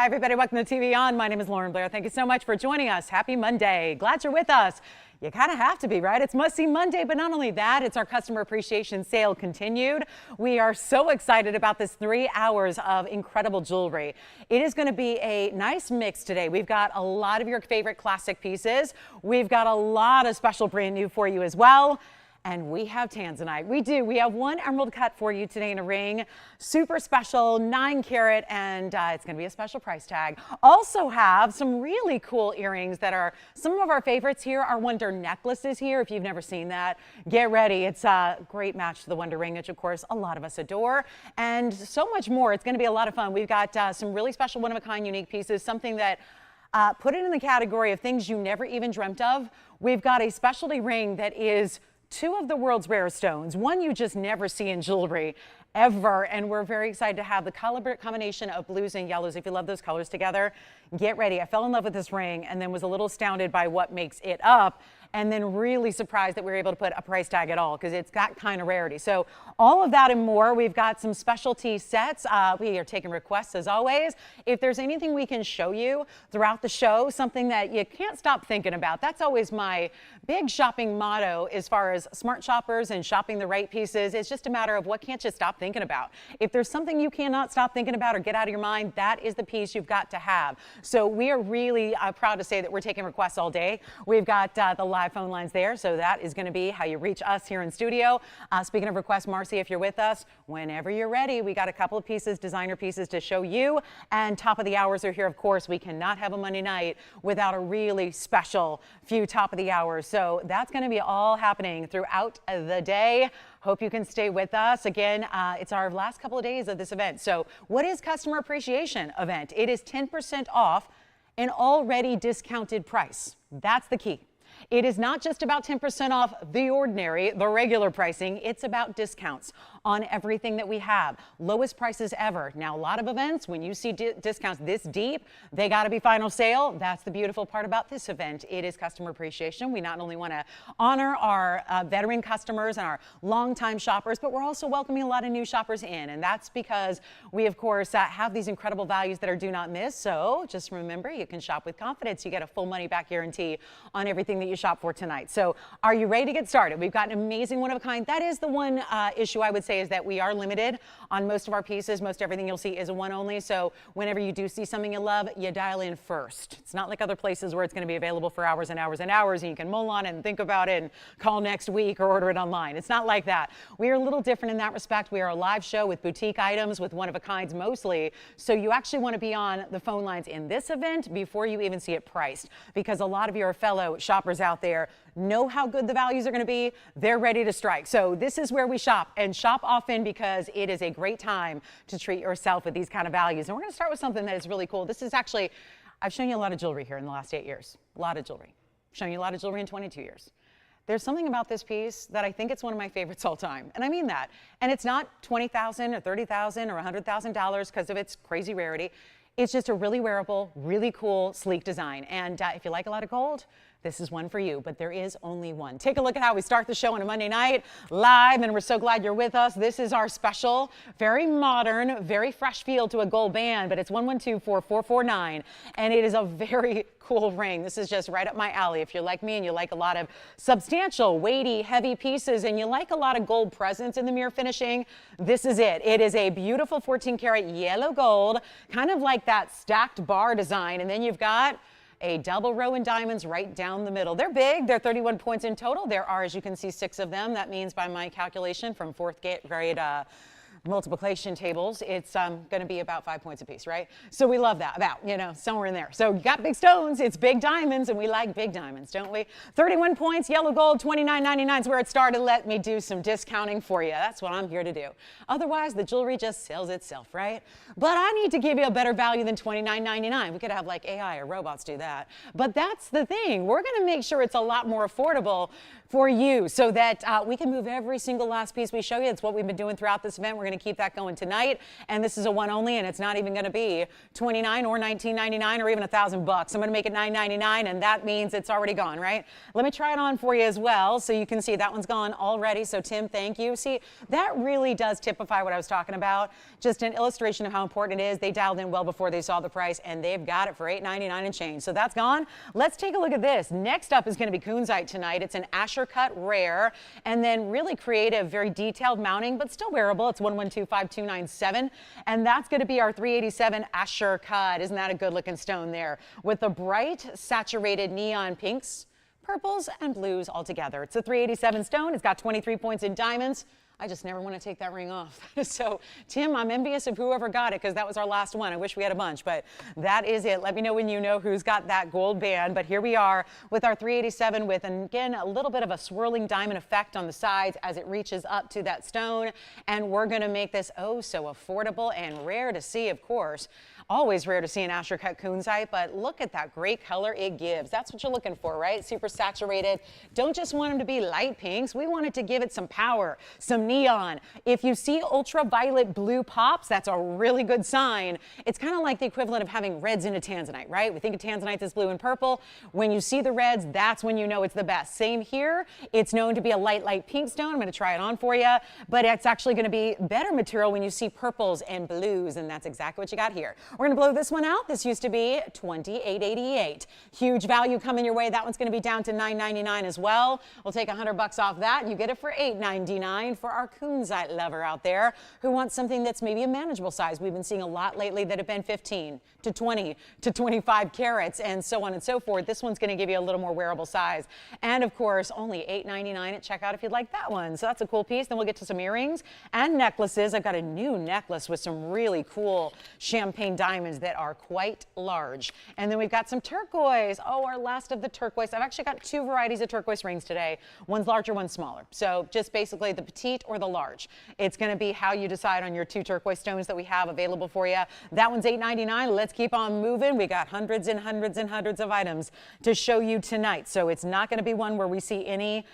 Hi, everybody. Welcome to TVON. My name is Blair. Thank you so much for joining us. Happy Monday. Glad you're with us. You kind of have to be, right? It's Must-See Monday, but not only that, it's our customer appreciation sale continued. We are so excited about this 3 hours of incredible jewelry. It is going to be a nice mix today. We've got a lot of your favorite classic pieces. We've got a lot of special brand new for you as well. And we have tanzanite. We do. We have one emerald cut for you today in a ring. Super special, 9 carat, and it's going to be a special price tag. Also have some really cool earrings that are some of our favorites here. Our Wonder necklaces here. If you've never seen that, get ready. It's a great match to the Wonder ring, which of course a lot of us adore, and so much more. It's going to be a lot of fun. We've got some really special one-of-a-kind unique pieces, something that put it in the category of things you never even dreamt of. We've got a specialty ring that is 2 of the world's rarest stones, one you just never see in jewelry ever, and we're very excited to have the color combination of blues and yellows. If you love those colors together, get ready. I fell in love with this ring and then was a little astounded by what makes it up, and then really surprised that we were able to put a price tag at all because it's got kind of rarity. So all of that and more. We've got some specialty sets. We are taking requests as always. If there's anything we can show you throughout the show, something that you can't stop thinking about. That's always my big shopping motto as far as smart shoppers and shopping the right pieces. It's just a matter of what can't you stop thinking about. If there's something you cannot stop thinking about or get out of your mind, that is the piece you've got to have. So we are really proud to say that we're taking requests all day. We've got the live phone lines there, so that is going to be how you reach us here in studio. Speaking of requests, Marcy, if you're with us, whenever you're ready, we got a couple of pieces, designer pieces to show you, and top of the hours are here. Of course, we cannot have a Monday night without a really special few top of the hours. So that's going to be all happening throughout the day. Hope you can stay with us. Again, it's our last couple of days of this event. So what is Customer Appreciation Event? It is 10% off an already discounted price. That's the key. It is not just about 10% off the ordinary, the regular pricing. It's about discounts on everything that we have. Lowest prices ever. Now, a lot of events, when you see discounts this deep, they got to be final sale. That's the beautiful part about this event. It is customer appreciation. We not only want to honor our veteran customers and our longtime shoppers, but we're also welcoming a lot of new shoppers in. And that's because we, of course, have these incredible values that are do not miss. So just remember, you can shop with confidence. You get a full money back guarantee on everything that you shop for tonight. So are you ready to get started? We've got an amazing one of a kind. That is the one issue I would say is that we are limited on most of our pieces. Most everything you'll see is a one only. So whenever you do see something you love, you dial in first. It's not like other places where it's going to be available for hours and hours and hours, and you can mull on it and think about it and call next week or order it online. It's not like that. We are a little different in that respect. We are a live show with boutique items, with one of a kinds mostly. So you actually want to be on the phone lines in this event before you even see it priced, because a lot of your fellow shoppers out there know how good the values are going to be. They're ready to strike. So this is where we shop, and shop often, because it is a great time to treat yourself with these kind of values. And we're going to start with something that is really cool. This is actually, I've shown you a lot of jewelry here in the last 8 years. A lot of jewelry. I've shown you a lot of jewelry in 22 years. There's something about this piece that I think it's one of my favorites all time. And I mean that. And it's not $20,000 or $30,000 or $100,000 because of its crazy rarity. It's just a really wearable, really cool, sleek design. And if you like a lot of gold, this is one for you, but there is only one. Take a look at how we start the show on a Monday night live, and we're so glad you're with us. This is our special, very modern, very fresh feel to a gold band, but it's 112-4449, and it is a very cool ring. This is just right up my alley. If you're like me and you like a lot of substantial, weighty, heavy pieces, and you like a lot of gold presence in the mirror finishing, this is it. It is a beautiful 14 karat yellow gold, kind of like that stacked bar design, and then you've got a double row in diamonds right down the middle. They're big. They're 31 points in total. There are, as you can see, 6 of them. That means by my calculation from 4th grade multiplication tables, it's going to be about 5 points apiece, right? So we love that, about, you know, somewhere in there. So you got big stones, it's big diamonds, and we like big diamonds, don't we? 31 points, yellow gold, $29.99 is where it started. Let me do some discounting for you. That's what I'm here to do. Otherwise, the jewelry just sells itself, right? But I need to give you a better value than $29.99. We could have like AI or robots do that. But that's the thing. We're going to make sure it's a lot more affordable for you so that we can move every single last piece we show you. It's what we've been doing throughout this event. We're going to keep that going tonight. And this is a one only, and it's not even going to be $29 or $19.99 or even $1,000. I'm going to make it $9.99, and that means it's already gone, right? Let me try it on for you as well so you can see that one's gone already. So Tim, thank you. See, that really does typify what I was talking about. Just an illustration of how important it is. They dialed in well before they saw the price, and they've got it for $8.99 and change. So that's gone. Let's take a look at this. Next up is going to be Kunzite tonight. It's an Asher cut rare, and then really creative, very detailed mounting, but still wearable. It's 1125297, and that's going to be our 387 Asher cut. Isn't that a good looking stone there with the bright saturated neon pinks, purples, and blues all together. It's a 387 stone. It's got 23 points in diamonds. I just never want to take that ring off. So, Tim, I'm envious of whoever got it because that was our last one. I wish we had a bunch, but that is it. Let me know when you know who's got that gold band. But here we are with our 387 with, and again, a little bit of a swirling diamond effect on the sides as it reaches up to that stone. And we're going to make this oh so affordable and rare to see, of course. Always rare to see an Asher cut Kunzite, but look at that great color it gives. That's what you're looking for, right? Super saturated. Don't just want them to be light pinks. We want it to give it some power, some neon. If you see ultraviolet blue pops, that's a really good sign. It's kind of like the equivalent of having reds into tanzanite, right? We think of tanzanite as blue and purple. When you see the reds, that's when you know it's the best. Same here. It's known to be a light pink stone. I'm going to try it on for you, but it's actually going to be better material when you see purples and blues, and that's exactly what you got here. We're going to blow this one out. This used to be $28.88. Huge value coming your way. That one's going to be down to $9.99 as well. We'll take $100 off that. You get it for $8.99 for our Kunzite lover out there who wants something that's maybe a manageable size. We've been seeing a lot lately that have been 15 to 20 to 25 carats and so on and so forth. This one's going to give you a little more wearable size. And of course, only $8.99 at checkout if you'd like that one. So that's a cool piece. Then we'll get to some earrings and necklaces. I've got a new necklace with some really cool champagne diamonds that are quite large. And then we've got some turquoise. Oh, our last of the turquoise. I've actually got two varieties of turquoise rings today. One's larger, one's smaller. So just basically the petite or the large. It's going to be how you decide on your two turquoise stones that we have available for you. That one's $8.99. Let's keep on moving. We got hundreds and hundreds and hundreds of items to show you tonight. So it's not going to be one where we see any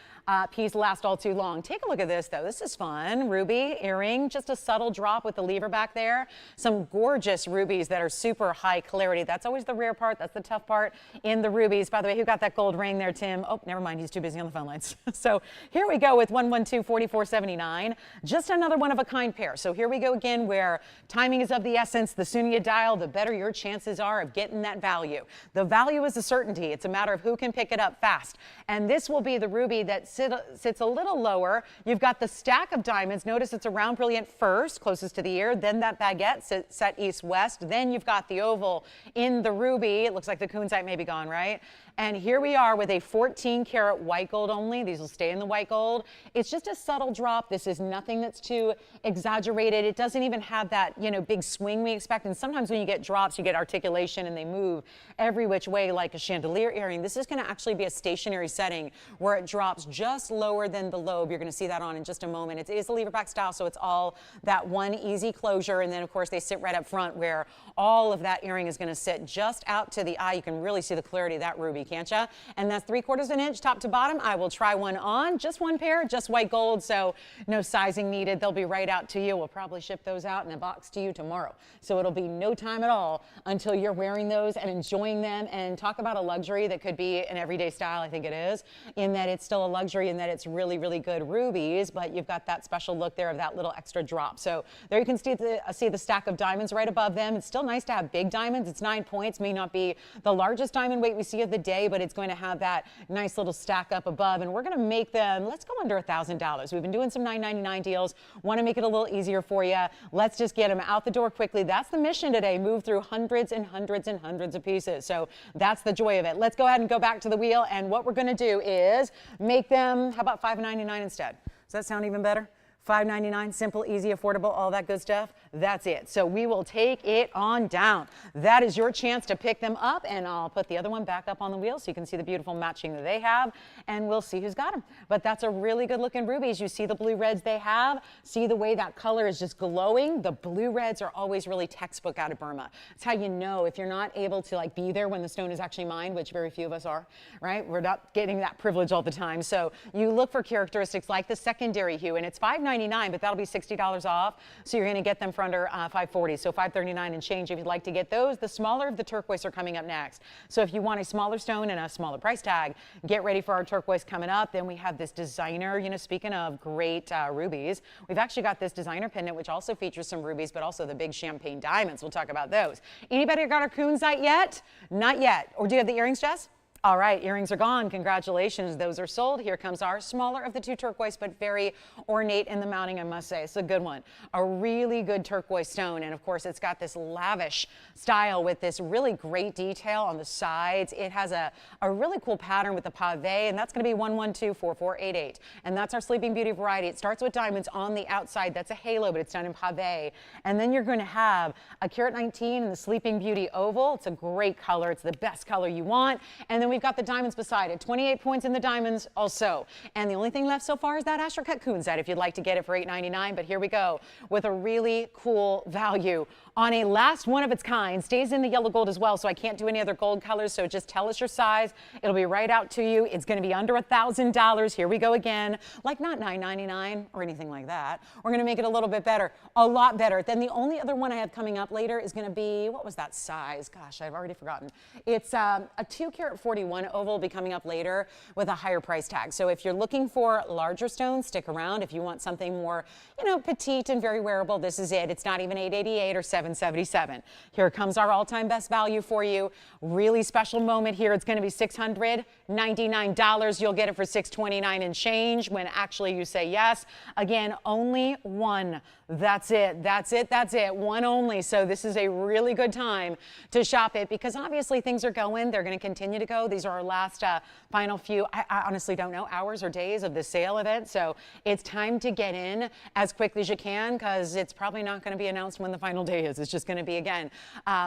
piece last all too long. Take a look at this though. This is fun. Ruby earring, just a subtle drop with the lever back there. Some gorgeous rubies that are super high clarity. That's always the rare part. That's the tough part in the rubies. By the way, who got that gold ring there, Tim? Oh, never mind. He's too busy on the phone lines. So here we go with 112-4479. Just another one of a kind pair. So here we go again where timing is of the essence. The sooner you dial, the better your chances are of getting that value. The value is a certainty. It's a matter of who can pick it up fast. And this will be the ruby that sits a little lower. You've got the stack of diamonds. Notice it's a round brilliant first, closest to the ear, then that baguette set east-west. Then you've got the oval in the ruby. It looks like the Kunzite may be gone, right? And here we are with a 14-karat white gold only. These will stay in the white gold. It's just a subtle drop. This is nothing that's too exaggerated. It doesn't even have that, you know, big swing we expect. And sometimes when you get drops, you get articulation and they move every which way like a chandelier earring. This is going to actually be a stationary setting where it drops just lower than the lobe. You're going to see that on in just a moment. It is a lever back style, so it's all that one easy closure. And then, of course, they sit right up front where all of that earring is going to sit just out to the eye. You can really see the clarity of that ruby, can't you? And that's 3/4 inch top to bottom. I will try one on, just one pair, just white gold, so no sizing needed. They'll be right out to you. We'll probably ship those out in a box to you tomorrow. So it'll be no time at all until you're wearing those and enjoying them. And talk about a luxury that could be an everyday style, I think it is, in that it's still a luxury, in that it's really, really good rubies, but you've got that special look there of that little extra drop. So there you can see the stack of diamonds right above them. It's still nice to have big diamonds. It's 9 points, may not be the largest diamond weight we see of the day, but it's going to have that nice little stack up above. And we're going to make them, let's go under $1,000. We've been doing some $9.99 deals. Want to make it a little easier for you. Let's just get them out the door quickly. That's the mission today. Move through hundreds and hundreds and hundreds of pieces. So that's the joy of it. Let's go ahead and go back to the wheel. And what we're going to do is make them, how about $5.99 instead? Does that sound even better? $5.99, simple, easy, affordable, all that good stuff. That's it. So we will take it on down. That is your chance to pick them up, and I'll put the other one back up on the wheel so you can see the beautiful matching that they have, and we'll see who's got them. But that's a really good looking rubies. You see the blue reds they have. See the way that color is just glowing. The blue reds are always really textbook out of Burma. It's how you know if you're not able to like be there when the stone is actually mined, which very few of us are, right? We're not getting that privilege all the time. So you look for characteristics like the secondary hue, and it's $5.99, but that'll be $60 off. So you're going to get them for under $5.40, so $5.39 and change if you'd like to get those. The smaller of the turquoise are coming up next. So if you want a smaller stone and a smaller price tag, get ready for our turquoise coming up. Then we have this designer, you know, speaking of great rubies, we've actually got this designer pendant, which also features some rubies, but also the big champagne diamonds. We'll talk about those. Anybody got our Kunzite yet? Not yet. Or do you have the earrings, Jess? All right, earrings are gone. Congratulations, those are sold. Here comes our smaller of the two turquoise, but very ornate in the mounting, I must say. It's a good one. A really good turquoise stone, and of course, it's got this lavish style with this really great detail on the sides. It has a really cool pattern with the pave, and that's going to be 1124488. And that's our Sleeping Beauty variety. It starts with diamonds on the outside. That's a halo, but it's done in pave. And then you're going to have a carat 19 in the Sleeping Beauty oval. It's a great color. It's the best color you want. And then we've got the diamonds beside it. 28 points in the diamonds also. And the only thing left so far is that Astro Cut Kunzite if you'd like to get it for $8.99. But here we go with a really cool value on a last one of its kind. Stays in the yellow gold as well, so I can't do any other gold colors. So just tell us your size. It'll be right out to you. It's going to be under $1,000. Here we go again. Like not $9.99 or anything like that. We're going to make it a little bit better, a lot better. Then the only other one I have coming up later is going to be, what was that size? Gosh, I've already forgotten. It's a 2 carat 41 oval will be coming up later with a higher price tag. So if you're looking for larger stones, stick around. If you want something more, you know, petite and very wearable, this is it. It's not even $888 or $777. Here comes our all-time best value for you. Really special moment here. It's going to be $699. You'll get it for $629 and change when actually you say yes. Again, only one. That's it. That's it. That's it. One only. So this is a really good time to shop it because obviously things are going. They're going to continue to go. These are our last final few, I honestly don't know, hours or days of the sale event. So it's time to get in as quickly as you can because it's probably not going to be announced when the final day is. It's just going to be, again,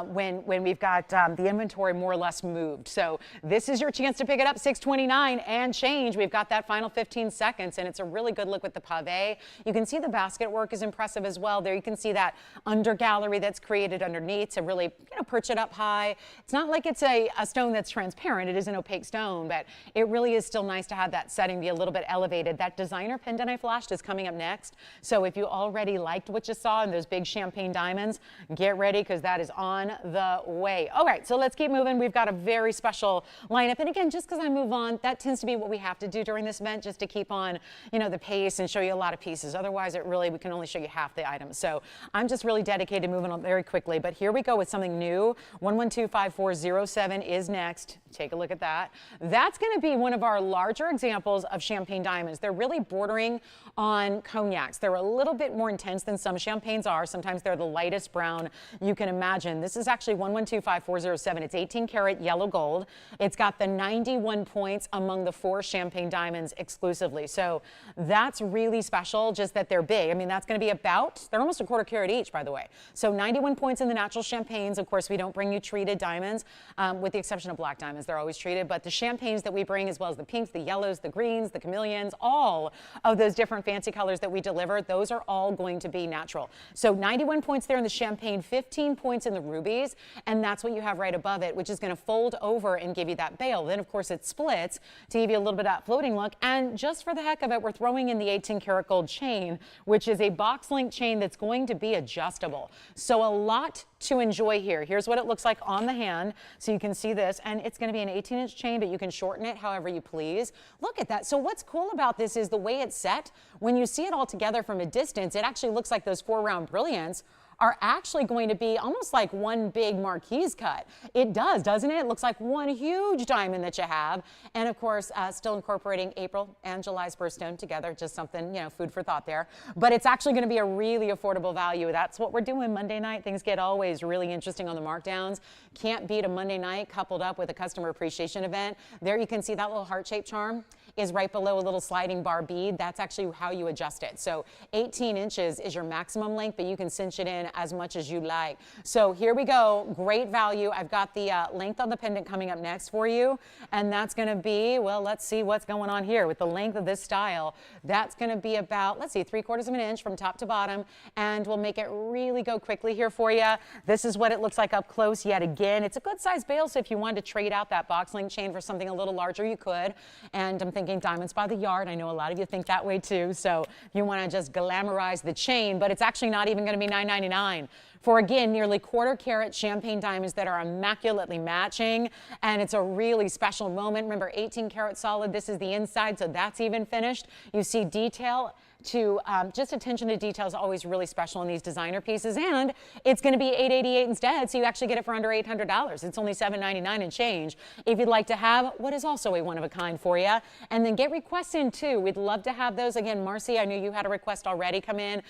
when we've got the inventory more or less moved. So this is your chance to pick it up, $629 and change. We've got that final 15 seconds, and it's a really good look with the pave. You can see the basket work is impressive as well. There you can see that under gallery that's created underneath to really, you know, perch it up high. It's not like it's a stone that's transparent. It is an opaque stone, but it really is still nice to have that setting be a little bit elevated. That designer pendant I flashed is coming up next. So if you already liked what you saw in those big champagne diamonds, get ready because that is on the way. All right, so let's keep moving. We've got a very special lineup. And again, just because I move on, that tends to be what we have to do during this event just to keep on, you know, the pace and show you a lot of pieces. Otherwise, we can only show you half the items. So I'm just really dedicated to moving on very quickly. But here we go with something new. 1125407 is next. Take a look at that. That's going to be one of our larger examples of champagne diamonds. They're really bordering on cognacs. They're a little bit more intense than some champagnes are. Sometimes they're the lightest brown you can imagine. This is actually 1125407. It's 18 karat yellow gold. It's got the 91 points among the 4 champagne diamonds exclusively. So that's really special, just that they're big. I mean, that's going to be they're almost a quarter carat each, by the way. So 91 points in the natural champagnes. Of course, we don't bring you treated diamonds, with the exception of black diamonds. They're always treated. But the champagnes that we bring, as well as the pinks, the yellows, the greens, the chameleons, all of those different fancy colors that we deliver, those are all going to be natural. So 91 points there in the champagne, 15 points in the rubies, and that's what you have right above it, which is going to fold over and give you that bail. Then, of course, it splits to give you a little bit of that floating look. And just for the heck of it, we're throwing in the 18 karat gold chain, which is a box link chain that's going to be adjustable. So a lot to enjoy here. Here's what it looks like on the hand. So you can see this, and it's going to be an 18-inch chain, but you can shorten it however you please. Look at that. So what's cool about this is the way it's set. When you see it all together from a distance, it actually looks like those 4-round brilliants are actually going to be almost like one big marquise cut. It does, doesn't it? It looks like one huge diamond that you have. And of course, still incorporating April and July's birthstone together, just something, you know, food for thought there. But it's actually going to be a really affordable value. That's what we're doing Monday night. Things get always really interesting on the markdowns. Can't beat a Monday night coupled up with a customer appreciation event. There you can see that little heart-shaped charm. is right below a little sliding bar bead. That's actually how you adjust it. So 18 inches is your maximum length, but you can cinch it in as much as you like. So here we go, great value. I've got the length on the pendant coming up next for you, and that's gonna be, well, let's see what's going on here with the length of this style. That's gonna be about, let's see, 3/4 of an inch from top to bottom, and we'll make it really go quickly here for you. This is what it looks like up close yet again. It's a good size bail, so if you wanted to trade out that box link chain for something a little larger, you could. And I'm thinking diamonds by the yard. I know a lot of you think that way too, so if you wanna just glamorize the chain, but it's actually not even gonna be $9.99. For, again, nearly 1/4 carat champagne diamonds that are immaculately matching, and it's a really special moment. Remember, 18 karat solid, this is the inside, so that's even finished. You see detail to just attention to detail is always really special in these designer pieces, and it's going to be $888 instead, so you actually get it for under $800. It's only $799 and change if you'd like to have what is also a one-of-a-kind for you. And then get requests in too. We'd love to have those. Again, Marcy, I knew you had a request already come in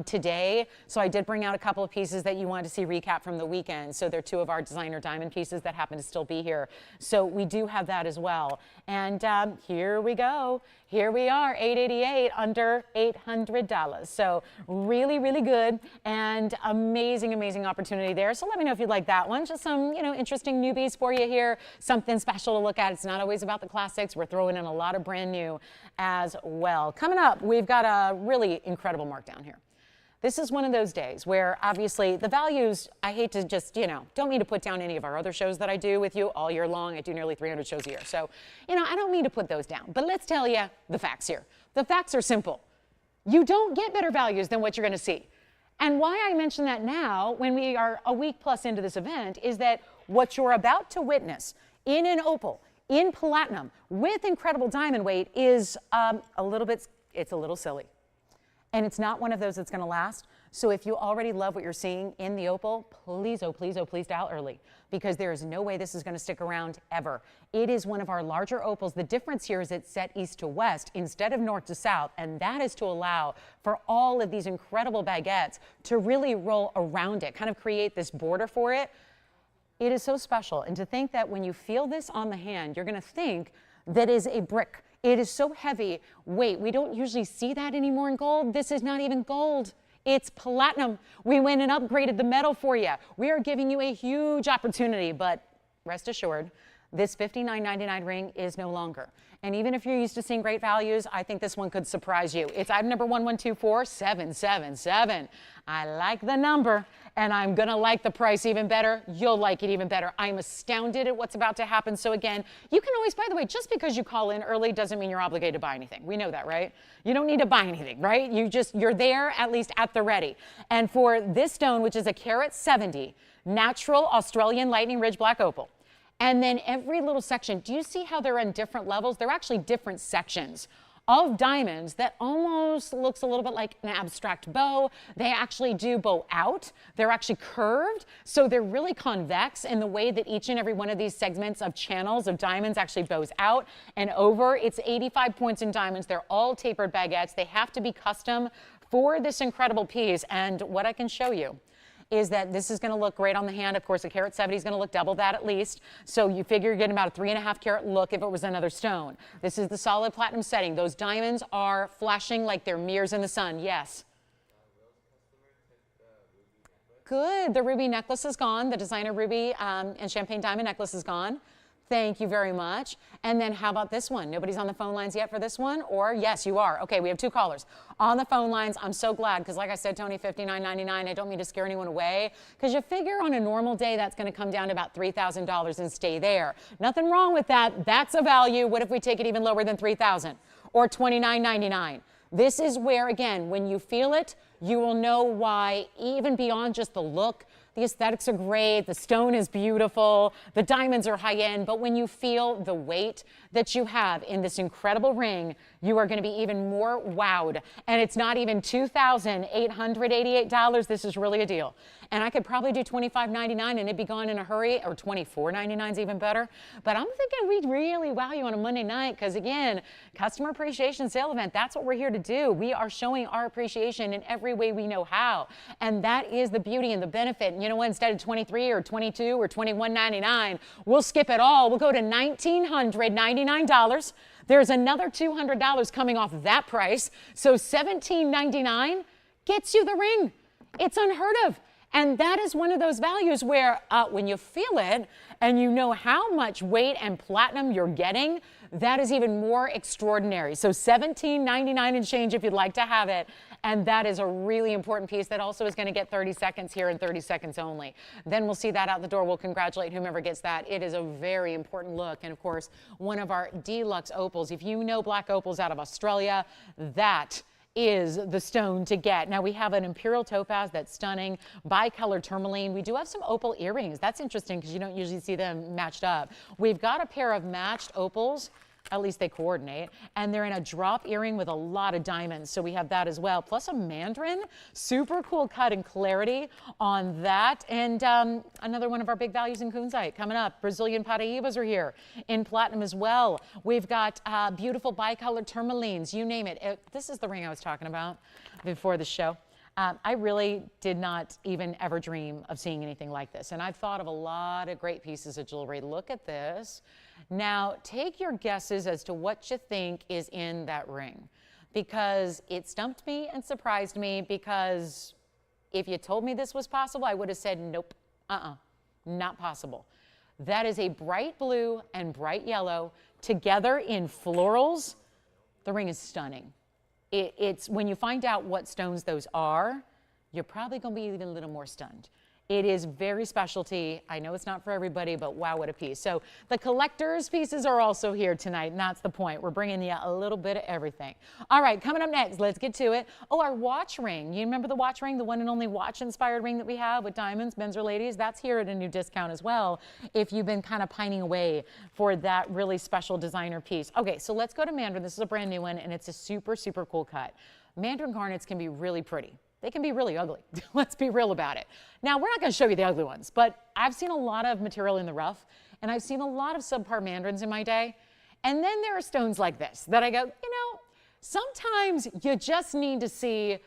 today, so I did bring out a couple of pieces that you wanted to see recap from the weekend. So they're 2 of our designer diamond pieces that happen to still be here. So we do have that as well. And here we go. Here we are, $888, under $800. So really, really good and amazing, amazing opportunity there. So let me know if you'd like that one. Just some, interesting newbies for you here. Something special to look at. It's not always about the classics. We're throwing in a lot of brand new as well. Coming up, we've got a really incredible markdown here. This is one of those days where obviously the values, I hate to just, don't mean to put down any of our other shows that I do with you all year long. I do nearly 300 shows a year. So, I don't mean to put those down, but let's tell you the facts here. The facts are simple. You don't get better values than what you're going to see. And why I mention that now when we are a week plus into this event is that what you're about to witness in an opal, in platinum, with incredible diamond weight is it's a little silly. And it's not one of those that's going to last. So if you already love what you're seeing in the opal, please, oh, please, oh, please dial early, because there is no way this is going to stick around ever. It is one of our larger opals. The difference here is it's set east to west instead of north to south, and that is to allow for all of these incredible baguettes to really roll around it, kind of create this border for it. It is so special. And to think that when you feel this on the hand, you're going to think that is a brick. It is so heavy. Wait, we don't usually see that anymore in gold. This is not even gold. It's platinum. We went and upgraded the metal for you. We are giving you a huge opportunity, but rest assured, this $59.99 ring is no longer. And even if you're used to seeing great values, I think this one could surprise you. It's item number 1124777. I like the number, and I'm gonna like the price even better. You'll like it even better. I'm astounded at what's about to happen. So again, you can always, by the way, just because you call in early doesn't mean you're obligated to buy anything. We know that, right? You don't need to buy anything, right? You're there at least at the ready. And for this stone, which is a carat 70, natural Australian lightning ridge black opal, and then every little section, do you see how they're in different levels? They're actually different sections of diamonds that almost looks a little bit like an abstract bow. They actually do bow out. They're actually curved, so they're really convex in the way that each and every one of these segments of channels of diamonds actually bows out and over. It's 85 points in diamonds. They're all tapered baguettes. They have to be custom for this incredible piece, and what I can show you is that this is going to look great on the hand. Of course, a carat 70 is going to look double that at least. So you figure you're getting about a 3.5 carat look if it was another stone. This is the solid platinum setting. Those diamonds are flashing like they're mirrors in the sun. Yes. Good. The ruby necklace is gone. The designer ruby and champagne diamond necklace is gone. Thank you very much. And then how about this one? Nobody's on the phone lines yet for this one? Or yes, you are. Okay, we have 2 callers on the phone lines. I'm so glad because like I said, Tony, $59.99. I don't mean to scare anyone away because you figure on a normal day that's going to come down to about $3,000 and stay there. Nothing wrong with that. That's a value. What if we take it even lower than $3,000 or $29.99? This is where, again, when you feel it, you will know why, even beyond just the look. The aesthetics are great, the stone is beautiful, the diamonds are high-end, but when you feel the weight that you have in this incredible ring, you are going to be even more wowed. And it's not even $2,888. This is really a deal. And I could probably do $25.99 and it'd be gone in a hurry, or $24.99 is even better. But I'm thinking we'd really wow you on a Monday night because, again, customer appreciation sale event, that's what we're here to do. We are showing our appreciation in every every way we know how. And that is the beauty and the benefit. And you know what? Instead of $23 or $22 or $21.99, we'll skip it all. We'll go to $1,999. There's another $200 coming off that price. So $1,799 gets you the ring. It's unheard of. And that is one of those values where when you feel it and you know how much weight and platinum you're getting, that is even more extraordinary. So $17.99 and change if you'd like to have it. And that is a really important piece that also is going to get 30 seconds here and 30 seconds only. Then we'll see that out the door. We'll congratulate whomever gets that. It is a very important look. And of course, one of our deluxe opals. If you know black opals out of Australia, that is the stone to get. Now we have an Imperial topaz that's stunning, bicolor tourmaline. We do have some opal earrings. That's interesting because you don't usually see them matched up. We've got a pair of matched opals. At least they coordinate, and they're in a drop earring with a lot of diamonds, so we have that as well, plus a Mandarin, super cool cut and clarity on that. And another one of our big values in Kunzite coming up. Brazilian Paraibas are here in platinum as well. We've got beautiful bicolor tourmalines, you name it. This is the ring I was talking about before the show. I really did not even ever dream of seeing anything like this, and I've thought of a lot of great pieces of jewelry. Look at this. Now, take your guesses as to what you think is in that ring, because it stumped me and surprised me, because if you told me this was possible, I would have said, nope, not possible. That is a bright blue and bright yellow together in florals. The ring is stunning. It's when you find out what stones those are, you're probably going to be even a little more stunned. It is very specialty. I know it's not for everybody, but wow, what a piece. So the collector's pieces are also here tonight, and that's the point. We're bringing you a little bit of everything. All right, coming up next, let's get to it. Oh, our watch ring. You remember the watch ring, the one and only watch-inspired ring that we have with diamonds, men's or ladies? That's here at a new discount as well, if you've been kind of pining away for that really special designer piece. Okay, so let's go to Mandarin. This is a brand new one, and it's a super, super cool cut. Mandarin garnets can be really pretty. They can be really ugly. Let's be real about it. Now, we're not going to show you the ugly ones, but I've seen a lot of material in the rough, and I've seen a lot of subpar mandarins in my day. And then there are stones like this that I go, you know, sometimes you just need to see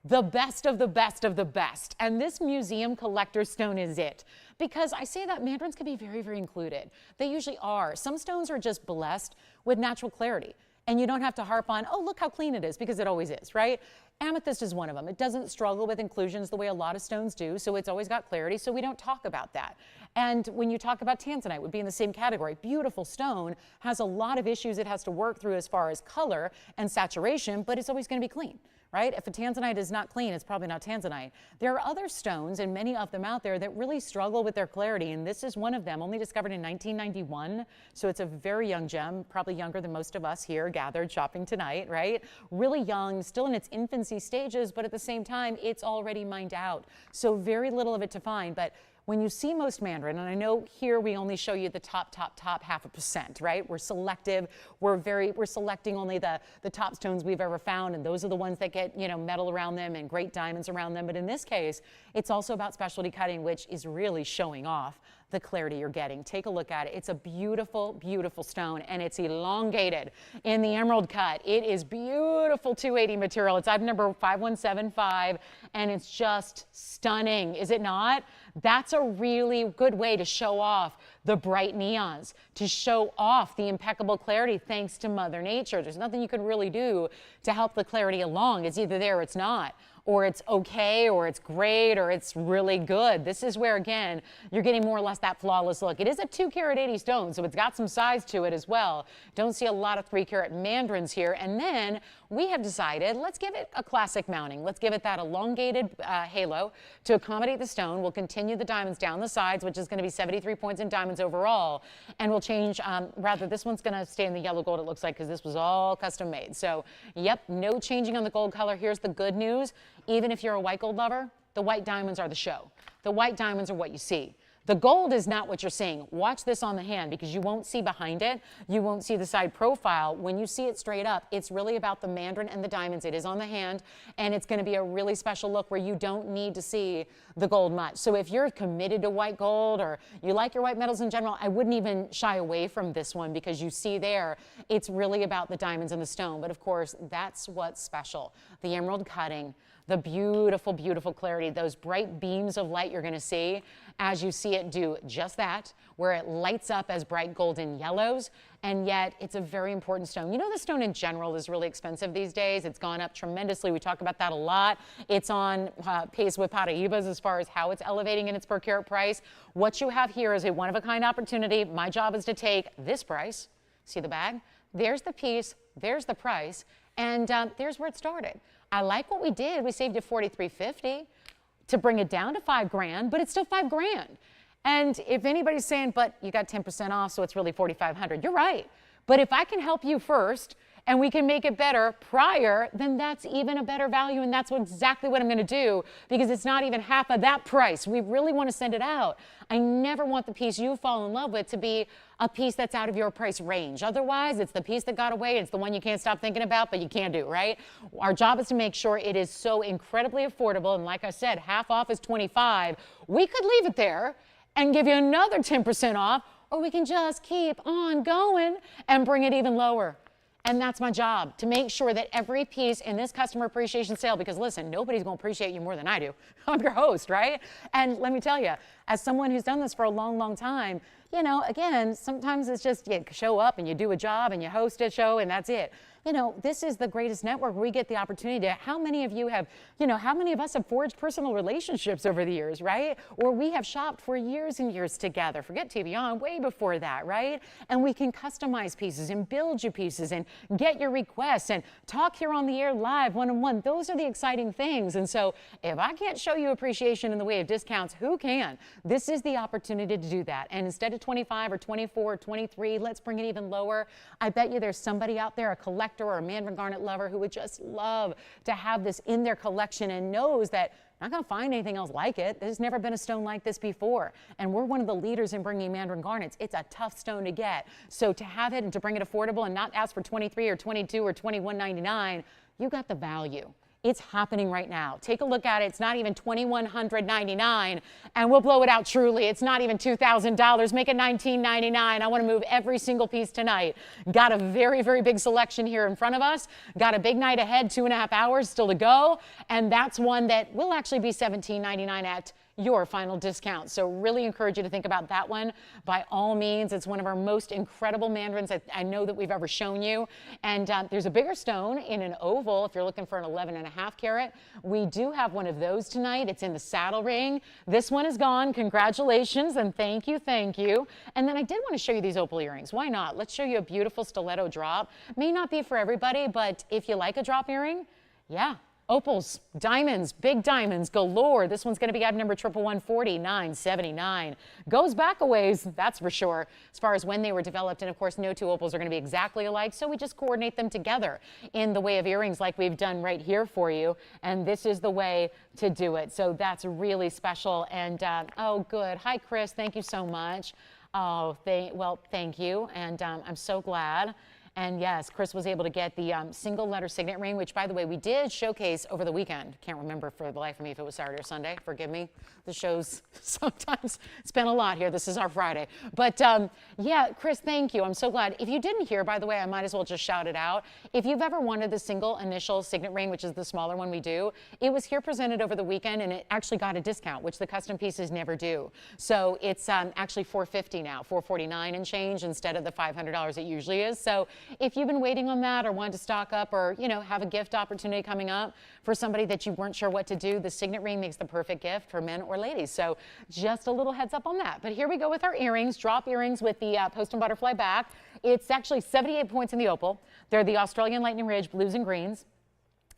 the best of the best of the best. And this museum collector stone is it. Because I say that mandarins can be very, very included. They usually are. Some stones are just blessed with natural clarity. And you don't have to harp on, oh, look how clean it is, because it always is, right? Amethyst is one of them. It doesn't struggle with inclusions the way a lot of stones do, so it's always got clarity, so we don't talk about that. And when you talk about tanzanite, would be in the same category. Beautiful stone, has a lot of issues it has to work through as far as color and saturation, but it's always going to be clean, right? If a tanzanite is not clean, it's probably not tanzanite. There are other stones, and many of them out there, that really struggle with their clarity, and this is one of them, only discovered in 1991, so it's a very young gem, probably younger than most of us here gathered shopping tonight, right? Really young, still in its infancy stages, but at the same time, it's already mined out, so very little of it to find. But when you see most Mandarin, and I know here we only show you the top 0.5%, right? We're selective. We're selecting only the top stones we've ever found, and those are the ones that get, you know, metal around them and great diamonds around them. But in this case, it's also about specialty cutting, which is really showing off the clarity you're getting. Take a look at it. It's a beautiful, beautiful stone, and it's elongated in the emerald cut. It is beautiful 280 material. It's item number 5175, and it's just stunning, is it not? That's a really good way to show off the bright neons, to show off the impeccable clarity thanks to Mother Nature. There's nothing you can really do to help the clarity along. It's either there or it's not, or it's okay, or it's great, or it's really good. This is where, again, you're getting more or less that flawless look. It is a 2-carat 80 stone, so it's got some size to it as well. Don't see a lot of 3-carat mandarins here. And then we have decided, let's give it a classic mounting. Let's give it that elongated halo to accommodate the stone. We'll continue the diamonds down the sides, which is going to be 73 points in diamonds overall. And we'll change, rather, this one's going to stay in the yellow gold, it looks like, because this was all custom made. So, yep, no changing on the gold color. Here's the good news. Even if you're a white gold lover, the white diamonds are the show. The white diamonds are what you see. The gold is not what you're seeing. Watch this on the hand, because you won't see behind it. You won't see the side profile. When you see it straight up, it's really about the mandarin and the diamonds. It is on the hand, and it's going to be a really special look where you don't need to see the gold much. So if you're committed to white gold, or you like your white metals in general, I wouldn't even shy away from this one, because you see there, it's really about the diamonds and the stone. But of course, that's what's special. The emerald cutting, the beautiful, beautiful clarity, those bright beams of light you're going to see as you see it do just that, where it lights up as bright golden yellows, and yet it's a very important stone. You know, the stone in general is really expensive these days. It's gone up tremendously. We talk about that a lot. It's on pace with Paraibas as far as how it's elevating in its per carat price. What you have here is a one-of-a-kind opportunity. My job is to take this price. See the bag? There's the piece. There's the price. And there's where it started. I like what we did. We saved you $43.50 to bring it down to $5,000, but it's still $5,000. And if anybody's saying, but you got 10% off, so it's really $4,500, you're right. But if I can help you first and we can make it better prior, then that's even a better value. And that's exactly what I'm going to do, because it's not even half of that price. We really want to send it out. I never want the piece you fall in love with to be a piece that's out of your price range. Otherwise, it's the piece that got away. It's the one you can't stop thinking about, but you can't do, right? Our job is to make sure it is so incredibly affordable. And like I said, half off is $25. We could leave it there and give you another 10% off, or we can just keep on going and bring it even lower. And that's my job, to make sure that every piece in this customer appreciation sale, because listen, nobody's going to appreciate you more than I do. I'm your host, right? And let me tell you, as someone who's done this for a long, long time, you know, again, sometimes it's just you show up and you do a job and you host a show and that's it. You know, this is the greatest network. We get the opportunity to, how many of you have, you know, how many of us have forged personal relationships over the years, right? Or we have shopped for years and years together. Forget TVON, way before that, right? And we can customize pieces and build you pieces and get your requests and talk here on the air live one-on-one. Those are the exciting things. And so if I can't show you appreciation in the way of discounts, who can? This is the opportunity to do that. And instead of 25 or 24 or 23, let's bring it even lower. I bet you there's somebody out there, a collector or a Mandarin garnet lover, who would just love to have this in their collection and knows that not going to find anything else like it. There's never been a stone like this before. And we're one of the leaders in bringing Mandarin garnets. It's a tough stone to get. So to have it and to bring it affordable and not ask for 23 or 22 or $21.99, you got the value. It's happening right now. Take a look at it. It's not even $2,199, and we'll blow it out truly. It's not even $2,000. Make it $1,999. I want to move every single piece tonight. Got a very, very big selection here in front of us. Got a big night ahead, 2.5 hours still to go, and that's one that will actually be $17.99 at your final discount. So really encourage you to think about that one. By all means, it's one of our most incredible mandarins I know that we've ever shown you. And there's a bigger stone in an oval if you're looking for an 11.5 carat. We do have one of those tonight. It's in the saddle ring. This one is gone. Congratulations and thank you, thank you. And then I did want to show you these opal earrings. Why not? Let's show you a beautiful stiletto drop. May not be for everybody, but if you like a drop earring, opals, diamonds, big diamonds galore. This one's going to be item number 11140, $979. Goes back a ways, that's for sure, as far as when they were developed. And of course, no two opals are going to be exactly alike, so we just coordinate them together in the way of earrings like we've done right here for you. And this is the way to do it. So that's really special. And oh, good. Hi, Chris. Thank you so much. Oh, thank you. And I'm so glad. And yes, Chris was able to get the single letter signet ring, which, by the way, we did showcase over the weekend. Can't remember for the life of me if it was Saturday or Sunday. Forgive me. The shows sometimes spend a lot here. This is our Friday. But yeah, Chris, thank you. I'm so glad. If you didn't hear, by the way, I might as well just shout it out. If you've ever wanted the single initial signet ring, which is the smaller one we do, it was here presented over the weekend, and it actually got a discount, which the custom pieces never do. So it's actually $450 now, $449 and change instead of the $500 it usually is. So if you've been waiting on that or wanted to stock up or, you know, have a gift opportunity coming up for somebody that you weren't sure what to do, the signet ring makes the perfect gift for men or ladies. So just a little heads up on that. But here we go with our earrings, drop earrings with the post and butterfly back. It's actually 78 points in the opal. They're the Australian Lightning Ridge blues and greens.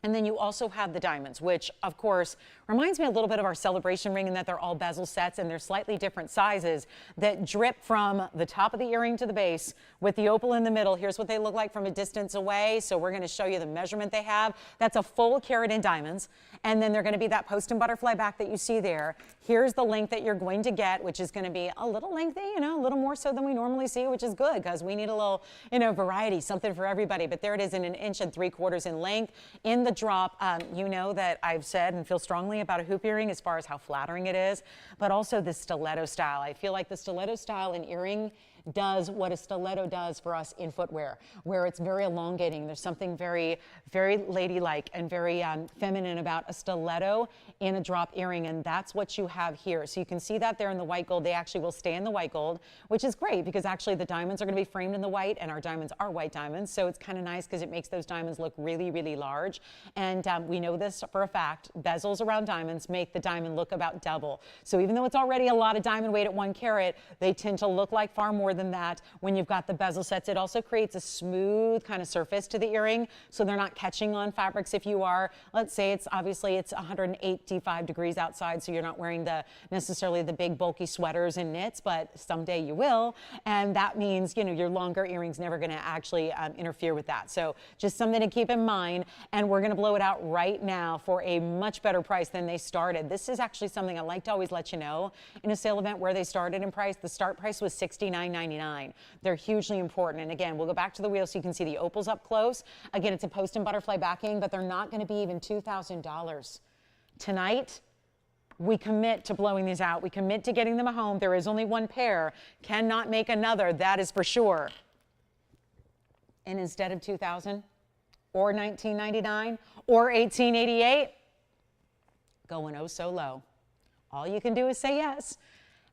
And then you also have the diamonds, which, of course, reminds me a little bit of our celebration ring in that they're all bezel sets and they're slightly different sizes that drip from the top of the earring to the base with the opal in the middle. Here's what they look like from a distance away. So we're going to show you the measurement they have. That's a full carat in diamonds. And then they're going to be that post and butterfly back that you see there. Here's the length that you're going to get, which is going to be a little lengthy, you know, a little more so than we normally see, which is good because we need a little, you know, variety, something for everybody. But there it is in 1 3/4 in length. In the drop, you know that I've said and feel strongly about a hoop earring as far as how flattering it is, but also the stiletto style. I feel like the stiletto style in earring does what a stiletto does for us in footwear, where it's very elongating. There's something very, very ladylike and very feminine about a stiletto in a drop earring, and that's what you have here. So you can see that there in the white gold. They actually will stay in the white gold, which is great because actually the diamonds are going to be framed in the white, and our diamonds are white diamonds. So it's kind of nice because it makes those diamonds look really, really large. And we know this for a fact. Bezels around diamonds make the diamond look about double. So even though it's already a lot of diamond weight at 1 carat, they tend to look like far more than that when you've got the bezel sets. It also creates a smooth kind of surface to the earring, so they're not catching on fabrics. If you are, let's say it's 185 degrees outside, so you're not wearing necessarily the big bulky sweaters and knits, but someday you will, and that means, you know, your longer earring's never going to actually interfere with that. So just something to keep in mind, and we're going to blow it out right now for a much better price than they started. This is actually something I like to always let you know in a sale event where they started in price. The start price was $69.99. They're hugely important. And again, we'll go back to the wheel so you can see the opals up close. Again, it's a post and butterfly backing, but they're not going to be even $2,000. Tonight, we commit to blowing these out. We commit to getting them home. There is only 1 pair. Cannot make another, that is for sure. And instead of $2,000 or $19.99 or $18.88, going oh so low. All you can do is say yes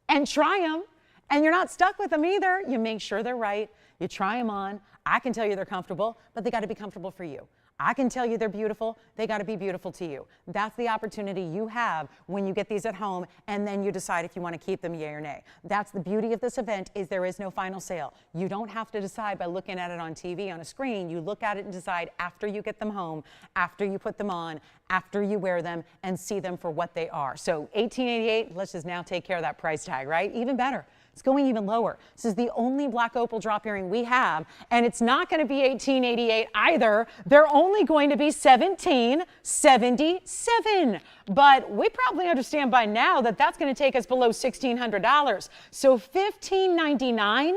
and try them. And you're not stuck with them either. You make sure they're right. You try them on. I can tell you they're comfortable, but they got to be comfortable for you. I can tell you they're beautiful. They got to be beautiful to you. That's the opportunity you have when you get these at home, and then you decide if you want to keep them, yay or nay. That's the beauty of this event, is there is no final sale. You don't have to decide by looking at it on TV, on a screen. You look at it and decide after you get them home, after you put them on, after you wear them, and see them for what they are. So $18.88, let's just now take care of that price tag, right? Even better. It's going even lower. This is the only black opal drop earring we have, and it's not going to be $18.88 either. They're only going to be $17.77. But we probably understand by now that that's going to take us below $1,600. So $15.99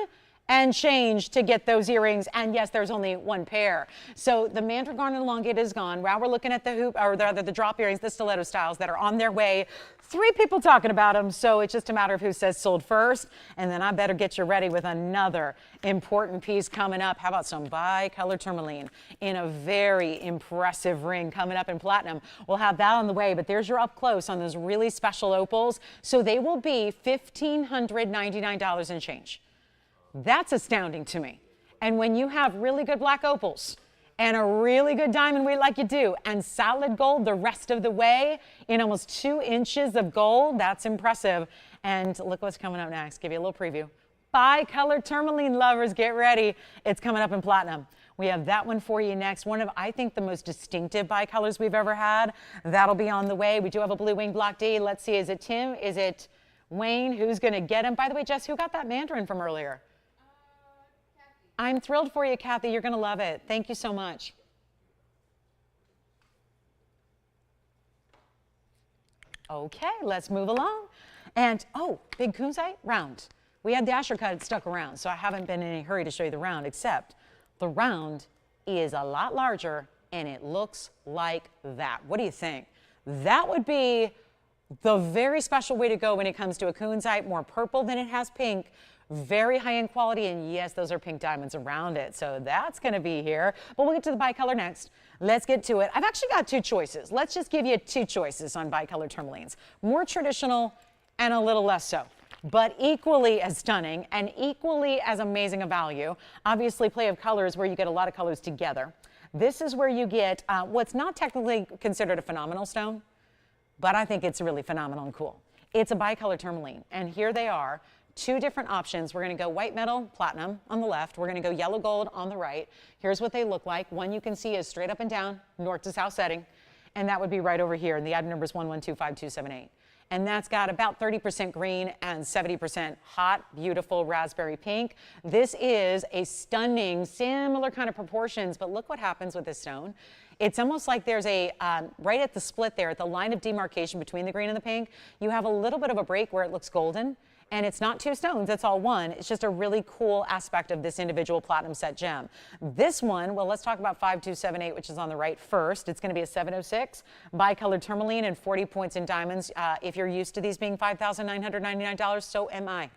and change to get those earrings. And yes, there's only 1 pair. So the Mandarin garnet elongated is gone. Now we're looking at the hoop, or the drop earrings, the stiletto styles that are on their way. 3 people talking about them, so it's just a matter of who says sold first. And then I better get you ready with another important piece coming up. How about some bi-color tourmaline in a very impressive ring coming up in platinum? We'll have that on the way, but there's your up close on those really special opals. So they will be $1,599 and change. That's astounding to me. And when you have really good black opals and a really good diamond weight like you do, and solid gold the rest of the way in almost 2 inches of gold, that's impressive. And look what's coming up next. Give you a little preview. Bi-color tourmaline lovers, get ready. It's coming up in platinum. We have that one for you next. One of, I think, the most distinctive bicolors we've ever had. That'll be on the way. We do have a blue wing block D. Let's see, is it Tim? Is it Wayne? Who's going to get him? By the way, Jess, who got that Mandarin from earlier? I'm thrilled for you, Kathy. You're going to love it. Thank you so much. Okay, let's move along. And, oh, big Kunzite, round. We had the Asher cut stuck around, so I haven't been in any hurry to show you the round, except the round is a lot larger, and it looks like that. What do you think? That would be the very special way to go when it comes to a Kunzite, more purple than it has pink. Very high-end quality, and yes, those are pink diamonds around it, so that's going to be here. But we'll get to the bicolor next. Let's get to it. I've actually got 2 choices. Let's just give you 2 choices on bicolor tourmalines. More traditional and a little less so, but equally as stunning and equally as amazing a value. Obviously, play of colors where you get a lot of colors together. This is where you get what's not technically considered a phenomenal stone, but I think it's really phenomenal and cool. It's a bicolor tourmaline, and here they are. 2 different options. We're going to go white metal, platinum on the left. We're going to go yellow gold on the right. Here's what they look like. One you can see is straight up and down, north to south setting, and that would be right over here. And the item number is 11252778. And that's got about 30% green and 70% hot, beautiful raspberry pink. This is a stunning, similar kind of proportions, but look what happens with this stone. It's almost like there's a, right at the split there, at the line of demarcation between the green and the pink, you have a little bit of a break where it looks golden, And it's not two stones, it's all one. It's just a really cool aspect of this individual platinum set gem. This one, well, let's talk about 5278, which is on the right first. It's going to be a 706 bicolored tourmaline and 40 points in diamonds. If you're used to these being $5,999, so am I.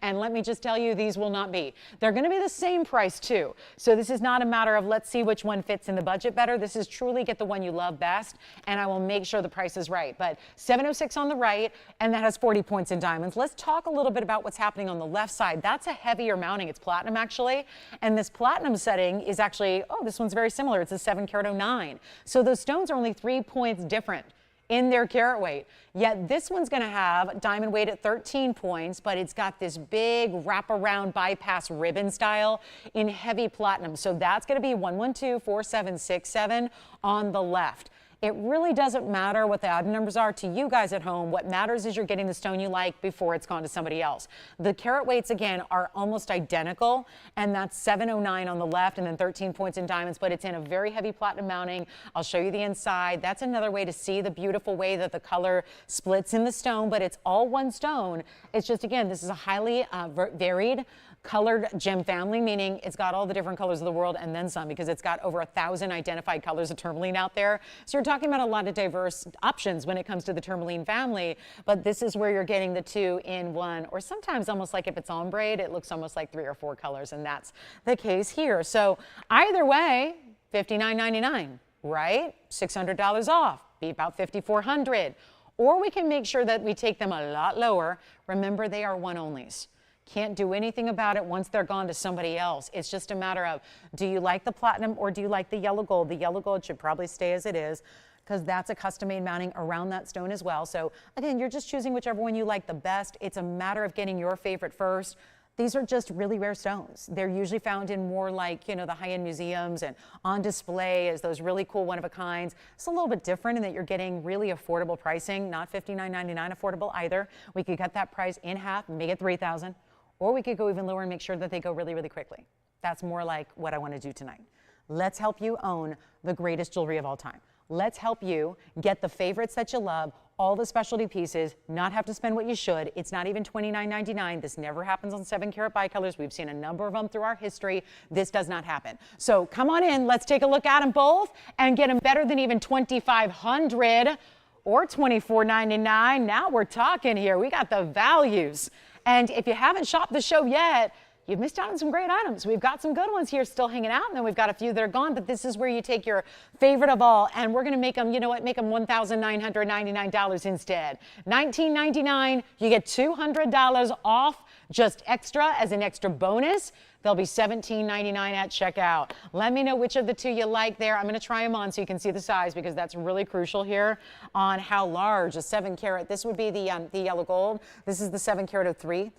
And let me just tell you, these will not be. They're going to be the same price too. So this is not a matter of let's see which one fits in the budget better. This is truly get the one you love best, and I will make sure the price is right. But 706 on the right, and that has 40 points in diamonds. Let's talk a little bit about what's happening on the left side. That's a heavier mounting. It's platinum actually, and this platinum setting is actually, oh, this one's very similar. It's a 7 carat 09. So those stones are only 3 points different in their carat weight. Yet this one's going to have diamond weight at 13 points, but it's got this big wraparound bypass ribbon style in heavy platinum. So that's going to be 1124767 on the left. It really doesn't matter what the item numbers are to you guys at home. What matters is you're getting the stone you like before it's gone to somebody else. The carat weights, again, are almost identical, and that's 709 on the left and then 13 points in diamonds, but it's in a very heavy platinum mounting. I'll show you the inside. That's another way to see the beautiful way that the color splits in the stone, but it's all one stone. It's just, again, this is a highly varied colored gem family, meaning it's got all the different colors of the world and then some, because it's got over 1,000 identified colors of tourmaline out there. So you're talking about a lot of diverse options when it comes to the tourmaline family, but this is where you're getting the 2 in 1, or sometimes almost like if it's ombre, it looks almost like 3 or 4 colors, and that's the case here. So either way, $59.99, right? $600 off, be about $5,400. Or we can make sure that we take them a lot lower. Remember, they are one-onlys. Can't do anything about it once they're gone to somebody else. It's just a matter of, do you like the platinum or do you like the yellow gold? The yellow gold should probably stay as it is, because that's a custom-made mounting around that stone as well. So again, you're just choosing whichever one you like the best. It's a matter of getting your favorite first. These are just really rare stones. They're usually found in more like, you know, the high-end museums and on display as those really cool one-of-a-kinds. It's a little bit different in that you're getting really affordable pricing, not $59.99 affordable either. We could cut that price in half and make it $3,000. Or we could go even lower and make sure that they go really, really quickly. That's more like what I want to do tonight. Let's help you own the greatest jewelry of all time. Let's help you get the favorites that you love, all the specialty pieces, not have to spend what you should. It's not even $29.99. This never happens on 7 carat bicolors. We've seen a number of them through our history. This does not happen. So come on in. Let's take a look at them both and get them better than even $2,500 or $24.99. Now we're talking here. We got the values. And if you haven't shopped the show yet, you've missed out on some great items. We've got some good ones here still hanging out, and then we've got a few that are gone, but this is where you take your favorite of all, and we're gonna make them, you know what, make them $1,999 instead. $19.99, you get $200 off, just extra as an extra bonus. They'll be $17.99 at checkout. Let me know which of the two you like there. I'm going to try them on so you can see the size, because that's really crucial here on how large a 7 carat. This would be the yellow gold. This is the 7 carat of 3.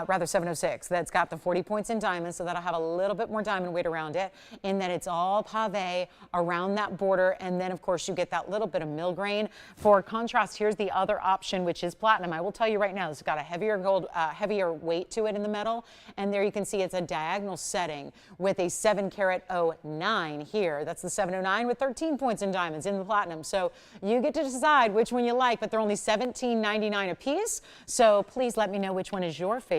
Rather 706, that's got the 40 points in diamonds, so that'll have a little bit more diamond weight around it, in that it's all pave around that border, and then of course you get that little bit of millgrain. For contrast, here's the other option, which is platinum. I will tell you right now, it's got a heavier gold, heavier weight to it in the metal, and there you can see it's a diagonal setting with a 7 carat 09 here. That's the 709 with 13 points in diamonds in the platinum. So you get to decide which one you like, but they're only $17.99 a piece, so please let me know which one is your favorite,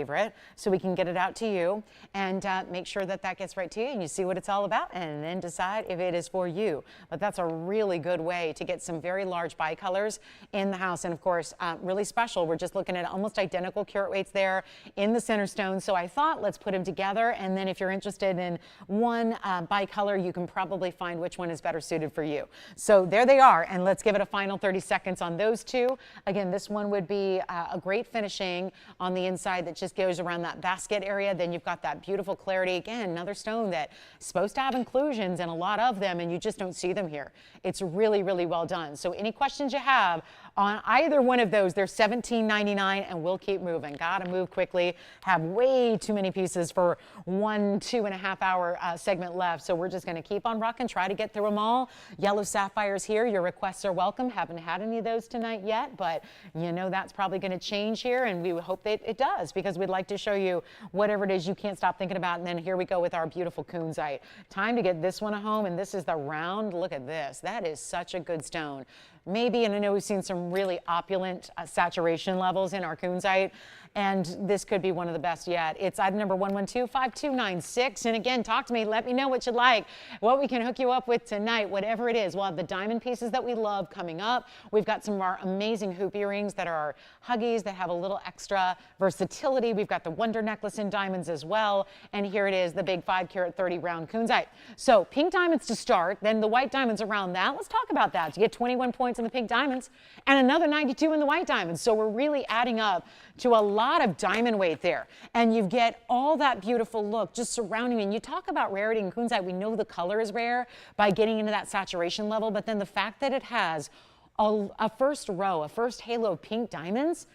so we can get it out to you and make sure that that gets right to you and you see what it's all about, and then decide if it is for you. But that's a really good way to get some very large bicolors in the house. And of course, really special, we're just looking at almost identical carat weights there in the center stone. So I thought, let's put them together, and then if you're interested in one bicolor, you can probably find which one is better suited for you. So there they are, and let's give it a final 30 seconds on those two. Again, this one would be a great finishing on the inside that just goes around that basket area. Then you've got that beautiful clarity. Again, another stone that's supposed to have inclusions, and a lot of them, and you just don't see them here. It's really, really well done. So any questions you have on either one of those, they're $17.99, and we'll keep moving. Gotta move quickly. Have way too many pieces for 2.5 hour segment left. So we're just gonna keep on rocking, try to get through them all. Yellow sapphires here, your requests are welcome. Haven't had any of those tonight yet, but you know that's probably gonna change here, and we hope that it does, because we'd like to show you whatever it is you can't stop thinking about. And then here we go with our beautiful Kunzite. Time to get this one home, and this is the round. Look at this. That is such a good stone. maybe, and I know we've seen some really opulent saturation levels in our Kunzite, and this could be one of the best yet. It's item number 112-5296. And again, talk to me. Let me know what you like, what we can hook you up with tonight, whatever it is. We'll have the diamond pieces that we love coming up. We've got some of our amazing hoop earrings that are our huggies that have a little extra versatility. We've got the Wonder necklace in diamonds as well. And here it is, the big 5-carat 30-round Kunzite. So pink diamonds to start, then the white diamonds around that. Let's talk about that. You get 21 points in the pink diamonds and another 92 in the white diamonds. So we're really adding up to a lot of diamond weight there. And you get all that beautiful look just surrounding you. And you talk about rarity in Kunzite. We know the color is rare by getting into that saturation level, but then the fact that it has a first row, a first halo of pink diamonds,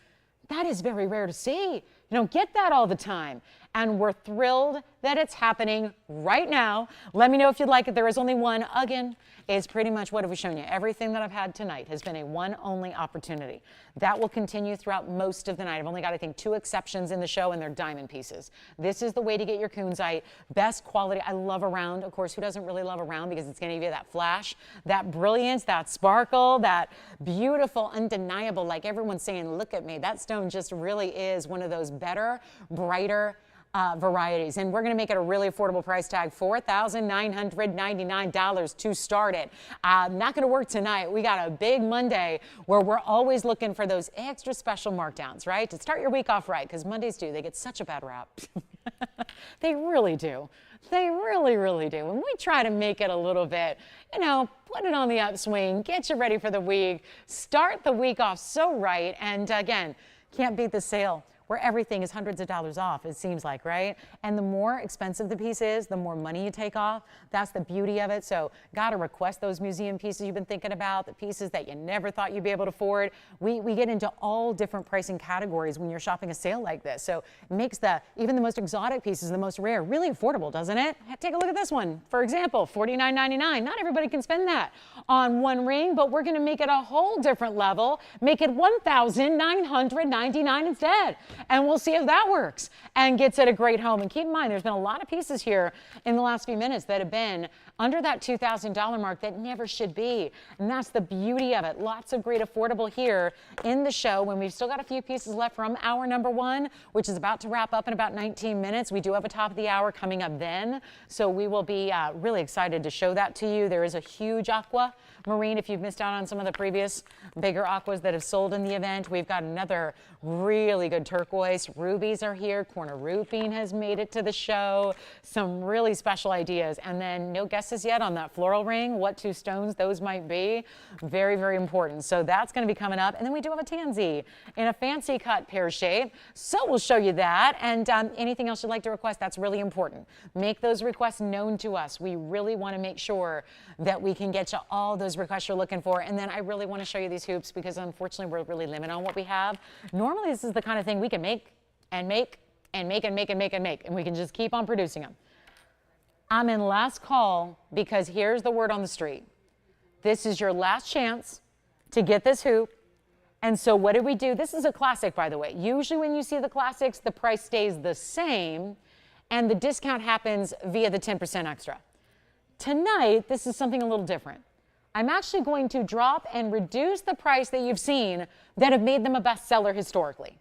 that is very rare to see. You don't get that all the time. And we're thrilled that it's happening right now. Let me know if you'd like it. There is only one. Again, is pretty much what have we shown you. Everything that I've had tonight has been a one only opportunity. That will continue throughout most of the night. I've only got, I think, 2 exceptions in the show, and they're diamond pieces. This is the way to get your Kunzite. Best quality. I love a round. Of course, who doesn't really love a round, because it's going to give you that flash, that brilliance, that sparkle, that beautiful, undeniable, like everyone's saying, look at me. That stone just really is one of those better, brighter, varieties. And we're going to make it a really affordable price tag, $4,999 to start it. Not going to work tonight. We got a big Monday where we're always looking for those extra special markdowns, right? To start your week off right, because Mondays they get such a bad rap. They really do. They really, really do. And we try to make it a little bit, put it on the upswing, get you ready for the week, start the week off so right. And again, can't beat the sale where everything is hundreds of dollars off, it seems like, right? And the more expensive the piece is, the more money you take off. That's the beauty of it. So gotta request those museum pieces you've been thinking about, the pieces that you never thought you'd be able to afford. We get into all different pricing categories when you're shopping a sale like this. So it makes even the most exotic pieces, the most rare, really affordable, doesn't it? Take a look at this one. For example, $49.99. Not everybody can spend that on one ring, but we're gonna make it a whole different level, make it $1,999 instead. And we'll see if that works and gets it a great home. And keep in mind, there's been a lot of pieces here in the last few minutes that have been under that $2,000 mark that never should be. And that's the beauty of it. Lots of great affordable here in the show when we've still got a few pieces left from hour number 1, which is about to wrap up in about 19 minutes. We do have a top of the hour coming up then. So we will be really excited to show that to you. There is a huge aqua marine. If you've missed out on some of the previous bigger aquas that have sold in the event, we've got another really good turquoise. Rubies are here. Corner roofing has made it to the show. Some really special ideas. And then no guesses yet on that floral ring, what 2 stones those might be. Very, very important. So that's going to be coming up. And then we do have a tansy in a fancy cut pear shape. So we'll show you that. And anything else you'd like to request, that's really important. Make those requests known to us. We really want to make sure that we can get you all those requests you're looking for. And then I really want to show you these hoops because unfortunately we're really limited on what we have. Normally this is the kind of thing we can make and make and make and make and make and make, and we can just keep on producing them. I'm in last call because here's the word on the street. This is your last chance to get this hoop. And so what did we do? This is a classic, by the way. Usually when you see the classics, the price stays the same and the discount happens via the 10% extra. Tonight, this is something a little different. I'm actually going to drop and reduce the price that you've seen that have made them a bestseller historically.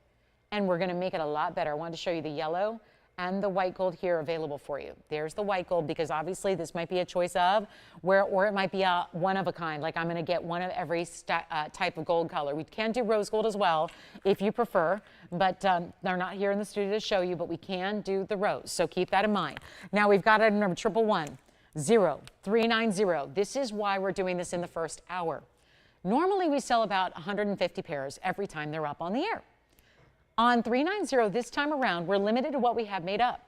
And we're going to make it a lot better. I wanted to show you the yellow and the white gold here available for you. There's the white gold because obviously this might be a choice of or it might be a one of a kind, like I'm going to get one of every type of gold color. We can do rose gold as well if you prefer, but they're not here in the studio to show you, but we can do the rose. So keep that in mind. Now we've got item number 1110390. This is why we're doing this in the first hour. Normally we sell about 150 pairs every time they're up on the air. On 390 this time around, we're limited to what we have made up.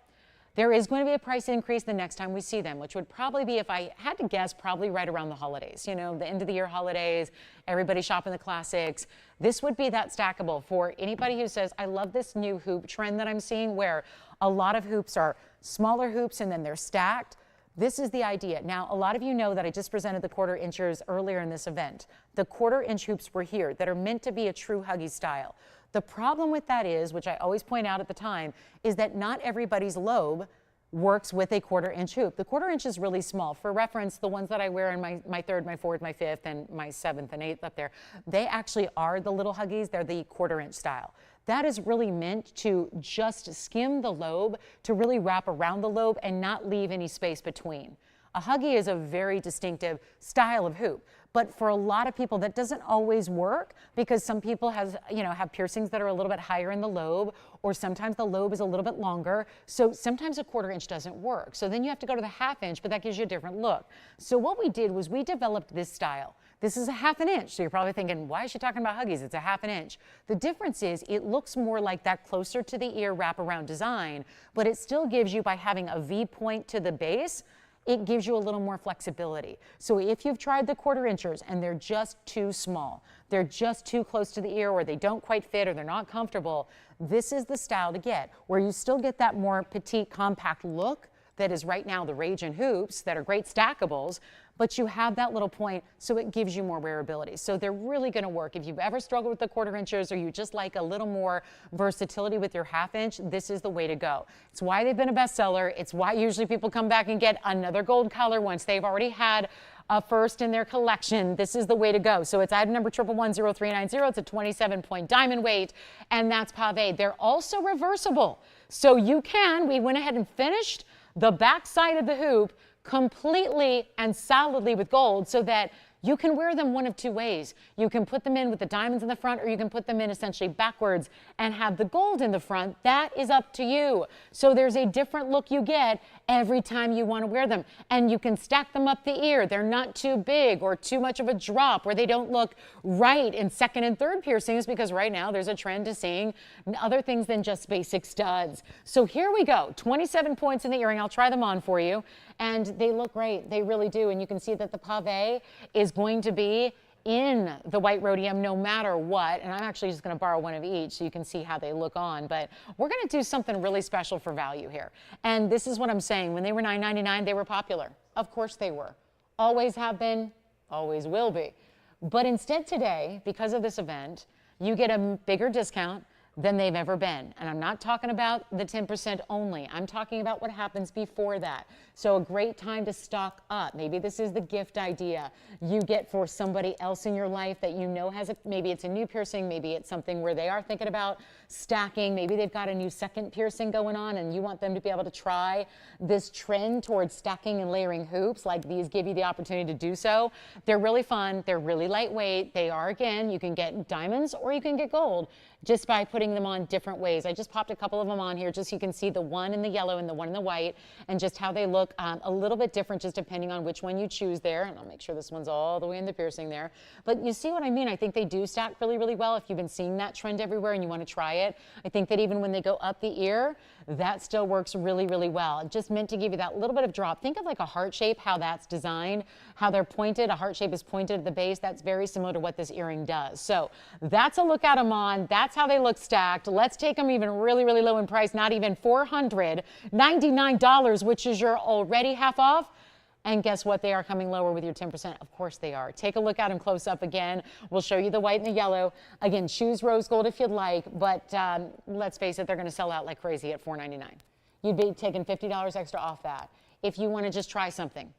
There is going to be a price increase the next time we see them, which would probably be, if I had to guess, probably right around the holidays. You know, the end of the year holidays, everybody shopping the classics. This would be that stackable for anybody who says, I love this new hoop trend that I'm seeing where a lot of hoops are smaller hoops and then they're stacked. This is the idea. Now, a lot of you know that I just presented the 1/4 inchers earlier in this event. The 1/4 inch hoops were here that are meant to be a true huggy style. The problem with that is, which I always point out at the time, is that not everybody's lobe works with a 1/4 inch hoop. The 1/4 inch is really small. For reference, the ones that I wear in my 3rd, my 4th, my 5th, and my 7th and 8th up there, they actually are the little Huggies. They're the 1/4 inch style. That is really meant to just skim the lobe, to really wrap around the lobe and not leave any space between. A Huggie is a very distinctive style of hoop, but for a lot of people that doesn't always work, because some people have piercings that are a little bit higher in the lobe, or sometimes the lobe is a little bit longer. So sometimes a 1/4 inch doesn't work. So then you have to go to the 1/2 inch, but that gives you a different look. So what we did was we developed this style. This is a 1/2 inch. So you're probably thinking, why is she talking about Huggies? It's a 1/2 inch. The difference is it looks more like that closer to the ear wraparound design, but it still gives you, by having a V point to the base, it gives you a little more flexibility. So if you've tried the 1/4 inchers and they're just too small, they're just too close to the ear, or they don't quite fit, or they're not comfortable, this is the style to get, where you still get that more petite, compact look that is right now the rage in hoops that are great stackables, but you have that little point, so it gives you more wearability. So they're really going to work. If you've ever struggled with the 1/4 inchers, or you just like a little more versatility with your 1/2 inch, this is the way to go. It's why they've been a bestseller. It's why usually people come back and get another gold color once they've already had a first in their collection. This is the way to go. So it's item number 1110390. It's a 27-point diamond weight, and that's pave. They're also reversible. So we went ahead and finished the back side of the hoop completely and solidly with gold, so that you can wear them one of two ways. You can put them in with the diamonds in the front, or you can put them in essentially backwards and have the gold in the front. That is up to you. So there's a different look you get every time you want to wear them. And you can stack them up the ear. They're not too big or too much of a drop where they don't look right in 2nd and 3rd piercings, because right now there's a trend to seeing other things than just basic studs. So here we go. 27 points in the earring. I'll try them on for you. And they look great. They really do. And you can see that the pave is going to be in the white rhodium no matter what. And I'm actually just going to borrow one of each so you can see how they look on. But we're going to do something really special for value here. And this is what I'm saying. When they were $9.99, they were popular. Of course they were. Always have been, always will be. But instead today, because of this event, you get a bigger discount than they've ever been. And I'm not talking about the 10% only. I'm talking about what happens before that. So a great time to stock up. Maybe this is the gift idea you get for somebody else in your life that you know has maybe it's a new piercing, maybe it's something where they are thinking about stacking, maybe they've got a new 2nd piercing going on and you want them to be able to try this trend towards stacking and layering hoops. Like these give you the opportunity to do so. They're really fun. They're really lightweight. They are, again, you can get diamonds or you can get gold just by putting them on different ways. I just popped a couple of them on here just so you can see the one in the yellow and the one in the white, and just how they look a little bit different just depending on which one you choose there. And I'll make sure this one's all the way in the piercing there. But you see what I mean? I think they do stack really, really well. If you've been seeing that trend everywhere and you want to try it, I think that even when they go up the ear, that still works really, really well. Just meant to give you that little bit of drop. Think of like a heart shape, how that's designed, how they're pointed. A heart shape is pointed at the base. That's very similar to what this earring does. So that's a look at them on. That's how they look stacked. Let's take them even really, really low in price, not even $499, which is your already half off. And guess what? They are coming lower with your 10%. Of course they are. Take a look at them close up again. We'll show you the white and the yellow. Again, choose rose gold if you'd like, but let's face it, they're going to sell out like crazy at $499. You'd be taking $50 extra off that. If you want to just try something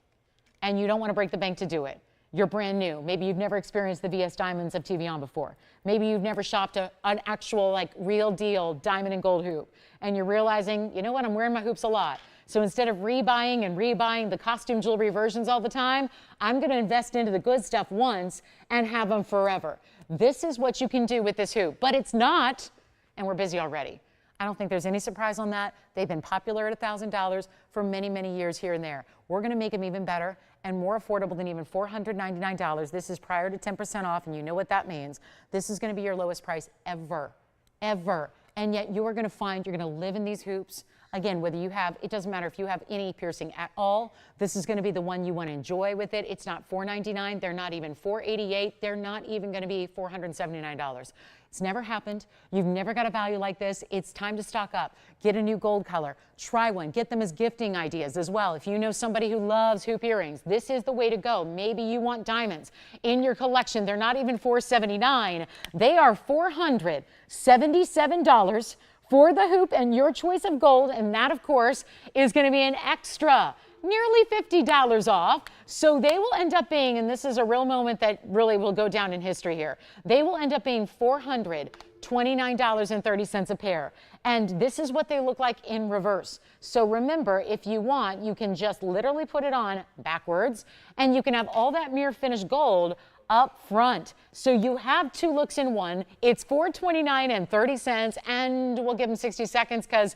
and you don't want to break the bank to do it, you're brand new. Maybe you've never experienced the VS Diamonds of TVON before. Maybe you've never shopped an actual like real deal diamond and gold hoop, and you're realizing, you know what, I'm wearing my hoops a lot. So instead of rebuying and rebuying the costume jewelry versions all the time, I'm going to invest into the good stuff once and have them forever. This is what you can do with this hoop, but it's not, and we're busy already. I don't think there's any surprise on that. They've been popular at $1,000 for many, many years here and there. We're going to make them even better and more affordable than even $499. This is prior to 10% off, and you know what that means. This is going to be your lowest price ever, ever. And yet you are going to find you're going to live in these hoops. Again, whether you have, it doesn't matter if you have any piercing at all, this is going to be the one you want to enjoy with it. It's not $499. They're not even $488. They're not even going to be $479. It's never happened. You've never got a value like this. It's time to stock up. Get a new gold color. Try one. Get them as gifting ideas as well. If you know somebody who loves hoop earrings, this is the way to go. Maybe you want diamonds in your collection. They're not even $479. They are $477 for the hoop and your choice of gold, and that, of course, is going to be an extra nearly $50 off. So they will end up being, and this is a real moment that really will go down in history here, they will end up being $429.30 a pair. And this is what they look like in reverse. So remember, if you want, you can just literally put it on backwards, and you can have all that mirror finished gold up front. So you have two looks in one. It's $429.30, and we'll give them 60 seconds because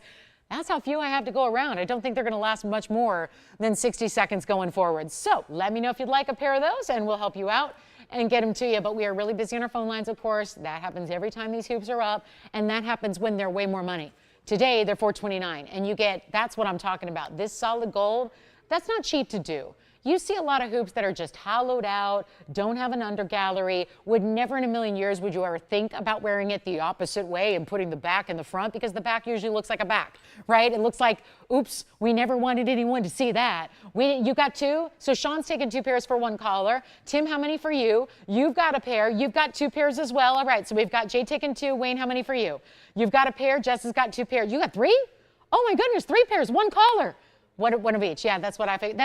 that's how few I have to go around. I don't think they're going to last much more than 60 seconds going forward. So let me know if you'd like a pair of those, and we'll help you out and get them to you. But we are really busy on our phone lines, of course. That happens every time these hoops are up, and that happens when they're way more money. Today, they're $429, and you get, that's what I'm talking about. This solid gold, that's not cheap to do. You see a lot of hoops that are just hollowed out, don't have an undergallery, would never in a million years would you ever think about wearing it the opposite way and putting the back in the front, because the back usually looks like a back, right? It looks like, oops, we never wanted anyone to see that. You got two? So Sean's taking 2 pairs for 1 caller. Tim, how many for you? You've got a pair. You've got 2 pairs as well. All right, so we've got Jay taking 2. Wayne, how many for you? You've got a pair. Jess has got 2 pairs. You got 3? Oh my goodness, 3 pairs, 1 caller. One of each. Yeah, that's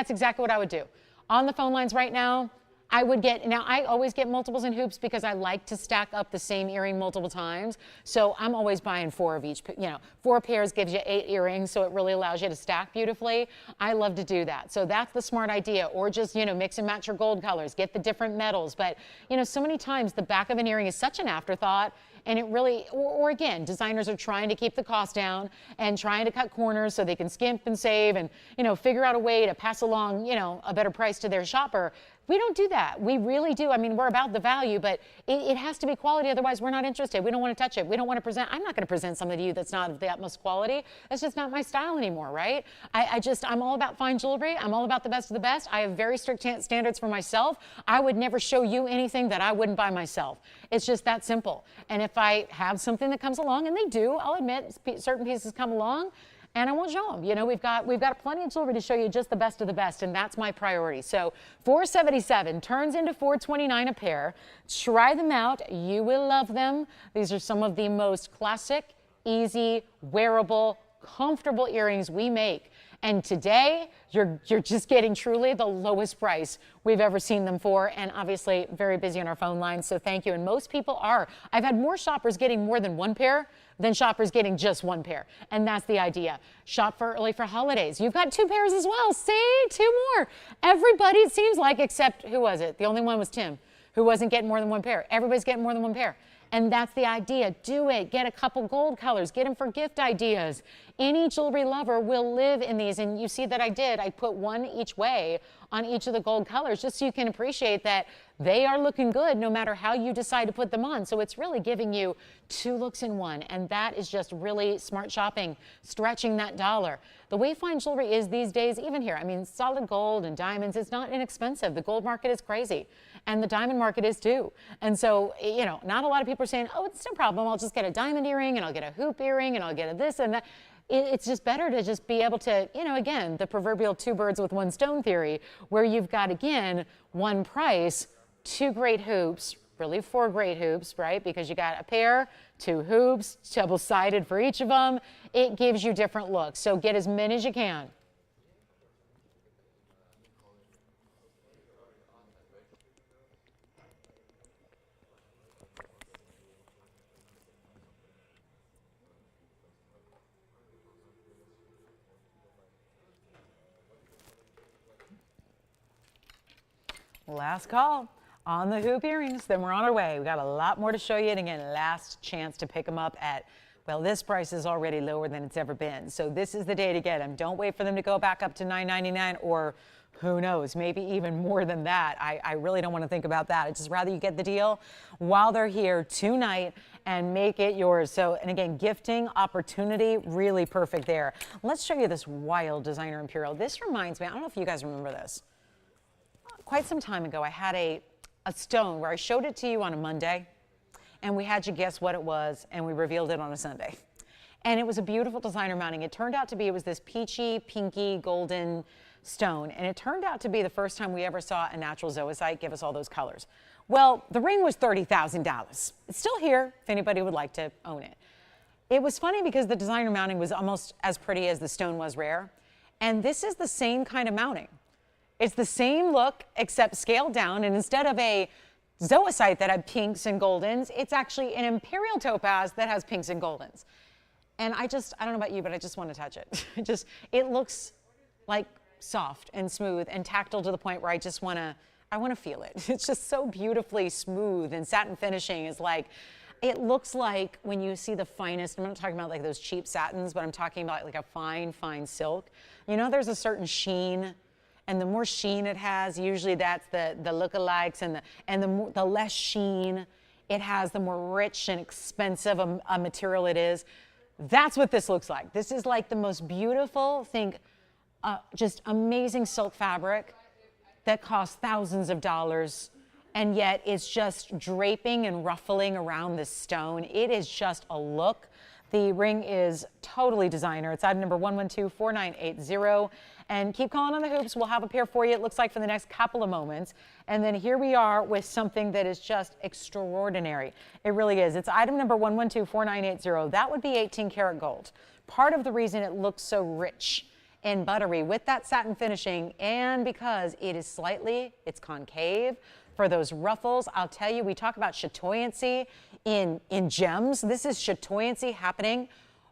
exactly what I would do. On the phone lines right now, I would get, now I always get multiples and hoops because I like to stack up the same earring multiple times. So I'm always buying 4 of each, 4 pairs gives you 8 earrings, so it really allows you to stack beautifully. I love to do that. So that's the smart idea. Or just, mix and match your gold colors, get the different metals. But, so many times the back of an earring is such an afterthought. And it really, or again, designers are trying to keep the cost down and trying to cut corners so they can skimp and save and, figure out a way to pass along, a better price to their shopper. We don't do that. We really do. I mean, we're about the value, but it has to be quality. Otherwise, we're not interested. We don't want to touch it. We don't want to present. I'm not going to present something to you that's not of the utmost quality. That's just not my style anymore, right? I'm all about fine jewelry. I'm all about the best of the best. I have very strict standards for myself. I would never show you anything that I wouldn't buy myself. It's just that simple. And if I have something that comes along, and they do, I'll admit, certain pieces come along, and I won't show them. We've got plenty of jewelry to show you just the best of the best, and that's my priority. So $477 turns into $429 a pair. Try them out. You will love them. These are some of the most classic, easy, wearable, comfortable earrings we make. And today, you're just getting truly the lowest price we've ever seen them for, and obviously very busy on our phone lines, so thank you. And most people are. I've had more shoppers getting more than 1 pair than shoppers getting just 1 pair, and that's the idea. Shop for early for holidays. You've got 2 pairs as well. See, 2 more. Everybody, it seems like, except, who was it? The only one was Tim, who wasn't getting more than 1 pair. Everybody's getting more than 1 pair. And that's the idea. Do it. Get a couple gold colors. Get them for gift ideas. Any jewelry lover will live in these. And you see that I did. I put 1 each way on each of the gold colors just so you can appreciate that they are looking good no matter how you decide to put them on. So it's really giving you 2 looks in one. And that is just really smart shopping, stretching that dollar. The way fine jewelry is these days, even here, I mean, solid gold and diamonds, it's not inexpensive. The gold market is crazy. And the diamond market is too. And so, not a lot of people are saying, oh, it's no problem. I'll just get a diamond earring and I'll get a hoop earring and I'll get a this and that. It's just better to just be able to, again, the proverbial 2 birds with 1 stone theory, where you've got, again, 1 price, 2 great hoops, really 4 great hoops, right? Because you got a pair, 2 hoops, double-sided for each of them. It gives you different looks. So get as many as you can. Last call on the hoop earrings, then we're on our way. We got a lot more to show you, and again, last chance to pick them up at, well, this price is already lower than it's ever been. So this is the day to get them. Don't wait for them to go back up to $9.99 or who knows, maybe even more than that. I really don't want to think about that. I'd just rather you get the deal while they're here tonight and make it yours. So, and again, gifting opportunity, really perfect there. Let's show you this wild designer Imperial. This reminds me, I don't know if you guys remember this. Quite some time ago, I had a stone where I showed it to you on a Monday, and we had you guess what it was, and we revealed it on a Sunday. And it was a beautiful designer mounting. It turned out to be, it was this peachy, pinky, golden stone, and it turned out to be the first time we ever saw a natural zoisite give us all those colors. Well, the ring was $30,000. It's still here if anybody would like to own it. It was funny because the designer mounting was almost as pretty as the stone was rare. And this is the same kind of mounting. It's the same look except scaled down, and instead of a zoisite that had pinks and goldens, it's actually an imperial topaz that has pinks and goldens. And I don't know about you, but I just want to touch it. It looks like soft and smooth and tactile to the point where I want to feel it. It's just so beautifully smooth, and satin finishing is like, it looks like when you see the finest, I'm not talking about like those cheap satins, but I'm talking about like a fine, fine silk. You know, there's a certain sheen, and the more sheen it has, usually that's the lookalikes, and the less sheen it has, the more rich and expensive a material it is. That's what this looks like. This is like the most beautiful thing, just amazing silk fabric that costs thousands of dollars, and yet it's just draping and ruffling around this stone. It is just a look. The ring is totally designer. It's item number 1124980. And keep calling on the hoops. We'll have a pair for you, it looks like, for the next couple of moments. And then here we are with something that is just extraordinary. It really is. It's item number 1124980. That would be 18 karat gold. Part of the reason it looks so rich and buttery with that satin finishing, and because it's concave for those ruffles. I'll tell you, we talk about chatoyancy in gems. This is chatoyancy happening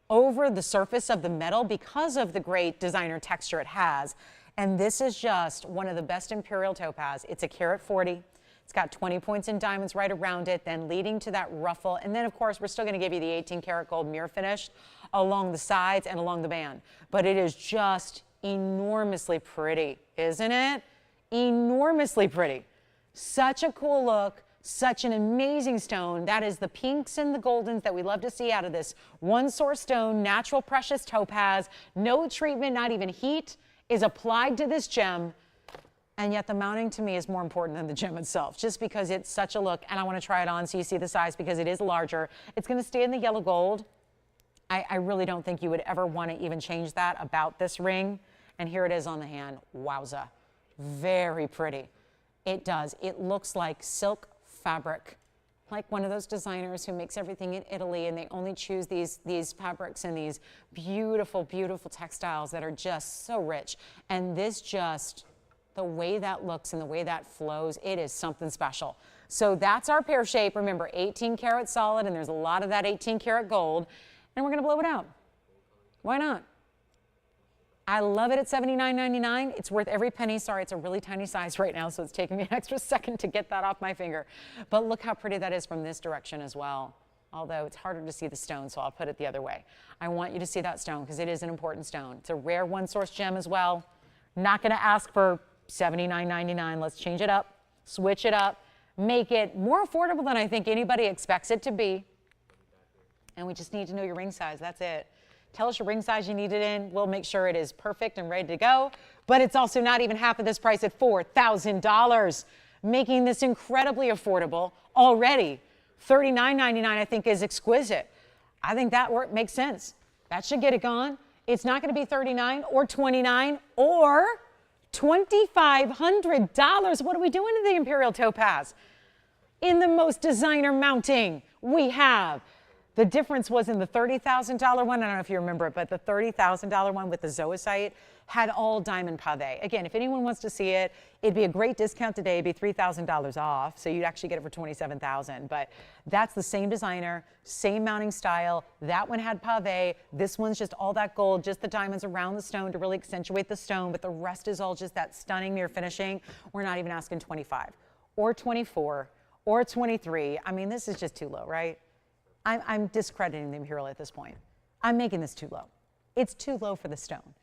over the surface of the metal because of the great designer texture it has. And this is just one of the best imperial topaz. It's a carat 40. It's got 20 points in diamonds right around it, then leading to that ruffle. And then, of course, we're still going to give you the 18 karat gold mirror finish along the sides and along the band. But it is just enormously pretty, isn't it? Enormously pretty. Such a cool look, such an amazing stone. That is the pinks and the goldens that we love to see out of this one source stone, natural precious topaz. No treatment, not even heat, is applied to this gem. And yet the mounting to me is more important than the gem itself, just because it's such a look. And I want to try it on so you see the size because it is larger. It's going to stay in the yellow gold. I really don't think you would ever want to even change that about this ring. And here it is on the hand. Wowza. Very pretty. It does. It looks like silk fabric, like one of those designers who makes everything in Italy, and they only choose these fabrics and these beautiful, beautiful textiles that are just so rich. And this just, the way that looks and the way that flows, it is something special. So that's our pear shape. Remember, 18 karat solid, and there's a lot of that 18 karat gold. And we're going to blow it out. Why not? I love it at $79.99. It's worth every penny. Sorry, it's a really tiny size right now, so it's taking me an extra second to get that off my finger. But look how pretty that is from this direction as well. Although it's harder to see the stone, so I'll put it the other way. I want you to see that stone because it is an important stone. It's a rare one-source gem as well. Not going to ask for $79.99. Let's change it up, switch it up, make it more affordable than I think anybody expects it to be. And we just need to know your ring size. That's it. Tell us your ring size you need it in. We'll make sure it is perfect and ready to go. But it's also not even half of this price at $4,000, making this incredibly affordable already. $39.99 I think is exquisite. I think that makes sense. That should get it gone. It's not going to be $39 or $29 or $2,500. What are we doing to the Imperial Topaz? In the most designer mounting we have. The difference was in the $30,000 one. I don't know if you remember it, but the $30,000 one with the zoisite had all diamond pave. Again, if anyone wants to see it, it'd be a great discount today. It'd be $3,000 off, so you'd actually get it for $27,000. But that's the same designer, same mounting style. That one had pave. This one's just all that gold, just the diamonds around the stone to really accentuate the stone, but the rest is all just that stunning mirror finishing. We're not even asking 25 or 24 or 23. I mean, this is just too low, right? I'm discrediting the Imperial at this point. I'm making this too low. It's too low for the stone.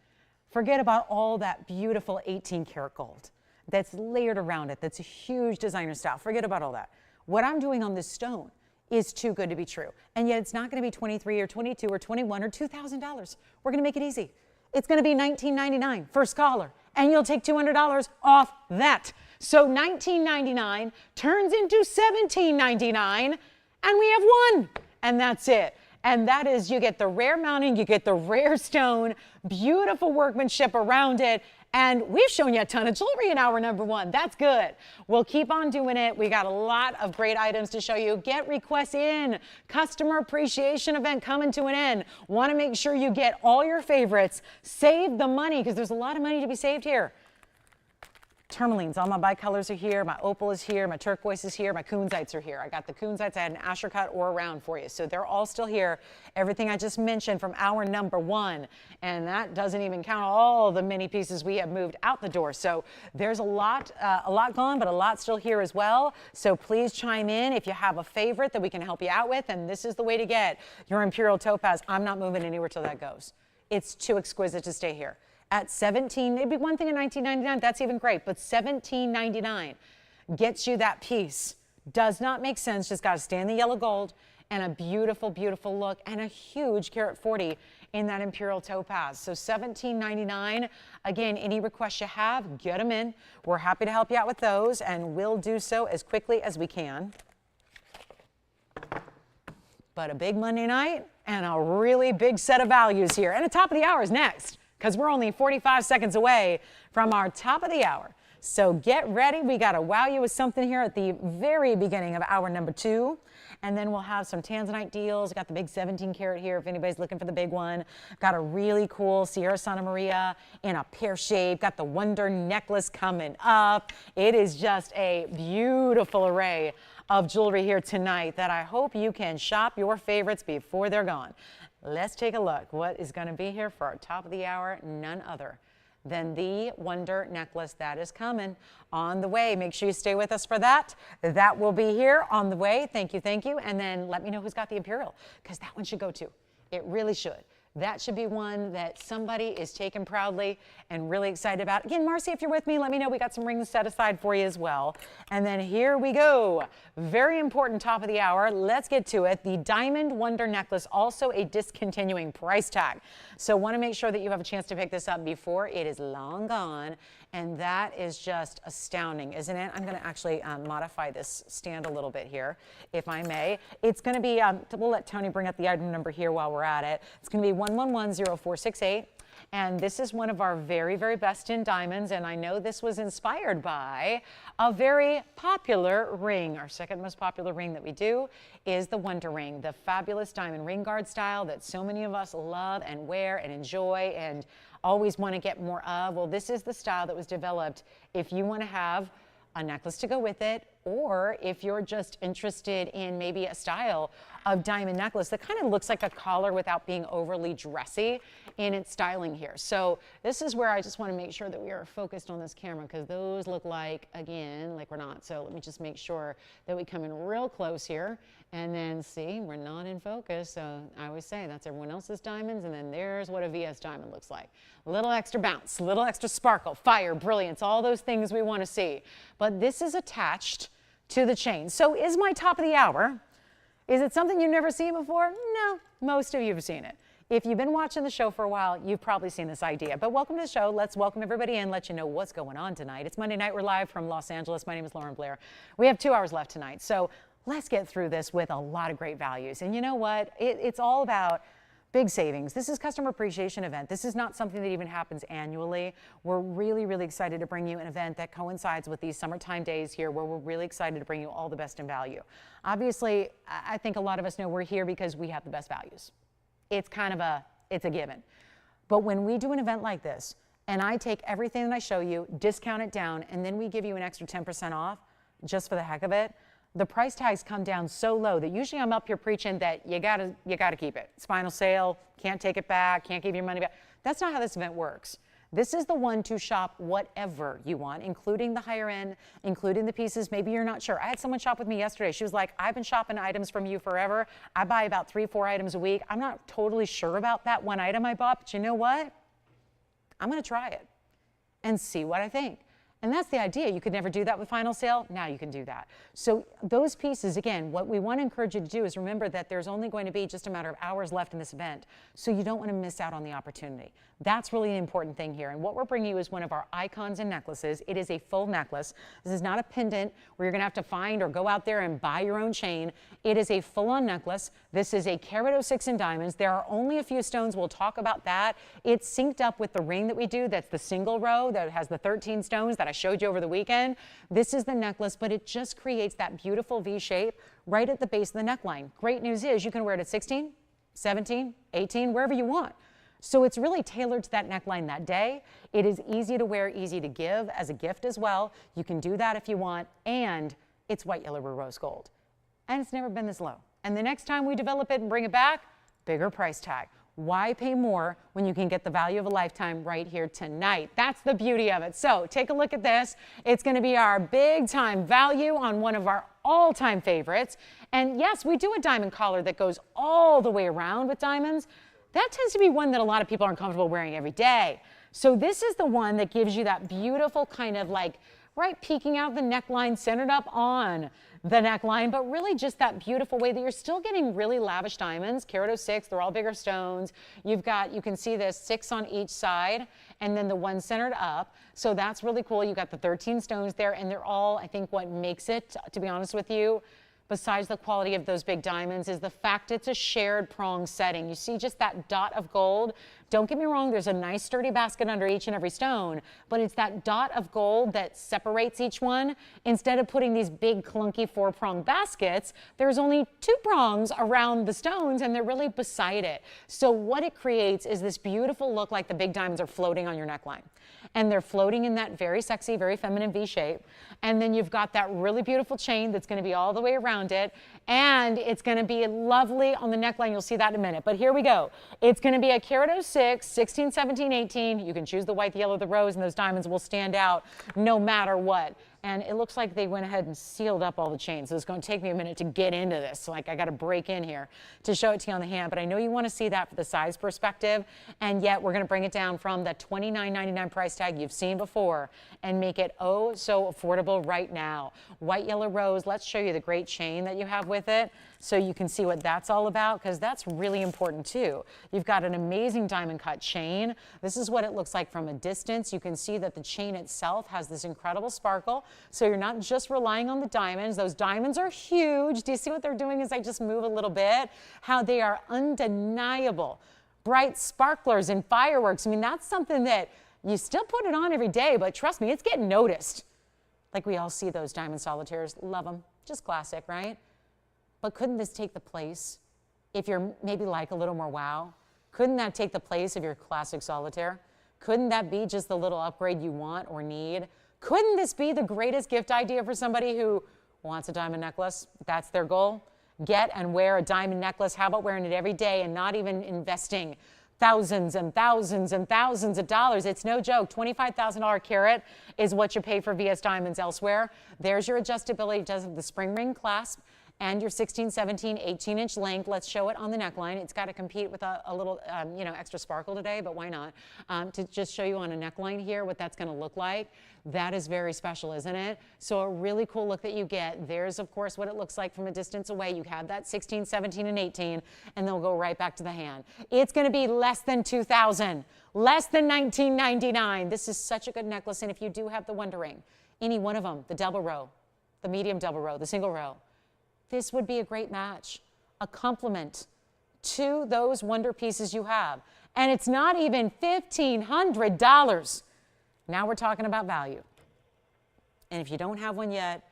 Forget about all that beautiful 18 karat gold that's layered around it, that's a huge designer style. Forget about all that. What I'm doing on this stone is too good to be true. And yet it's not going to be 23 or 22 or 21 or $2,000. We're going to make it easy. It's going to be $19.99 first caller, and you'll take $200 off that. So $19.99 turns into $17.99, and we have one. And that's it. And that is, you get the rare mounting, you get the rare stone, beautiful workmanship around it. And we've shown you a ton of jewelry in hour number 1. That's good. We'll keep on doing it. We got a lot of great items to show you. Get requests in. Customer appreciation event coming to an end. Want to make sure you get all your favorites. Save the money, because there's a lot of money to be saved here. Tourmalines, all my bicolors are here, my opal is here, my turquoise is here, my kunzites are here. I got the kunzites, I had an asher cut or a round for you. So they're all still here. Everything I just mentioned from hour number 1. And that doesn't even count all the many pieces we have moved out the door. So there's a lot gone, but a lot still here as well. So please chime in if you have a favorite that we can help you out with. And this is the way to get your Imperial topaz. I'm not moving anywhere till that goes. It's too exquisite to stay here. At $17, maybe one thing in $19.99, that's even great, but $17.99 gets you that piece. Does not make sense, just got to stay in the yellow gold and a beautiful, beautiful look and a huge carat 40 in that Imperial topaz. So $17.99. Again, any requests you have, get them in. We're happy to help you out with those, and we'll do so as quickly as we can. But a big Monday night and a really big set of values here. And the top of the hour is next, because we're only 45 seconds away from our top of the hour. So get ready. We got to wow you with something here at the very beginning of hour number 2. And then we'll have some tanzanite deals. Got the big 17 karat here if anybody's looking for the big one. Got a really cool Sierra Santa Maria in a pear shape. Got the Wonder necklace coming up. It is just a beautiful array of jewelry here tonight that I hope you can shop your favorites before they're gone. Let's take a look. What is going to be here for our top of the hour? None other than the Wonder necklace that is coming on the way. Make sure you stay with us for that. That will be here on the way. Thank you, thank you. And then let me know who's got the Imperial, because that one should go too. It really should. That should be one that somebody is taking proudly and really excited about. Again, Marcy, if you're with me, let me know. We got some rings set aside for you as well. And then here we go. Very important top of the hour. Let's get to it. The Diamond Wonder necklace, also a discontinuing price tag. So want to make sure that you have a chance to pick this up before it is long gone. And that is just astounding, isn't it? I'm going to actually modify this stand a little bit here, if I may. It's going to be, we'll let Tony bring up the item number here while we're at it. It's going to be 1110468. And this is one of our very, very best in diamonds. And I know this was inspired by a very popular ring. Our second most popular ring that we do is the Wonder ring, the fabulous diamond ring guard style that so many of us love and wear and enjoy and always want to get more of. Well, this is the style that was developed if you want to have a necklace to go with it, or if you're just interested in maybe a style of diamond necklace that kind of looks like a collar without being overly dressy in its styling here. So this is where I just want to make sure that we are focused on this camera, because those look like, again, like we're not. So let me just make sure that we come in real close here, and then see, we're not in focus. So I always say that's everyone else's diamonds, and then there's what a VS diamond looks like. A little extra bounce, a little extra sparkle, fire, brilliance, all those things we want to see. But this is attached to the chain. So is my top of the hour, is it something you've never seen before? No, most of you have seen it. If you've been watching the show for a while, you've probably seen this idea. But welcome to the show. Let's welcome everybody in, let you know what's going on tonight. It's Monday night. We're live from Los Angeles. My name is Lauren Blair. We have 2 hours left tonight. So let's get through this with a lot of great values. And you know what? It's all about big savings. This is customer appreciation event. This is not something that even happens annually. We're really, really excited to bring you an event that coincides with these summertime days here, where we're really excited to bring you all the best in value. Obviously, I think a lot of us know we're here because we have the best values. It's kind of it's a given. But when we do an event like this, and I take everything that I show you, discount it down, and then we give you an extra 10% off just for the heck of it, the price tags come down so low that usually I'm up here preaching that you gotta keep it. It's final sale, can't take it back, can't give your money back. That's not how this event works. This is the one to shop whatever you want, including the higher end, including the pieces. Maybe you're not sure. I had someone shop with me yesterday. She was like, I've been shopping items from you forever. I buy about 3-4 items a week. I'm not totally sure about that one item I bought, but you know what? I'm gonna try it and see what I think. And that's the idea. You could never do that with final sale. Now you can do that. So those pieces, again, what we want to encourage you to do is remember that there's only going to be just a matter of hours left in this event. So you don't want to miss out on the opportunity. That's really the important thing here. And what we're bringing you is one of our icons and necklaces. It is a full necklace. This is not a pendant where you're going to have to find or go out there and buy your own chain. It is a full-on necklace. This is a carat 06 in diamonds. There are only a few stones. We'll talk about that. It's synced up with the ring that we do. That's the single row that has the 13 stones that I showed you over the weekend. This is the necklace, but it just creates that beautiful V shape right at the base of the neckline. Great news is you can wear it at 16, 17, 18, wherever you want. So it's really tailored to that neckline that day. It is easy to wear, easy to give as a gift as well. You can do that if you want, and it's white, yellow, or rose gold. And it's never been this low. And the next time we develop it and bring it back, bigger price tag. Why pay more when you can get the value of a lifetime right here tonight? That's the beauty of it. So take a look at this. It's going to be our big time value on one of our all-time favorites. And yes, we do a diamond collar that goes all the way around with diamonds. That tends to be one that a lot of people aren't comfortable wearing every day. So this is the one that gives you that beautiful kind of like, right, peeking out the neckline, centered up on the neckline, but really just that beautiful way that you're still getting really lavish diamonds. Carat 06, they're all bigger stones. You've got, you can see this 6 on each side, and then the one centered up. So that's really cool. You got the 13 stones there, and they're all, I think what makes it, to be honest with you, besides the quality of those big diamonds, is the fact it's a shared prong setting. You see just that dot of gold. Don't get me wrong, there's a nice sturdy basket under each and every stone, but it's that dot of gold that separates each one. Instead of putting these big clunky 4-prong baskets, there's only 2 prongs around the stones, and they're really beside it. So what it creates is this beautiful look like the big diamonds are floating on your neckline. And they're floating in that very sexy, very feminine V shape. And then you've got that really beautiful chain that's going to be all the way around it. And it's going to be lovely on the neckline. You'll see that in a minute. But here we go. It's going to be a carat 06, 16, 17, 18. You can choose the white, the yellow, the rose, and those diamonds will stand out no matter what. And it looks like they went ahead and sealed up all the chains. So it's going to take me a minute to get into this. So like I got to break in here to show it to you on the hand. But I know you want to see that for the size perspective. And yet we're going to bring it down from the $29.99 price tag you've seen before and make it oh so affordable right now. White, yellow, rose. Let's show you the great chain that you have with it so you can see what that's all about, because that's really important too. You've got an amazing diamond cut chain. This is what it looks like from a distance. You can see that the chain itself has this incredible sparkle. So you're not just relying on the diamonds. Those diamonds are huge. Do you see what they're doing as I just move a little bit? How they are undeniable. Bright sparklers and fireworks. I mean, that's something that you still put it on every day, but trust me, it's getting noticed. Like we all see those diamond solitaires. Love them. Just classic, right? But couldn't this take the place if you're maybe like a little more wow? Couldn't that take the place of your classic solitaire? Couldn't that be just the little upgrade you want or need? Couldn't this be the greatest gift idea for somebody who wants a diamond necklace? That's their goal. Get and wear a diamond necklace. How about wearing it every day and not even investing thousands and thousands and thousands of dollars? It's no joke. $25,000 carat is what you pay for VS Diamonds elsewhere. There's your adjustability. It does have the spring ring clasp and your 16, 17, 18-inch length. Let's show it on the neckline. It's got to compete with a little, extra sparkle today, but why not? To just show you on a neckline here what that's going to look like. That is very special, isn't it? So a really cool look that you get. There's, of course, what it looks like from a distance away. You have that 16, 17, and 18, and they'll go right back to the hand. It's going to be less than $2,000, less than $19.99. This is such a good necklace, and if you do have the Wonder Ring, any one of them, the double row, the medium double row, the single row, this would be a great match, a complement to those wonder pieces you have. And it's not even $1,500. Now we're talking about value. And if you don't have one yet,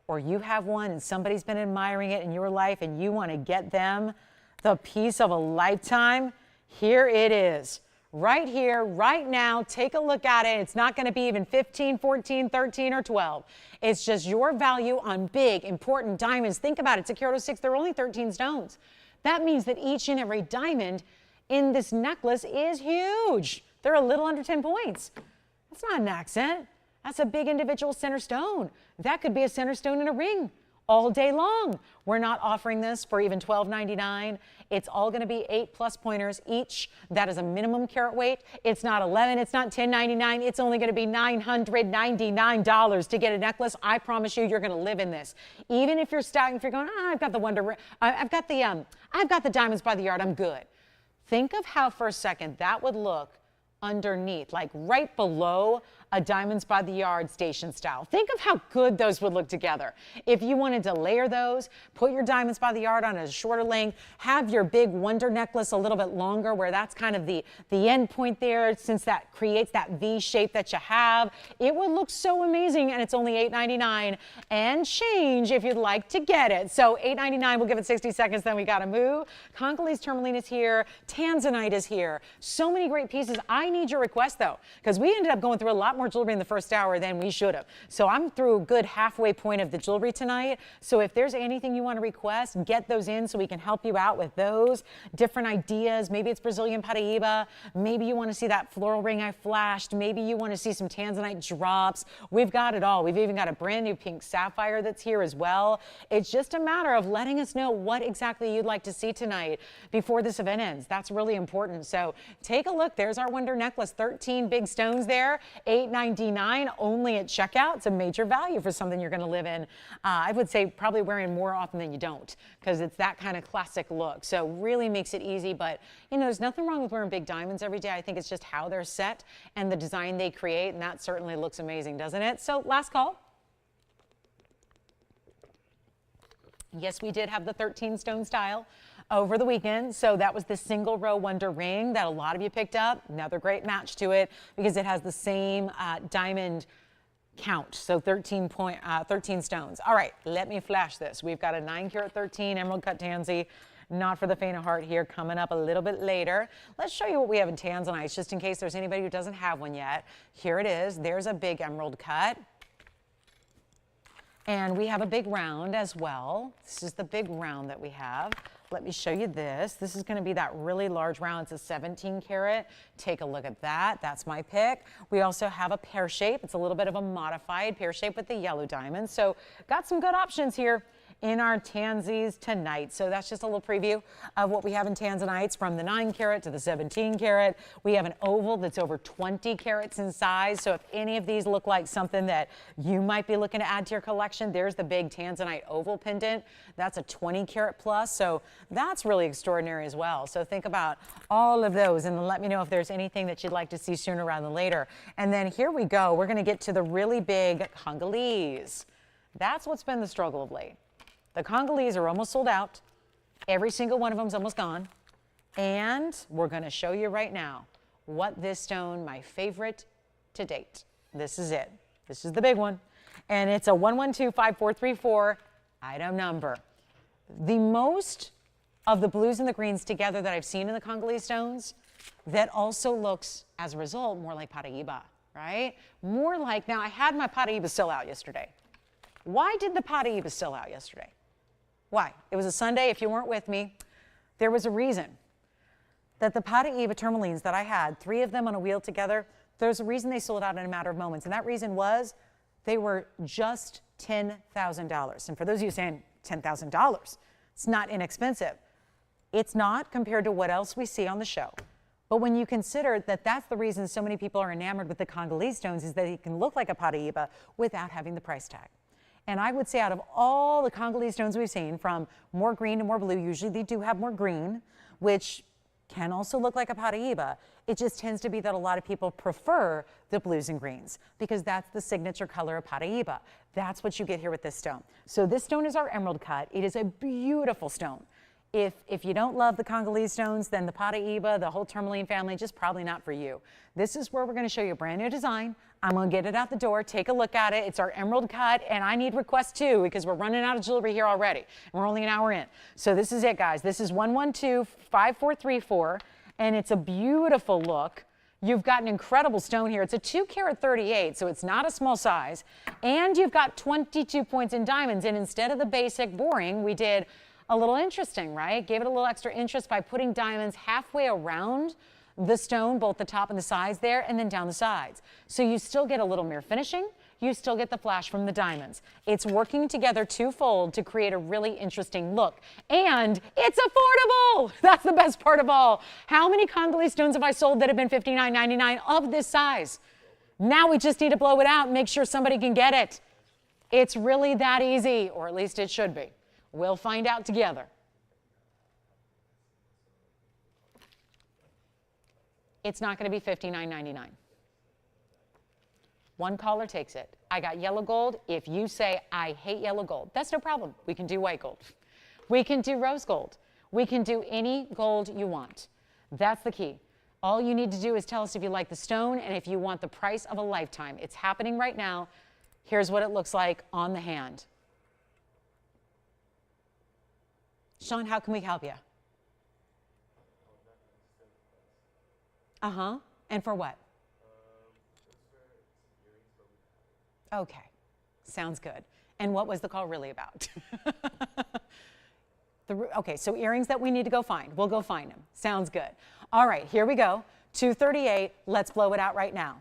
or you have one and somebody's been admiring it in your life and you want to get them the piece of a lifetime, here it is. Right here, right now, take a look at it. It's not going to be even 15, 14, 13, or 12. It's just your value on big, important diamonds. Think about it. It's a carat 06. There are only 13 stones. That means that each and every diamond in this necklace is huge. They're a little under 10 points. That's not an accent. That's a big individual center stone. That could be a center stone in a ring. all day long. We're not offering this for even $12.99. It's all going to be 8+ pointers each. That is a minimum carat weight. It's not 11, it's not $10.99. It's only going to be $999 to get a necklace. I promise you, you're going to live in this. Even if you're stacking, if you're going, I've got the I've got the diamonds by the yard, I'm good. Think of how for a second that would look underneath, like right below a diamonds by the yard station style. Think of how good those would look together. If you wanted to layer those, put your diamonds by the yard on a shorter length, have your big wonder necklace a little bit longer where that's kind of the end point there, since that creates that V shape that you have, it would look so amazing. And it's only $8.99 and change if you'd like to get it. So $8.99, we'll give it 60 seconds, then we gotta move. Congales Tourmaline is here, tanzanite is here. So many great pieces. I need your request though, because we ended up going through a lot more jewelry in the first hour than we should have. So I'm through a good halfway point of the jewelry tonight. So if there's anything you want to request, get those in so we can help you out with those different ideas. Maybe it's Brazilian Paraiba. Maybe you want to see that floral ring I flashed. Maybe you want to see some tanzanite drops. We've got it all. We've even got a brand new pink sapphire that's here as well. It's just a matter of letting us know what exactly you'd like to see tonight before this event ends. That's really important. So take a look. There's our wonder necklace. 13 big stones there. $8.99 only at checkout. It's a major value for something you're going to live in. I would say probably wearing more often than you don't, because it's that kind of classic look. So really makes it easy. But you know, there's nothing wrong with wearing big diamonds every day. I think it's just how they're set and the design they create, and that certainly looks amazing, doesn't it? So last call. Yes, we did have the 13 stone style over the weekend. So that was the single row wonder ring that a lot of you picked up. Another great match to it because it has the same diamond count. So 13 stones. All right, let me flash this. We've got a 9 karat 13 emerald cut tansy. Not for the faint of heart here, coming up a little bit later. Let's show you what we have in tanzanite, just in case there's anybody who doesn't have one yet. Here it is. There's a big emerald cut. And we have a big round as well. This is the big round that we have. Let me show you this. This is going to be that really large round. It's a 17 karat. Take a look at that. That's my pick. We also have a pear shape. It's a little bit of a modified pear shape with the yellow diamonds. So got some good options here in our tansies tonight. So that's just a little preview of what we have in tanzanites, from the 9 karat to the 17 karat. We have an oval that's over 20 carats in size. So if any of these look like something that you might be looking to add to your collection, there's the big tanzanite oval pendant. That's a 20 karat plus. So that's really extraordinary as well. So think about all of those and let me know if there's anything that you'd like to see sooner rather than later. And then here we go. We're going to get to the really big Congales. That's what's been the struggle of late. The Congales are almost sold out. Every single one of them is almost gone. And we're going to show you right now what this stone, my favorite to date. This is it. This is the big one. And it's a 1125434 item number. The most of the blues and the greens together that I've seen in the Congolese stones that also looks, as a result, more like Paraiba, right? More like, now I had my Paraiba sell out yesterday. Why did the Paraiba sell out yesterday? Why? It was a Sunday. If you weren't with me, there was a reason that the Paraiba tourmalines that I had, 3 of them on a wheel together, there's a reason they sold out in a matter of moments. And that reason was they were just $10,000. And for those of you saying $10,000, it's not inexpensive. It's not compared to what else we see on the show. But when you consider that that's the reason so many people are enamored with the Congolese stones, is that it can look like a Paraiba without having the price tag. And I would say out of all the Congolese stones we've seen, from more green to more blue, usually they do have more green, which can also look like a Paraiba. It just tends to be that a lot of people prefer the blues and greens because that's the signature color of Paraiba. That's what you get here with this stone. So this stone is our emerald cut. It is a beautiful stone. If you don't love the Congolese stones, then the Paraiba, the whole Tourmaline family, just probably not for you. This is where we're going to show you a brand new design. I'm going to get it out the door. Take a look at it. It's our emerald cut, and I need requests too because we're running out of jewelry here already. And we're only an hour in. So this is it, guys. This is 1125434, and it's a beautiful look. You've got an incredible stone here. It's a 2 karat 38, so it's not a small size. And you've got 22 points in diamonds. And instead of the basic boring, we did a little interesting, right? Gave it a little extra interest by putting diamonds halfway around the stone, both the top and the sides there, and then down the sides. So you still get a little mirror finishing. you still get the flash from the diamonds. It's working together twofold to create a really interesting look. And it's affordable. That's the best part of all. How many Congolese stones have I sold that have been $59.99 of this size? Now we just need to blow it out and make sure somebody can get it. It's really that easy, or at least it should be. We'll find out together. It's not going to be $59.99. One caller takes it. I got yellow gold. If you say, I hate yellow gold, that's no problem. We can do white gold. We can do rose gold. We can do any gold you want. That's the key. All you need to do is tell us if you like the stone and if you want the price of a lifetime. It's happening right now. Here's what it looks like on the hand. Sean, how can we help you? Uh-huh. And for what? Okay. Sounds good. And what was the call really about? Okay, so earrings that we need to go find. We'll go find them. Sounds good. All right, here we go. 238. Let's blow it out right now.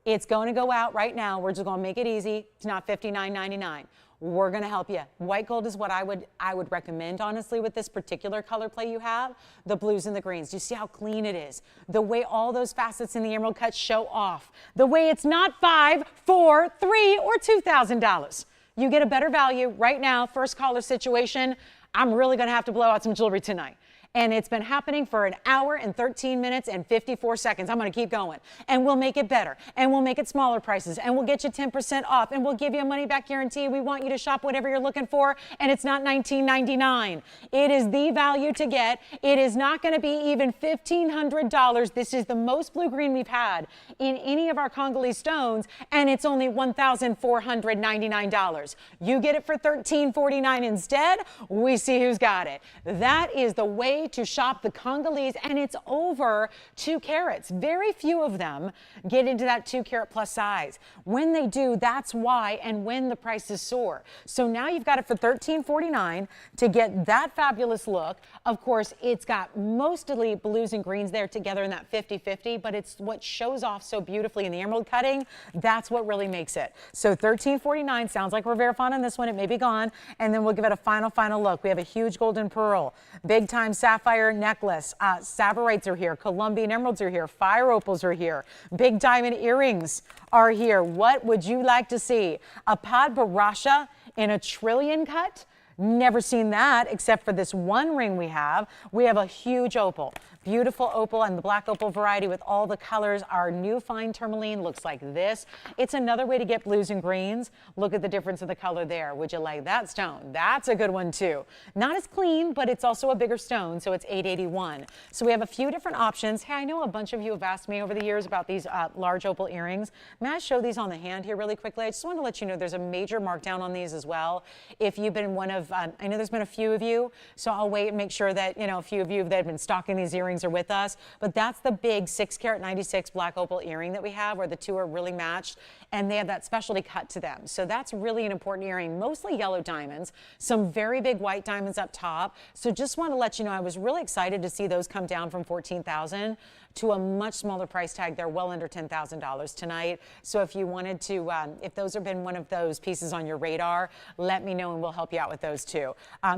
It's going to go out right now. We're just going to make it easy. It's not $59.99. We're going to help you. White gold is what I would recommend, honestly, with this particular color play you have. The blues and the greens. Do you see how clean it is? The way all those facets in the emerald cut show off. The way it's not $5, $4, $3, or $2,000. You get a better value right now. First caller situation. I'm really going to have to blow out some jewelry tonight. And it's been happening for an hour and 13 minutes and 54 seconds. I'm going to keep going. And we'll make it better. And we'll make it smaller prices. And we'll get you 10% off. And we'll give you a money-back guarantee. We want you to shop whatever you're looking for. And it's not $19.99. It is the value to get. It is not going to be even $1,500. This is the most blue-green we've had in any of our Congolese stones. And it's only $1,499. You get it for $1,349 instead. We see who's got it. That is the way to shop the Congolese, and it's over 2 carats. Very few of them get into that 2 carat plus size. When they do, that's why, and when the prices soar. So now you've got it for $1,349 to get that fabulous look. Of course, it's got mostly blues and greens there together in that 50-50, but it's what shows off so beautifully in the emerald cutting. That's what really makes it. So $1,349, sounds like we're verifying on this one. It may be gone, and then we'll give it a final look. We have a huge golden pearl, big time sapphire necklace, savorites are here, Colombian emeralds are here, fire opals are here, big diamond earrings are here. What would you like to see? A Podparasha in a trillion cut? Never seen that except for this one ring we have. We have a huge opal. Beautiful opal and the black opal variety with all the colors. Our new fine tourmaline looks like this. It's another way to get blues and greens. Look at the difference in the color there. Would you like that stone? That's a good one too. Not as clean, but it's also a bigger stone, so it's $881. So we have a few different options. Hey, I know a bunch of you have asked me over the years about these large opal earrings. May I show these on the hand here really quickly? I just want to let you know there's a major markdown on these as well. If you've been one of, I know there's been a few of you, so I'll wait and make sure that, you know, a few of you that have been stocking these earrings are with us, but that's the big 6 carat 96 black opal earring that we have where the two are really matched and they have that specialty cut to them. So that's really an important earring, mostly yellow diamonds, some very big white diamonds up top. So just want to let you know I was really excited to see those come down from $14,000 to a much smaller price tag. They're well under $10,000 tonight. So if you wanted to, if those have been one of those pieces on your radar, let me know and we'll help you out with those too.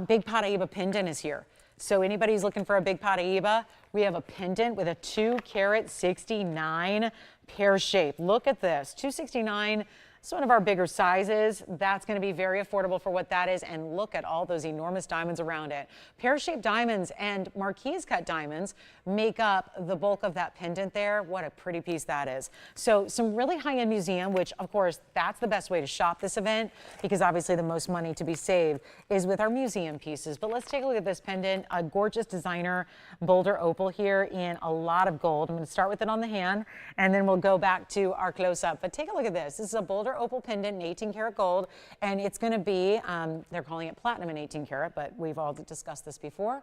Big Paraiba pendant is here. So anybody who's looking for a big Paraiba, we have a pendant with a 2 carat 69 pear shape. Look at this, 269. It's one of our bigger sizes. That's going to be very affordable for what that is. And look at all those enormous diamonds around it. Pear-shaped diamonds and marquise cut diamonds make up the bulk of that pendant there. What a pretty piece that is. So some really high-end museum, which of course, that's the best way to shop this event because obviously the most money to be saved is with our museum pieces. But let's take a look at this pendant, a gorgeous designer boulder opal here in a lot of gold. I'm going to start with it on the hand and then we'll go back to our close-up. But take a look at this. This is a boulder opal pendant in 18 karat gold, and it's going to be, they're calling it platinum in 18 karat, but we've all discussed this before.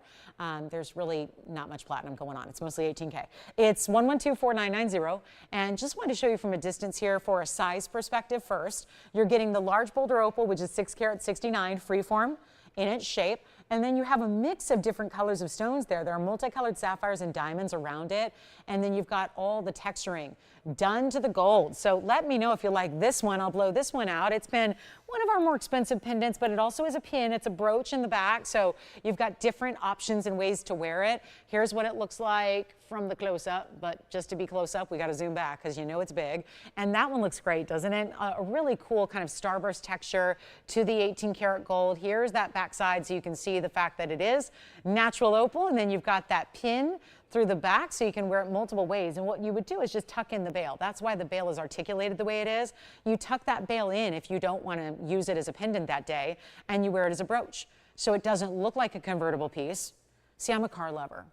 There's really not much platinum going on. It's mostly 18K. It's 1124,990, and just wanted to show you from a distance here for a size perspective first. You're getting the large boulder opal, which is 6 carat 69 freeform in its shape. And then you have a mix of different colors of stones there. There are multicolored sapphires and diamonds around it. And then you've got all the texturing done to the gold. So let me know if you like this one. I'll blow this one out. It's been one of our more expensive pendants, but it also is a pin. It's a brooch in the back. So you've got different options and ways to wear it. Here's what it looks like from the close-up, but just to be close up, we got to zoom back because you know it's big. And that one looks great, doesn't it? A really cool kind of starburst texture to the 18 karat gold. Here's that backside so you can see the fact that it is natural opal, and then you've got that pin through the back so you can wear it multiple ways. And what you would do is just tuck in the bail. That's why the bail is articulated the way it is. You tuck that bail in if you don't want to use it as a pendant that day, and you wear it as a brooch. So it doesn't look like a convertible piece. See, I'm a car lover,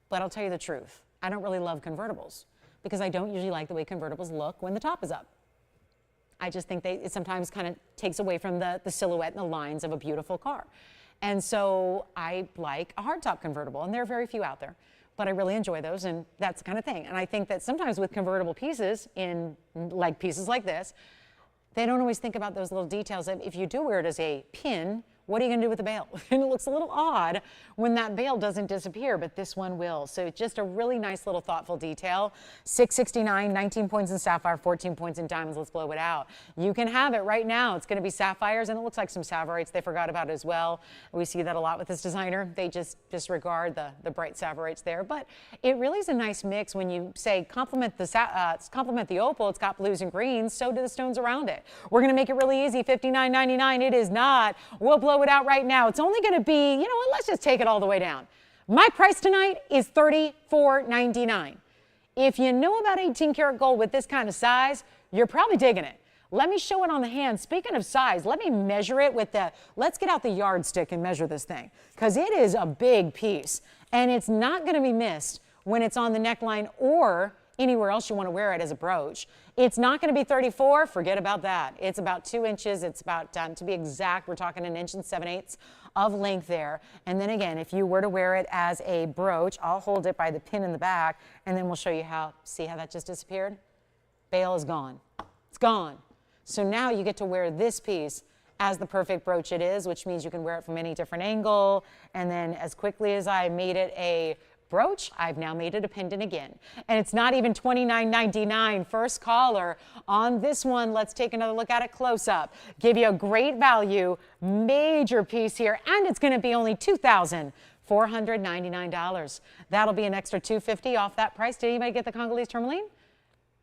but I'll tell you the truth. I don't really love convertibles because I don't usually like the way convertibles look when the top is up. I just think it sometimes kind of takes away from the silhouette and the lines of a beautiful car. And so I like a hardtop convertible, and there are very few out there. But I really enjoy those, and that's the kind of thing. And I think that sometimes with convertible pieces, like pieces like this, they don't always think about those little details. If you do wear it as a pin, what are you going to do with the bail? And it looks a little odd when that bail doesn't disappear, but this one will. So just a really nice little thoughtful detail. $669, 19 points in sapphire, 14 points in diamonds. Let's blow it out. You can have it right now. It's going to be sapphires, and it looks like some savorites. They forgot about it as well. We see that a lot with this designer. They just disregard the bright savorites there. But it really is a nice mix when you say complement the opal. It's got blues and greens. So do the stones around it. We're going to make it really easy. $59.99. It is not. We'll blow it out right now. It's only going to be, you know what, let's just take it all the way down. My price tonight is $34.99. If you know about 18 karat gold with this kind of size, you're probably digging it. Let me show it on the hand. Speaking of size, let me measure it with let's get out the yardstick and measure this thing, because it is a big piece, and it's not going to be missed when it's on the neckline or anywhere else you want to wear it as a brooch. It's not going to be 34. Forget about that. It's about 2 inches. It's about, to be exact, we're talking 1 7/8 inches of length there. And then again, if you were to wear it as a brooch, I'll hold it by the pin in the back, and then we'll show you see how that just disappeared? Bail is gone. It's gone. So now you get to wear this piece as the perfect brooch it is, which means you can wear it from any different angle. And then as quickly as I made it a brooch, I've now made it a pendant again. And it's not even $29.99. First caller on this one. Let's take another look at it close up. Give you a great value, major piece here, and it's going to be only $2,499. That'll be an extra $250 off that price. Did anybody get the Congales Tourmaline?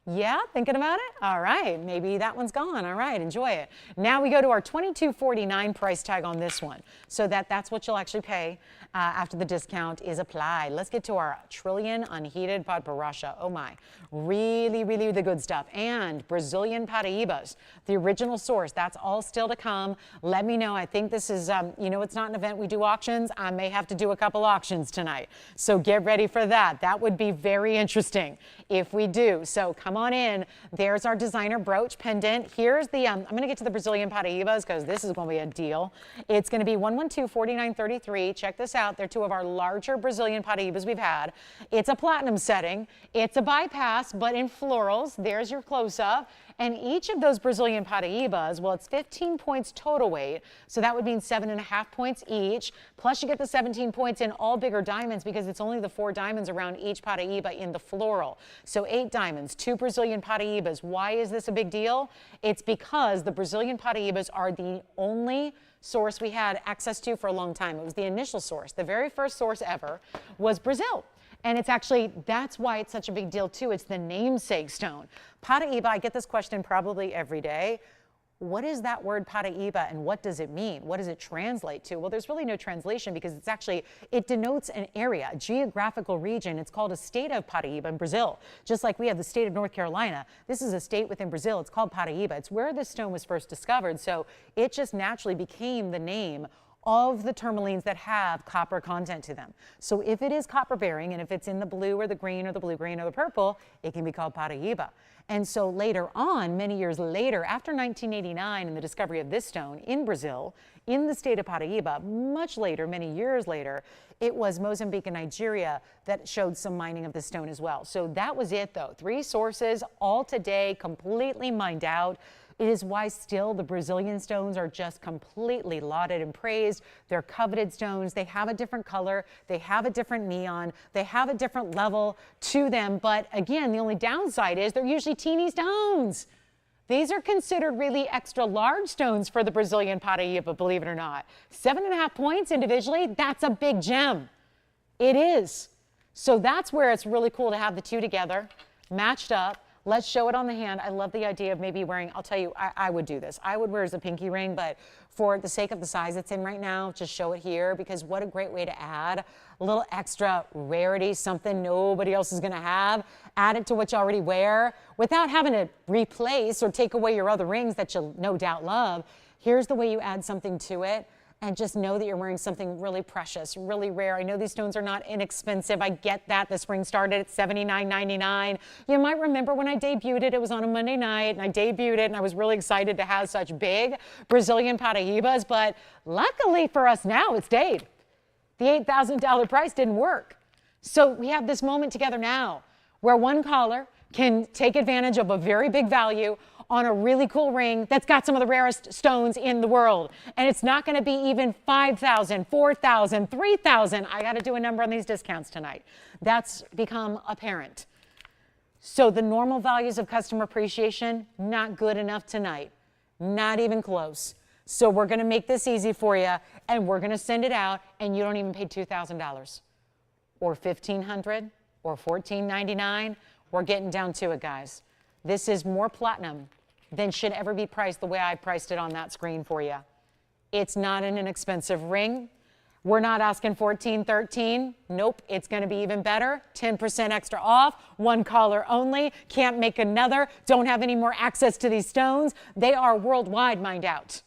Yeah, thinking about it? All right, maybe that one's gone. All right, enjoy it. Now we go to our $22.49 price tag on this one. So that's what you'll actually pay after the discount is applied. Let's get to our trillion unheated Podparasha. Oh my, really, really the good stuff. And Brazilian Paraibas, the original source. That's all still to come. Let me know. I think this is, you know, it's not an event we do auctions. I may have to do a couple auctions tonight. So get ready for that. That would be very interesting if we do. So come on in. There's our designer brooch pendant. Here's the, I'm going to get to the Brazilian Paraibas because this is going to be a deal. It's going to be 112-4933. Check this out. They're two of our larger Brazilian Paraibas we've had. It's a platinum setting. It's a bypass, but in florals. There's your close-up. And each of those Brazilian Paraibas, well, it's 15 points total weight. So that would mean 7.5 points each. Plus you get the 17 points in all bigger diamonds because it's only the 4 diamonds around each Paraiba in the floral. So 8 diamonds, 2 Brazilian Paraibas. Why is this a big deal? It's because the Brazilian Paraibas are the only source we had access to for a long time. It was the initial source. The very first source ever was Brazil. And it's actually, that's why it's such a big deal too. It's the namesake stone. Paraiba, I get this question probably every day. What is that word Paraiba and what does it mean? What does it translate to? Well, there's really no translation because it's actually, it denotes an area, a geographical region. It's called a state of Paraiba in Brazil. Just like we have the state of North Carolina. This is a state within Brazil. It's called Paraiba. It's where this stone was first discovered. So it just naturally became the name of the tourmalines that have copper content to them. So if it is copper bearing and if it's in the blue or the green or the blue-green or the purple, it can be called Paraiba. And so later on, many years later, after 1989 and the discovery of this stone in Brazil, in the state of Paraiba, much later, many years later, it was Mozambique and Nigeria that showed some mining of the stone as well. So that was it though. 3 sources, all today, completely mined out. It is why still the Brazilian stones are just completely lauded and praised. They're coveted stones. They have a different color. They have a different neon. They have a different level to them. But again, the only downside is they're usually teeny stones. These are considered really extra large stones for the Brazilian Paraiba, believe it or not. 7.5 points individually, that's a big gem. It is. So that's where it's really cool to have the two together, matched up. Let's show it on the hand. I love the idea of maybe wearing, I'll tell you, I would do this. I would wear as a pinky ring, but for the sake of the size it's in right now, just show it here, because what a great way to add a little extra rarity, something nobody else is gonna have. Add it to what you already wear without having to replace or take away your other rings that you'll no doubt love. Here's the way you add something to it. And just know that you're wearing something really precious, really rare. I know these stones are not inexpensive. I get that. The spring started at $79.99. You might remember when I debuted it, it was on a Monday night, and I debuted it, and I was really excited to have such big Brazilian Paraibas. But luckily for us now, it stayed. The $8,000 price didn't work. So we have this moment together now where one caller can take advantage of a very big value on a really cool ring that's got some of the rarest stones in the world. And it's not going to be even $5,000, $4,000, $3,000. I got to do a number on these discounts tonight. That's become apparent. So the normal values of customer appreciation, not good enough tonight. Not even close. So we're going to make this easy for you, and we're going to send it out, and you don't even pay $2,000 or $1,500 or $1,499. We're getting down to it, guys. This is more platinum than should ever be priced the way I priced it on that screen for you. It's not an inexpensive ring. We're not asking $14, $13. Nope, it's going to be even better. 10% extra off, one caller only. Can't make another. Don't have any more access to these stones. They are worldwide mined out.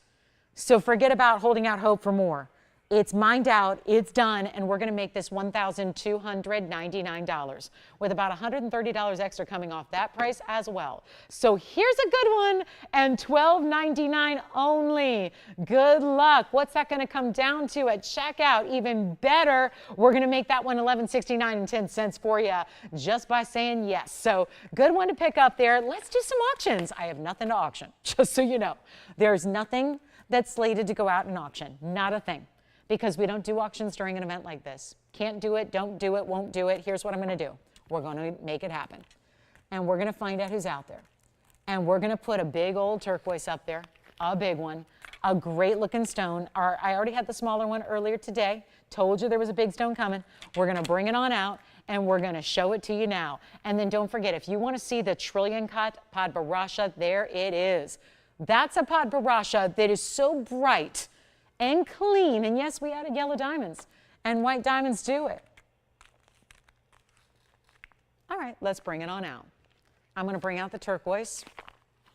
So forget about holding out hope for more. It's mined out, it's done, and we're going to make this $1,299 with about $130 extra coming off that price as well. So here's a good one, and $12.99 only. Good luck. What's that going to come down to at checkout? Even better, we're going to make that one $11.69 for you just by saying yes. So good one to pick up there. Let's do some auctions. I have nothing to auction, just so you know. There's nothing that's slated to go out in auction, not a thing. Because we don't do auctions during an event like this. Can't do it, don't do it, won't do it. Here's what I'm going to do. We're going to make it happen. And we're going to find out who's out there. And we're going to put a big old turquoise up there, a big one, a great looking stone. I already had the smaller one earlier today. Told you there was a big stone coming. We're going to bring it on out, and we're going to show it to you now. And then don't forget, if you want to see the trillion cut Podparasha, there it is. That's a Podparasha that is so bright and clean, and yes, we added yellow diamonds, and white diamonds do it. All right, let's bring it on out. I'm going to bring out the turquoise.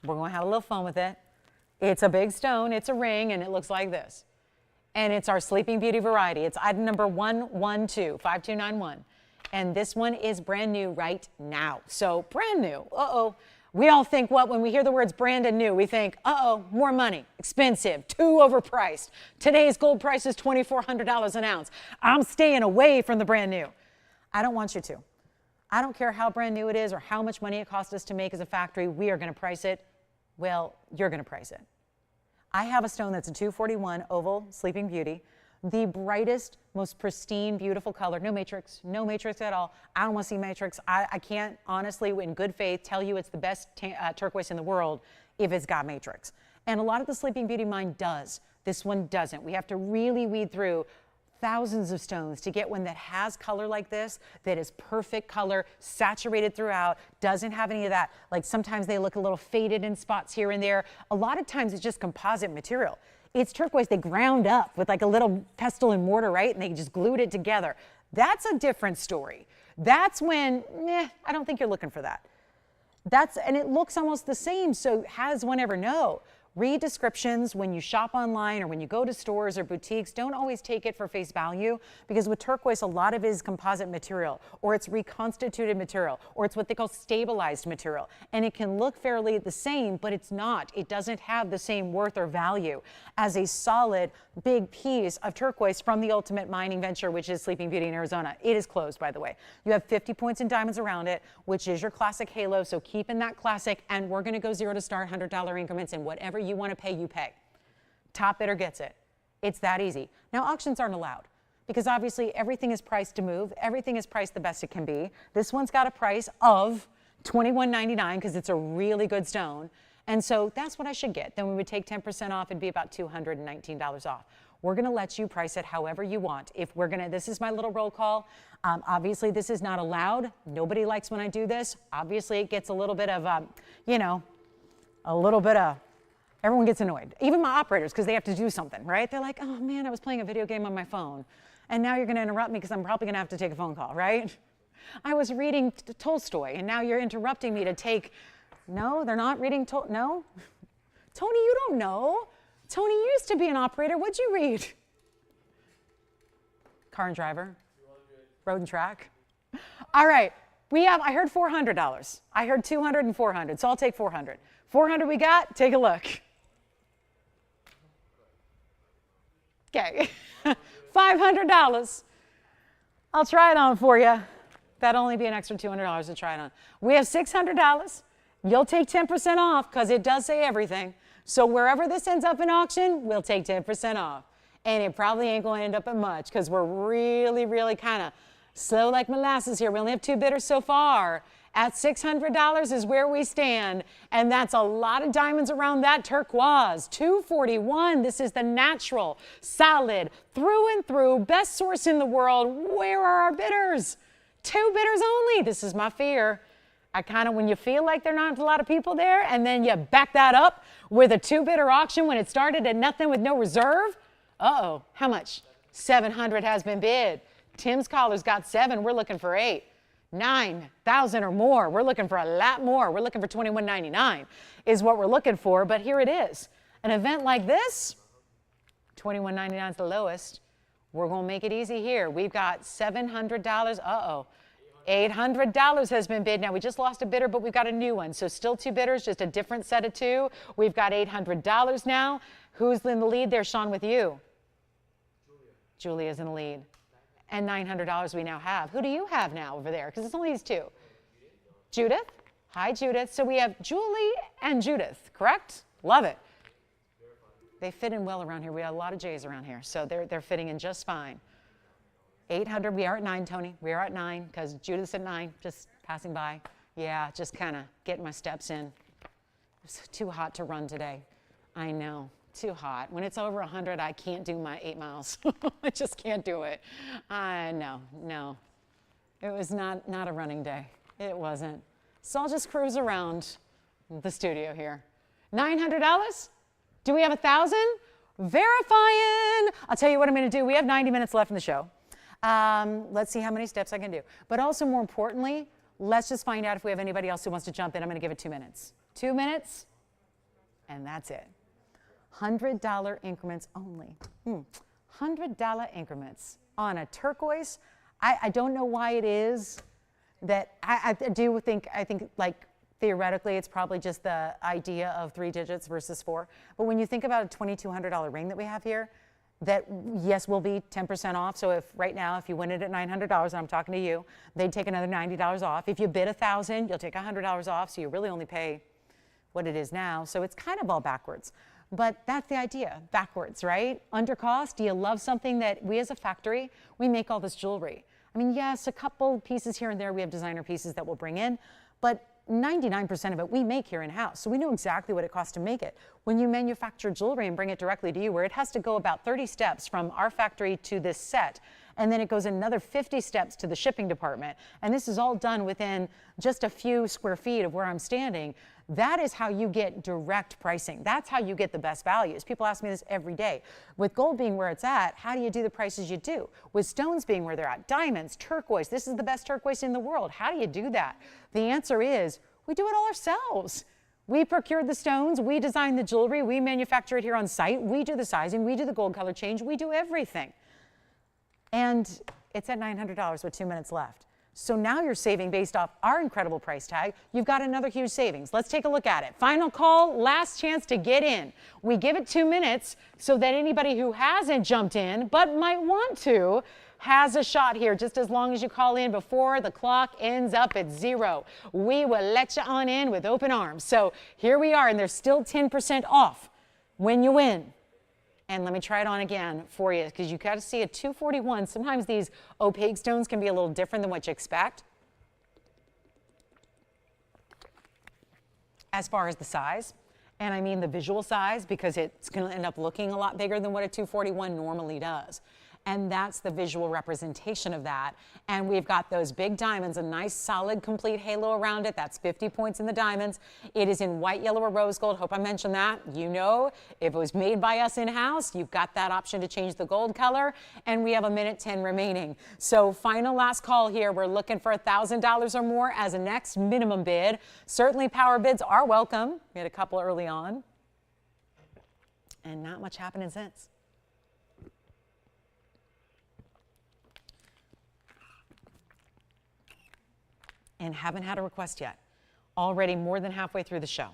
We're going to have a little fun with it. It's a big stone, it's a ring, and it looks like this. And it's our Sleeping Beauty variety. It's item number 1125291. And this one is brand new right now. So brand new. Uh-oh. We all think what? When we hear the words brand and new, we think, uh-oh, more money, expensive, too overpriced. Today's gold price is $2,400 an ounce. I'm staying away from the brand new. I don't want you to. I don't care how brand new it is or how much money it cost us to make as a factory. We are going to price it. Well, you're going to price it. I have a stone that's a 241 oval Sleeping Beauty. The brightest, most pristine, beautiful color. No matrix at all. I don't want to see matrix. I can't honestly, in good faith, tell you it's the best turquoise in the world if it's got matrix. And a lot of the Sleeping Beauty mine does. This one doesn't. We have to really weed through thousands of stones to get one that has color like this, that is perfect color, saturated throughout, doesn't have any of that. Like sometimes they look a little faded in spots here and there. A lot of times it's just composite material. It's turquoise they ground up with like a little pestle and mortar, right? And they just glued it together. That's a different story. That's when, I don't think you're looking for that. And it looks almost the same, so how does one ever know? Read descriptions when you shop online or when you go to stores or boutiques. Don't always take it for face value, because with turquoise, a lot of it is composite material, or it's reconstituted material, or it's what they call stabilized material. And it can look fairly the same, but it's not. It doesn't have the same worth or value as a solid, big piece of turquoise from the ultimate mining venture, which is Sleeping Beauty in Arizona. It is closed, by the way. You have 50 points in diamonds around it, which is your classic halo. So keep in that classic, and we're going to go zero to start, $100 increments, and whatever you want to pay, you pay. Top bidder gets it. It's that easy. Now, auctions aren't allowed, because obviously everything is priced to move. Everything is priced the best it can be. This one's got a price of $21.99 because it's a really good stone. And so that's what I should get. Then we would take 10% off. It'd be about $219 off. We're going to let you price it however you want. If we're going to, this is my little roll call. Obviously, this is not allowed. Nobody likes when I do this. Obviously, it gets a little bit of, you know, a little bit of, everyone gets annoyed. Even my operators, because they have to do something, right? They're like, oh man, I was playing a video game on my phone. And now you're going to interrupt me because I'm probably going to have to take a phone call, right? I was reading Tolstoy, and now you're interrupting me to take, no, they're not reading, no? Tony, you don't know. Tony used to be an operator. What'd you read? Car and driver, road and track. All right, we have, I heard $400. I heard 200 and 400, so I'll take 400. 400 we got, take a look. Okay, $500. I'll try it on for you. That'll only be an extra $200 to try it on. We have $600. You'll take 10% off because it does say everything. So wherever this ends up in auction, we'll take 10% off. And it probably ain't going to end up at much because we're really, really kind of slow like molasses here. We only have 2 bidders so far. At $600 is where we stand. And that's a lot of diamonds around that turquoise. $241. This is the natural, solid, through and through, best source in the world. Where are our bidders? 2 bidders only. This is my fear. I kind of, when you feel like there aren't a lot of people there, and then you back that up with a 2-bidder auction when it started at nothing with no reserve. Uh-oh, how much? 700 has been bid. Tim's caller's got 7. We're looking for 8. 9,000 or more. We're looking for a lot more. We're looking for $21.99 is what we're looking for, but here it is. An event like this, $21.99 is the lowest. We're going to make it easy here. We've got $700. Uh-oh. $800 has been bid. Now, we just lost a bidder, but we've got a new one. So still 2 bidders, just a different set of 2. We've got $800 now. Who's in the lead there, Sean, with you? Julia's in the lead. And $900 we now have. Who do you have now over there? Because it's only these 2. Judith? Hi, Judith. So we have Julie and Judith, correct? Love it. They fit in well around here. We have a lot of J's around here, so they're fitting in just fine. 800, we are at 9, Tony. We are at 9 because Judith's at 9, just passing by. Yeah, just kind of getting my steps in. It's too hot to run today. I know, too hot. When it's over 100, I can't do my 8 miles. I just can't do it. No. It was not a running day. It wasn't. So I'll just cruise around the studio here. $900? Do we have 1,000? Verifying. I'll tell you what I'm going to do. We have 90 minutes left in the show. Let's see how many steps I can do. But also, more importantly, let's just find out if we have anybody else who wants to jump in. I'm going to give it 2 minutes. 2 minutes, and that's it. $100 increments only. $100 increments on a turquoise. I don't know why it is that I think like theoretically it's probably just the idea of 3 digits versus 4. But when you think about a $2,200 ring that we have here, that yes will be 10% off. So if right now, if you win it at $900, and I'm talking to you, they'd take another $90 off. If you bid 1,000, you'll take $100 off. So you really only pay what it is now. So it's kind of all backwards. But that's the idea, backwards, right? Under cost. Do you love something that we as a factory, we make all this jewelry? I mean, yes, a couple pieces here and there, we have designer pieces that we'll bring in, but 99% of it we make here in-house. So we know exactly what it costs to make it. When you manufacture jewelry and bring it directly to you, where it has to go about 30 steps from our factory to this set, and then it goes another 50 steps to the shipping department, and this is all done within just a few square feet of where I'm standing, that is how you get direct pricing. That's how you get the best values. People ask me this every day. With gold being where it's at, how do you do the prices you do? With stones being where they're at, diamonds, turquoise, this is the best turquoise in the world. How do you do that? The answer is we do it all ourselves. We procured the stones, we designed the jewelry, we manufacture it here on site, we do the sizing, we do the gold color change, we do everything. And it's at $900 with 2 minutes left. So now you're saving based off our incredible price tag. You've got another huge savings. Let's take a look at it. Final call, last chance to get in. We give it 2 minutes so that anybody who hasn't jumped in but might want to has a shot here, just as long as you call in before the clock ends up at 0. We will let you on in with open arms. So here we are, and there's still 10% off when you win. And let me try it on again for you, because you got to see a 241. Sometimes these opaque stones can be a little different than what you expect as far as the size. And I mean the visual size, because it's going to end up looking a lot bigger than what a 241 normally does. And that's the visual representation of that. And we've got those big diamonds, a nice solid complete halo around it. That's 50 points in the diamonds. It is in white, yellow, or rose gold. Hope I mentioned that. You know, if it was made by us in-house, you've got that option to change the gold color. And we have 1:10 remaining. So final last call here. We're looking for $1,000 or more as a next minimum bid. Certainly power bids are welcome. We had a couple early on. And not much happening since. And haven't had a request yet. Already more than halfway through the show.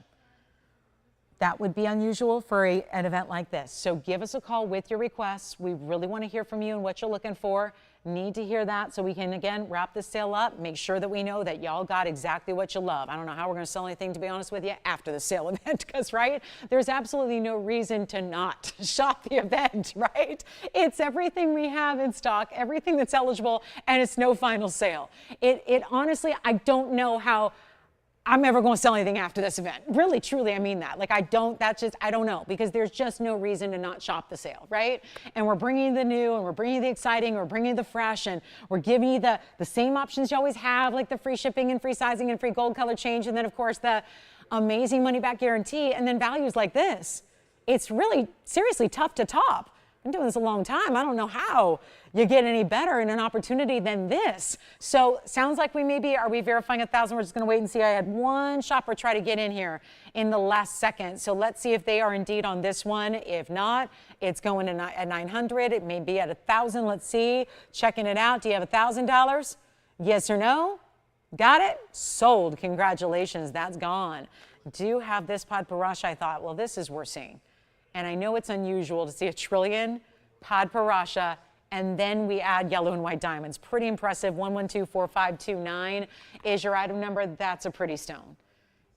That would be unusual for an event like this. So give us a call with your requests. We really want to hear from you and what you're looking for. Need to hear that so we can, again, wrap this sale up. Make sure that we know that y'all got exactly what you love. I don't know how we're going to sell anything, to be honest with you, after the sale event, because, right, there's absolutely no reason to not shop the event, right? It's everything we have in stock, everything that's eligible, and it's no final sale. It honestly, I don't know how I'm ever going to sell anything after this event. Really, truly, I mean that. Like, I don't know, because there's just no reason to not shop the sale, right? And we're bringing you the new, and we're bringing you the exciting, we're bringing you the fresh, and we're giving you the same options you always have, like the free shipping and free sizing and free gold color change, and then, of course, the amazing money-back guarantee, and then values like this. It's really, seriously tough to top. I've been doing this a long time. I don't know how you get any better in an opportunity than this. So sounds like are we verifying 1,000? We're just going to wait and see. I had one shopper try to get in here in the last second. So let's see if they are indeed on this one. If not, it's going at 900. It may be at 1,000. Let's see. Checking it out. Do you have $1,000? Yes or no? Got it? Sold. Congratulations. That's gone. Do have this Podparasha. I thought, well, this is worth seeing. And I know it's unusual to see a trillion, Podparasha, and then we add yellow and white diamonds. Pretty impressive. 1124529 is your item number. That's a pretty stone.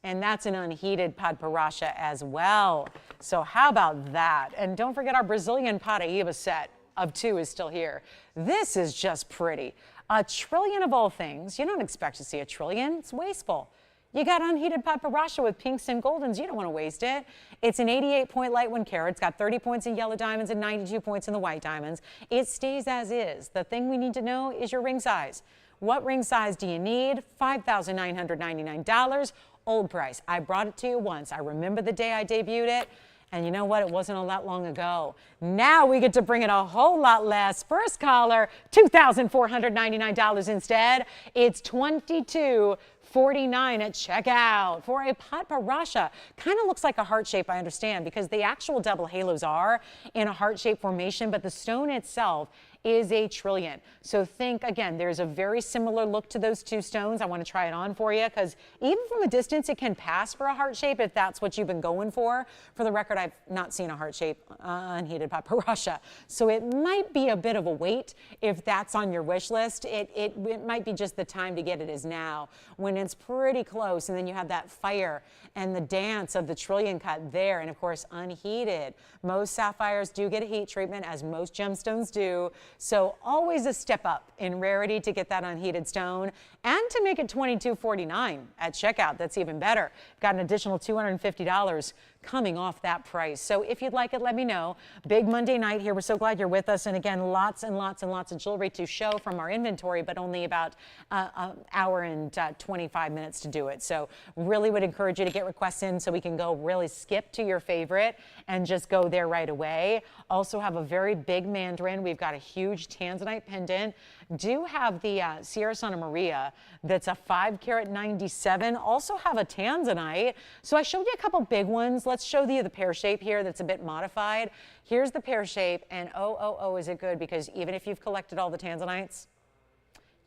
And that's an unheated Podparasha as well. So how about that? And don't forget our Brazilian Paraiba set of 2 is still here. This is just pretty. A trillion of all things. You don't expect to see a trillion. It's wasteful. You got unheated Podparasha with pinks and goldens. You don't want to waste it. It's an 88-point light 1 carat. It's got 30 points in yellow diamonds and 92 points in the white diamonds. It stays as is. The thing we need to know is your ring size. What ring size do you need? $5,999. Old price. I brought it to you once. I remember the day I debuted it. And you know what? It wasn't all that long ago. Now we get to bring it a whole lot less. First caller, $2,499 instead. It's $2,249 at checkout for a Podparasha. Kind of looks like a heart shape, I understand, because the actual double halos are in a heart shape formation, but the stone itself is a trillion. So think, again, there's a very similar look to those 2 stones. I want to try it on for you, because even from a distance, it can pass for a heart shape if that's what you've been going for. For the record, I've not seen a heart shape unheated Podparasha. So it might be a bit of a wait if that's on your wish list. It might be just the time to get it is now, when it's pretty close, and then you have that fire and the dance of the trillion cut there, and of course, unheated. Most sapphires do get a heat treatment, as most gemstones do. So always a step up in rarity to get that unheated stone, and to make it $2,249 at checkout. That's even better. Got an additional $250 coming off that price. So if you'd like it, let me know. Big Monday night here. We're so glad you're with us. And again, lots and lots and lots of jewelry to show from our inventory, but only about an hour and 25 minutes to do it. So really would encourage you to get requests in so we can go really skip to your favorite and just go there right away. Also have a very big Mandarin. We've got a huge tanzanite pendant. do have the Sierra Santa Maria that's a 5 carat 97, also have a tanzanite. So I showed you a couple big ones. Let's show you the pear shape here that's a bit modified. Here's the pear shape, and oh, is it good, because even if you've collected all the tanzanites,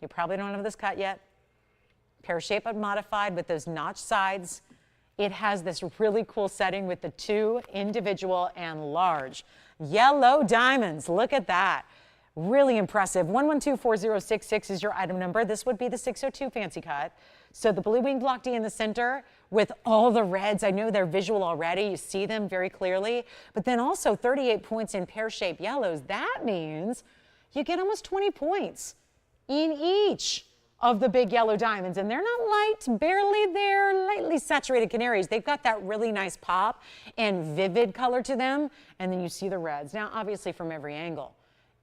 you probably don't have this cut yet. Pear shape but modified with those notched sides. It has this really cool setting with the 2 individual and large yellow diamonds. Look at that. Really impressive. 1124066 is your item number. This would be the 602 fancy cut. So the blue wing block D in the center with all the reds. I know they're visual already. You see them very clearly. But then also 38 points in pear-shaped yellows. That means you get almost 20 points in each of the big yellow diamonds. And they're not light, barely there, lightly saturated canaries. They've got that really nice pop and vivid color to them. And then you see the reds. Now, obviously from every angle.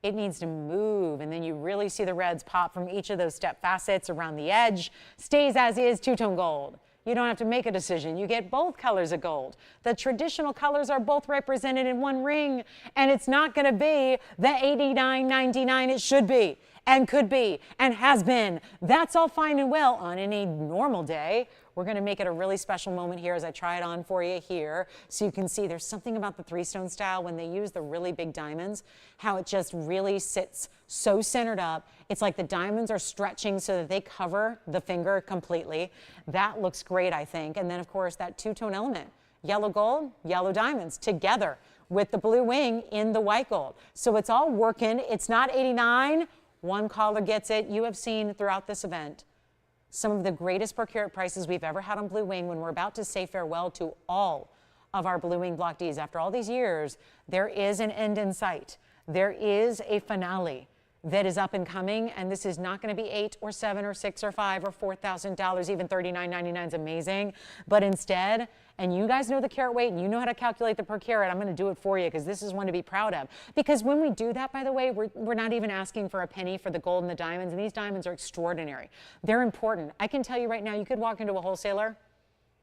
It needs to move, and then you really see the reds pop from each of those step facets around the edge. Stays as is, two-tone gold. You don't have to make a decision. You get both colors of gold. The traditional colors are both represented in one ring, and it's not going to be the $89.99 it should be, and could be, and has been. That's all fine and well on any normal day. We're going to make it a really special moment here as I try it on for you here, so you can see there's something about the 3-stone style when they use the really big diamonds, how it just really sits so centered up. It's like the diamonds are stretching so that they cover the finger completely. That looks great, I think. And then, of course, that 2-tone element, yellow gold, yellow diamonds together with the blue wing in the white gold. So it's all working. It's not 89. One caller gets it. You have seen throughout this event some of the greatest per carat prices we've ever had on Blue Wing. When we're about to say farewell to all of our Blue Wing Block Ds, after all these years, there is an end in sight. There is a finale that is up and coming, and this is not going to be $8 or $7 or $6 or $5 or $4,000, even $39.99 is amazing. But instead, and you guys know the carat weight and you know how to calculate the per carat, I'm going to do it for you because this is one to be proud of. Because when we do that, by the way, we're not even asking for a penny for the gold and the diamonds, and these diamonds are extraordinary. They're important. I can tell you right now, you could walk into a wholesaler.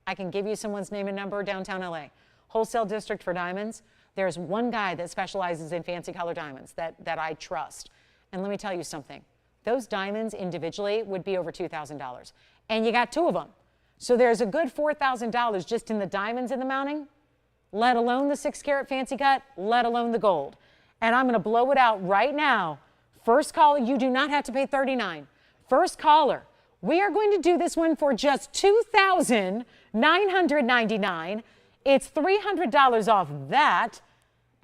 I can give you someone's name and number, downtown LA. Wholesale district for diamonds. There's one guy that specializes in fancy color diamonds that I trust. And let me tell you something. Those diamonds individually would be over $2,000. And you got 2 of them. So there's a good $4,000 just in the diamonds in the mounting, let alone the 6 carat fancy cut, let alone the gold. And I'm going to blow it out right now. First caller, you do not have to pay $39. First caller, we are going to do this one for just $2,999. It's $300 off that.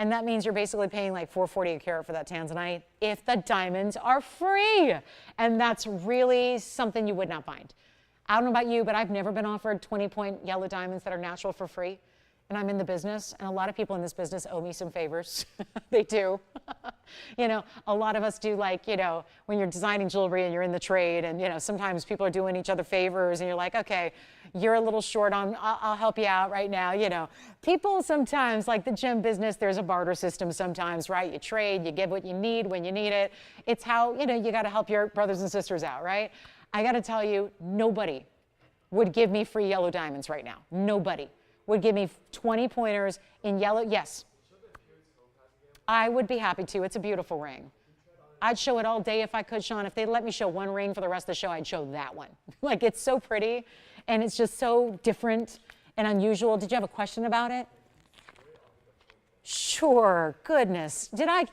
And that means you're basically paying like $440 a carat for that tanzanite if the diamonds are free. And that's really something you would not find. I don't know about you, but I've never been offered 20-point yellow diamonds that are natural for free. And I'm in the business, and a lot of people in this business owe me some favors. They do. You know, a lot of us do, like, you know, when you're designing jewelry and you're in the trade, and, you know, sometimes people are doing each other favors, and you're like, okay, you're a little short on, I'll help you out right now, you know. People sometimes, like the gem business, there's a barter system sometimes, right? You trade, you give what you need when you need it. It's how, you know, you got to help your brothers and sisters out, right? I got to tell you, nobody would give me free yellow diamonds right now. Nobody would give me 20 pointers in yellow. Yes. I would be happy to. It's a beautiful ring. I'd show it all day if I could, Sean. If they let me show one ring for the rest of the show, I'd show that one. Like, it's so pretty, and it's just so different and unusual. Did you have a question about it? Sure. Goodness. Did I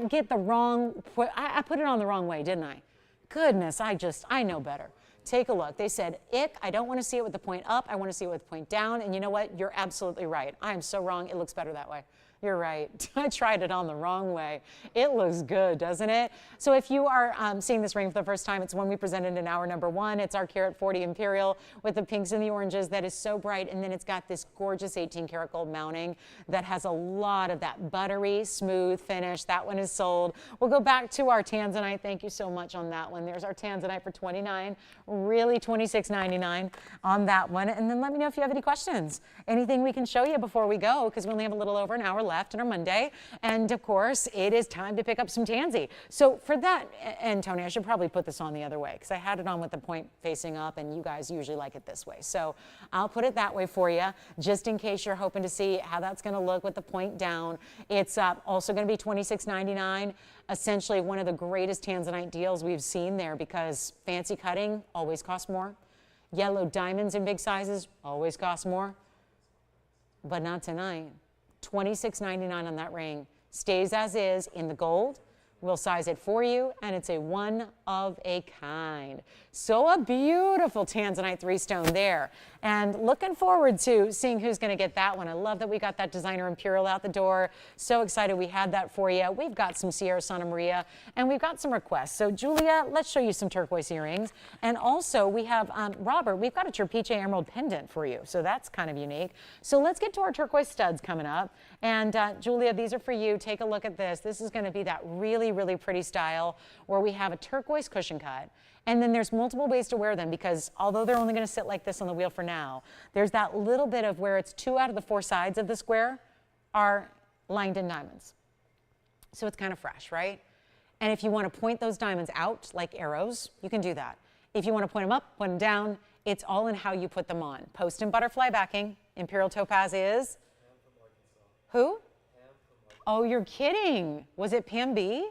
get the wrong, I put it on the wrong way, didn't I? Goodness, I know better. Take a look. They said, ick, I don't want to see it with the point up. I want to see it with the point down. And you know what? You're absolutely right. I am so wrong. It looks better that way. You're right. I tried it on the wrong way. It looks good, doesn't it? So if you are seeing this ring for the first time, it's one we presented in hour number 1. It's our carat 40 Imperial with the pinks and the oranges that is so bright. And then it's got this gorgeous 18 karat gold mounting that has a lot of that buttery, smooth finish. That one is sold. We'll go back to our tanzanite. Thank you so much on that one. There's our tanzanite for $29, really $26.99 on that one. And then let me know if you have any questions. Anything we can show you before we go, because we only have a little over an hour left. left in our Monday. And of course, it is time to pick up some tansy. So for that, and Tony, I should probably put this on the other way because I had it on with the point facing up and you guys usually like it this way. So I'll put it that way for you, just in case you're hoping to see how that's going to look with the point down. It's also going to be $26.99. Essentially one of the greatest tanzanite deals we've seen there because fancy cutting always costs more. Yellow diamonds in big sizes always cost more. But not tonight. $26.99 on that ring. Stays as is in the gold. We'll size it for you, and it's a one of a kind. So a beautiful tanzanite 3-stone there. And looking forward to seeing who's going to get that one. I love that we got that designer Imperial out the door. So excited we had that for you. We've got some Sierra Santa Maria, and we've got some requests. So Julia, let's show you some turquoise earrings. And also we have, Robert, we've got a Trapiche emerald pendant for you. So that's kind of unique. So let's get to our turquoise studs coming up. And Julia, these are for you. Take a look at this. This is going to be that really pretty style where we have a turquoise cushion cut. And then there's multiple ways to wear them because although they're only going to sit like this on the wheel for now, there's that little bit of where it's 2 out of the 4 sides of the square are lined in diamonds. So it's kind of fresh, right? And if you want to point those diamonds out like arrows, you can do that. If you want to point them up, point them down, it's all in how you put them on. Post and butterfly backing. Imperial topaz is? Who? Oh, you're kidding. Was it Pam B?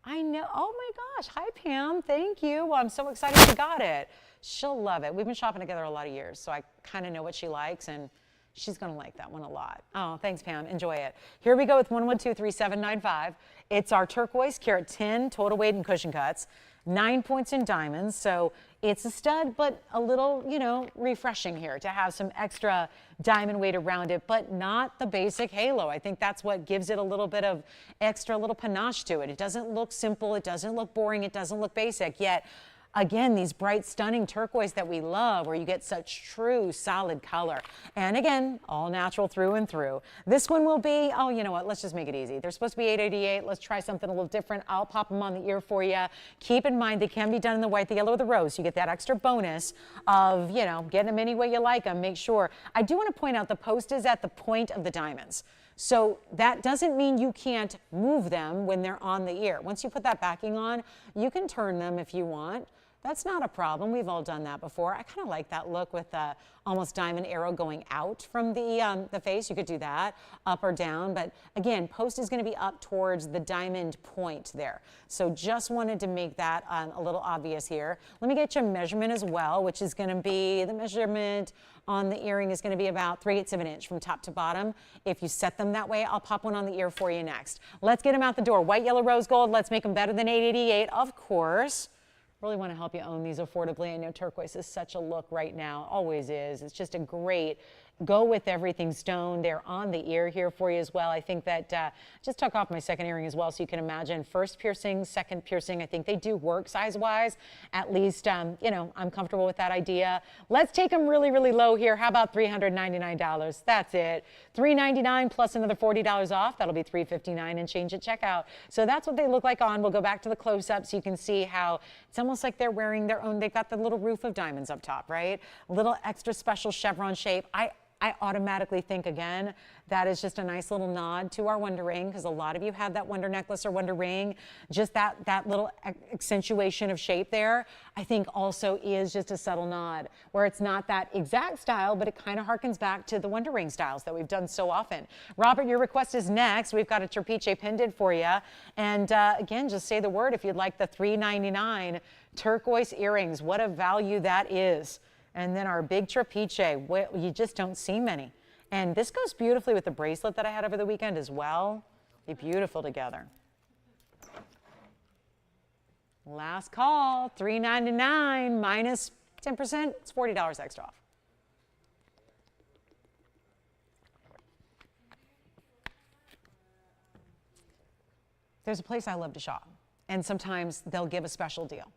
I know. Oh my gosh. Hi, Pam. Thank you. Well, I'm so excited she got it. She'll love it. We've been shopping together a lot of years, so I kind of know what she likes, and she's going to like that one a lot. Oh, thanks, Pam. Enjoy it. Here we go with 1123-795. It's our turquoise carat 10 total weight and cushion cuts. 9 points in diamonds, so it's a stud, but a little, you know, refreshing here to have some extra diamond weight around it, but not the basic halo. I think that's what gives it a little bit of extra little panache to it. It doesn't look simple, it doesn't look boring, it doesn't look basic, yet again, these bright, stunning turquoise that we love where you get such true, solid color. And again, all natural through and through. This one will be, oh, you know what, let's just make it easy. They're supposed to be $888. Let's try something a little different. I'll pop them on the ear for you. Keep in mind, they can be done in the white, the yellow, or the rose. You get that extra bonus of, you know, getting them any way you like them. Make sure. I do want to point out the post is at the point of the diamonds. So that doesn't mean you can't move them when they're on the ear. Once you put that backing on, you can turn them if you want. That's not a problem. We've all done that before. I kind of like that look with the almost diamond arrow going out from the face. You could do that up or down. But again, post is going to be up towards the diamond point there. So just wanted to make that a little obvious here. Let me get you a measurement as well, which is going to be the measurement on the earring is going to be about 3/8 of an inch from top to bottom. If you set them that way, I'll pop one on the ear for you next. Let's get them out the door. White, yellow, rose gold. Let's make them better than $888, of course. Really want to help you own these affordably. I know turquoise is such a look right now, always is. It's just a great go with everything stone. They're on the ear here for you as well. I think that just took off my second earring as well, so you can imagine first piercing, second piercing. I think they do work size-wise. At least, you know, I'm comfortable with that idea. Let's take them really, really low here. How about $399? That's it. $399 plus another $40 off. That'll be $359 and change at checkout. So that's what they look like on. We'll go back to the close-up so you can see how it's almost like they're wearing their own. They've got the little roof of diamonds up top, right? A little extra special chevron shape. I automatically think, again, that is just a nice little nod to our Wonder Ring, because a lot of you have that Wonder Necklace or Wonder Ring. Just that little accentuation of shape there, I think also is just a subtle nod, where it's not that exact style, but it kind of harkens back to the Wonder Ring styles that we've done so often. Robert, your request is next. We've got a Trapiche pendant for you. And again, just say the word if you'd like the $399 turquoise earrings. What a value that is. And then our big Trapiche, you just don't see many. And this goes beautifully with the bracelet that I had over the weekend as well. Be beautiful together. Last call, $399 minus 10%, it's $40 extra off. There's a place I love to shop, and sometimes they'll give a special deal.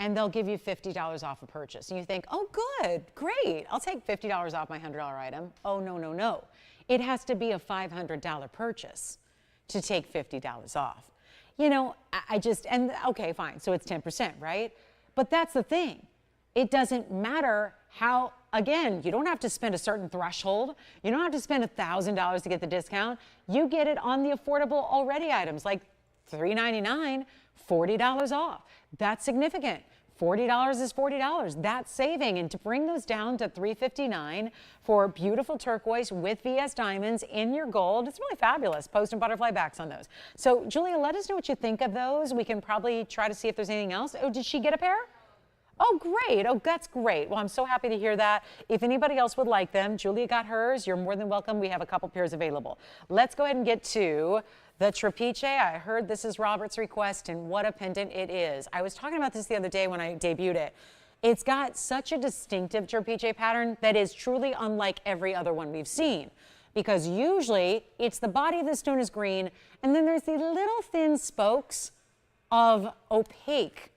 And they'll give you $50 off a purchase. And you think, oh, good, great. I'll take $50 off my $100 item. Oh, no, no, no. It has to be a $500 purchase to take $50 off. You know, okay, fine. So it's 10%, right? But that's the thing. It doesn't matter how, again, you don't have to spend a certain threshold. You don't have to spend $1,000 to get the discount. You get it on the affordable already items like $3.99, $40 off. That's significant. $40 is $40. That's saving. And to bring those down to $359 for beautiful turquoise with VS diamonds in your gold, it's really fabulous. Post and butterfly backs on those. So Julia, let us know what you think of those. We can probably try to see if there's anything else. Oh, did she get a pair? Oh, great. Oh, that's great. Well, I'm so happy to hear that. If anybody else would like them, Julia got hers. You're more than welcome. We have a couple pairs available. Let's go ahead and get to the Trapiche. I heard this is Robert's request, and what a pendant it is. I was talking about this the other day when I debuted it. It's got such a distinctive Trapiche pattern that is truly unlike every other one we've seen, because usually it's the body of the stone is green, and then there's these little thin spokes of opaque.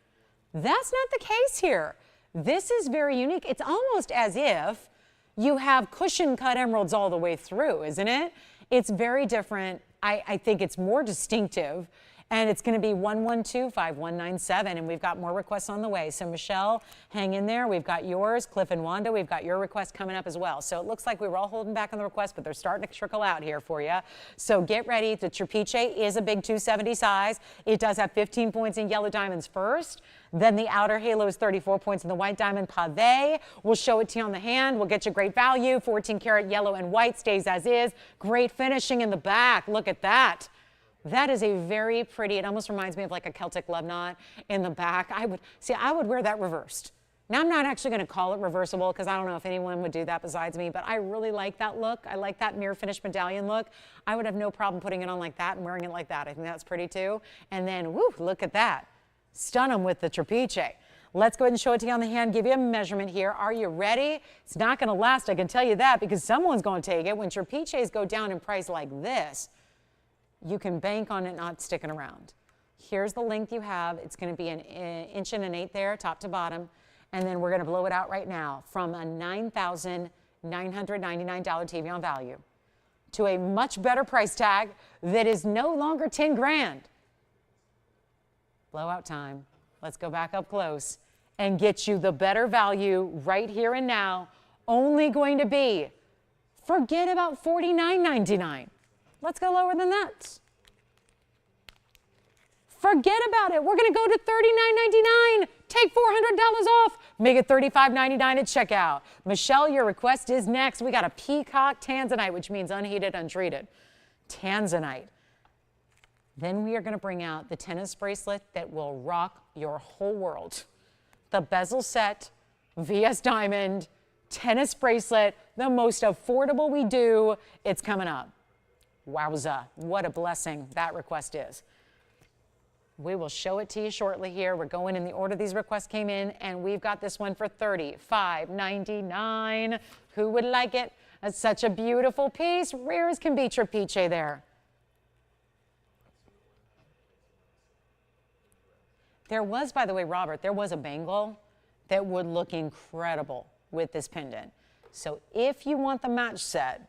That's not the case here. This is very unique. It's almost as if you have cushion cut emeralds all the way through, isn't it? It's very different. I think it's more distinctive, and it's going to be 112-5197, and we've got more requests on the way. So Michelle, hang in there. We've got yours. Cliff and Wanda, we've got your request coming up as well. So it looks like we were all holding back on the request, but they're starting to trickle out here for you. So get ready. The Trapiche is a big 270 size. It does have 15 points in yellow diamonds first. Then the outer halo is 34 points in the white diamond pave. We'll show it to you on the hand. We'll get you great value. 14 karat yellow and white stays as is. Great finishing in the back. Look at that. That is a very pretty, it almost reminds me of like a Celtic love knot in the back. I would wear that reversed. Now I'm not actually going to call it reversible because I don't know if anyone would do that besides me, but I really like that look. I like that mirror finish medallion look. I would have no problem putting it on like that and wearing it like that. I think that's pretty too. And then, woo, look at that. Stun them with the Trapiche. Let's go ahead and show it to you on the hand, give you a measurement here. Are you ready? It's not going to last, I can tell you that, because someone's going to take it. When Trapiches go down in price like this, you can bank on it not sticking around. Here's the length you have. It's going to be an inch and an eighth there, top to bottom. And then we're going to blow it out right now from a $9,999 TVON value to a much better price tag that is no longer 10 grand. Blowout time. Let's go back up close and get you the better value right here and now. Only going to be, forget about $49.99. Let's go lower than that. Forget about it. We're going to go to $39.99. Take $400 off. Make it $35.99 at checkout. Michelle, your request is next. We got a Peacock tanzanite, which means unheated, untreated. Tanzanite. Then we are going to bring out the tennis bracelet that will rock your whole world. The bezel set, VS diamond, tennis bracelet, the most affordable we do. It's coming up. Wowza, what a blessing that request is. We will show it to you shortly here. We're going in the order these requests came in, and we've got this one for $35.99. Who would like it? That's such a beautiful piece. Rare as can be Trapiche there. There was, by the way, Robert, there was a bangle that would look incredible with this pendant. So if you want the match set,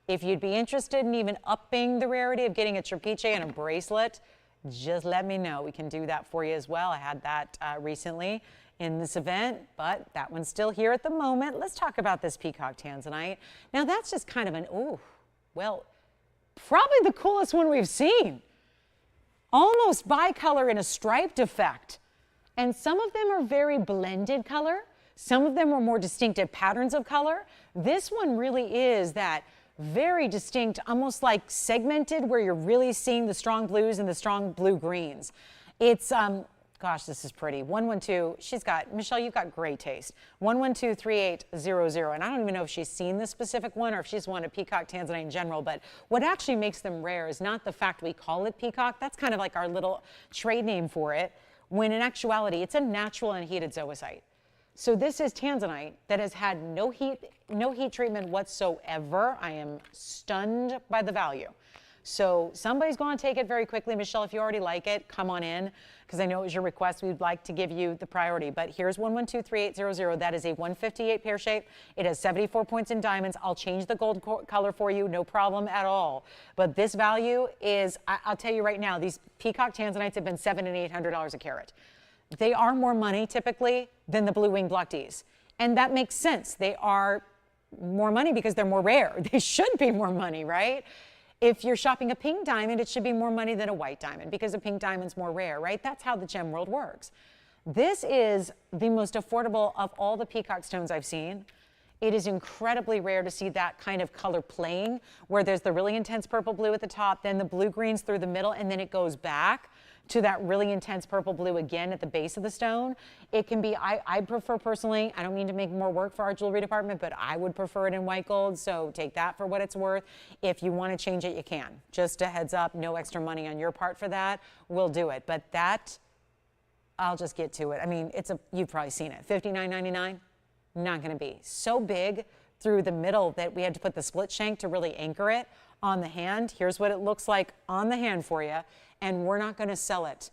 if you'd be interested in even upping the rarity of getting a Trapiche and a bracelet, just let me know. We can do that for you as well. I had that recently in this event, but that one's still here at the moment. Let's talk about this Peacock tanzanite. Now that's just kind of an, ooh, well, probably the coolest one we've seen. Almost bicolor in a striped effect. And some of them are very blended color. Some of them are more distinctive patterns of color. This one really is that very distinct, almost like segmented, where you're really seeing the strong blues and the strong blue greens. It's, gosh, this is pretty. 112, she's got, Michelle, you've got great taste. 1123800, and I don't even know if she's seen this specific one or if she's wanted Peacock tanzanite in general, but what actually makes them rare is not the fact we call it Peacock. That's kind of like our little trade name for it, when in actuality, it's a natural and heated zoisite. So this is tanzanite that has had no heat treatment whatsoever. I am stunned by the value. So somebody's going to take it very quickly. Michelle, if you already like it, come on in, because I know it was your request. We'd like to give you the priority. But here's 1123800. That is a 158 pear shape. It has 74 points in diamonds. I'll change the gold color for you, no problem at all. But this value is, I'll tell you right now, these Peacock tanzanites have been $700 and $800 a carat. they are more money typically than the blue wing block Ds. And that makes sense. They are more money because they're more rare. They should be more money, right? If you're shopping a pink diamond, it should be more money than a white diamond because a pink diamond's more rare, right? That's how the gem world works. This is the most affordable of all the peacock stones I've seen. It is incredibly rare to see that kind of color playing where there's the really intense purple blue at the top, then the blue greens through the middle, and then it goes back to that really intense purple blue again at the base of the stone. It can be, I prefer personally, I don't mean to make more work for our jewelry department, but I would prefer it in white gold, so take that for what it's worth. If you want to change it, you can. Just a heads up, no extra money on your part for that. We'll do it. But that, I'll just get to it. I mean, you've probably seen it. $59.99, not going to be. So big through the middle that we had to put the split shank to really anchor it on the hand. Here's what it looks like on the hand for you. And we're not going to sell it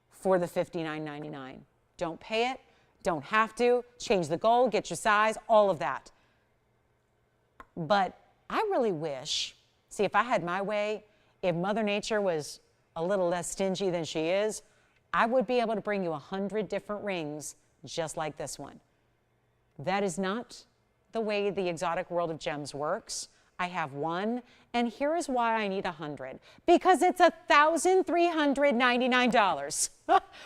for the $59.99. Don't pay it. Don't have to. Change the gold, get your size, all of that. But I really wish, see, if I had my way, if Mother Nature was a little less stingy than she is, I would be able to bring you 100 different rings just like this one. That is not the way the exotic world of gems works. I have one, and here is why I need 100. Because it's $1,399.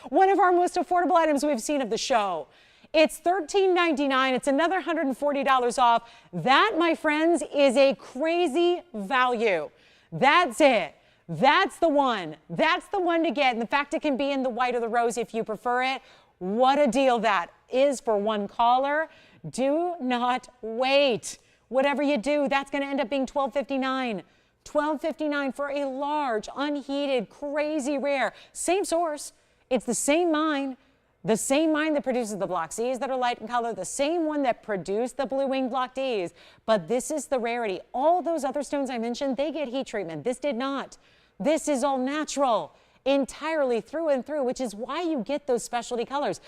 One of our most affordable items we've seen of the show. It's $13.99. It's another $140 off. That, my friends, is a crazy value. That's it. That's the one. That's the one to get. And the fact it can be in the white or the rose if you prefer it. What a deal that is for one caller. Do not wait. Whatever you do, that's going to end up being $12.59. $12.59 for a large, unheated, crazy rare. Same source. It's the same mine. The same mine that produces the block Cs that are light in color, the same one that produced the blue wing block Ds. But this is the rarity. All those other stones I mentioned, they get heat treatment. This did not. This is all natural, entirely through and through, which is why you get those specialty colors.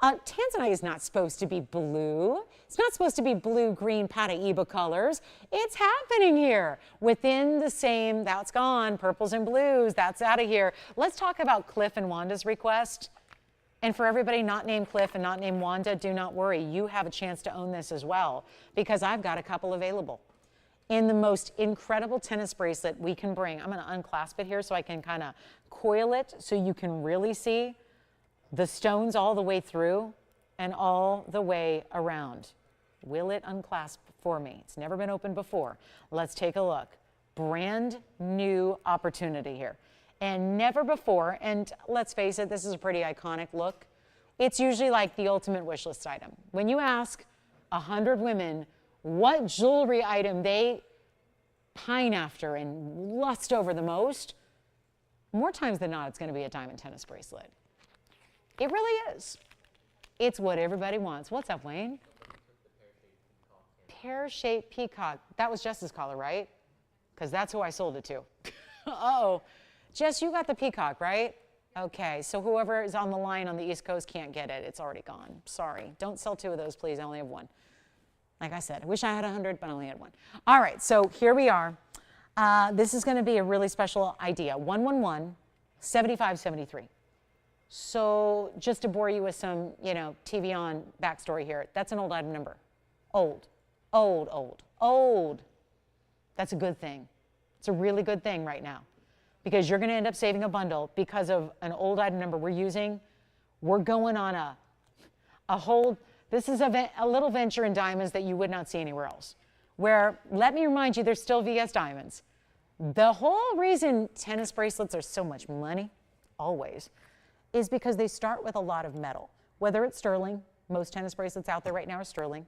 Tanzanite is not supposed to be blue. It's not supposed to be blue-green Paraiba colors. It's happening here within the same, that's gone, purples and blues, that's out of here. Let's talk about Cliff and Wanda's request. And for everybody not named Cliff and not named Wanda, do not worry. You have a chance to own this as well because I've got a couple available. In the most incredible tennis bracelet we can bring. I'm going to unclasp it here so I can kind of coil it so you can really see the stones all the way through and all the way around. Will it unclasp for me? It's never been opened before. Let's take a look. Brand new opportunity here. And never before, and let's face it, this is a pretty iconic look. It's usually like the ultimate wish list item. When you ask 100 women what jewelry item they pine after and lust over the most, more times than not, it's going to be a diamond tennis bracelet. It really is. It's what everybody wants. What's up, Wayne? Pear-shaped peacock. That was Jess's color, right? Because that's who I sold it to. Uh-oh. Jess, you got the peacock, right? Okay, so whoever is on the line on the East Coast can't get it. It's already gone. Sorry. Don't sell 2 of those, please. I only have 1. Like I said, I wish I had 100, but I only had 1. All right, so here we are. This is going to be a really special idea. 111-7573. So just to bore you with some, TVON backstory here, that's an old item number. Old, old, old, old. That's a good thing. It's a really good thing right now because you're going to end up saving a bundle because of an old item number we're using. We're going on a whole, this is a little venture in diamonds that you would not see anywhere else. Where, let me remind you, there's still VS diamonds. The whole reason tennis bracelets are so much money, always, is because they start with a lot of metal. Whether it's sterling, most tennis bracelets out there right now are sterling,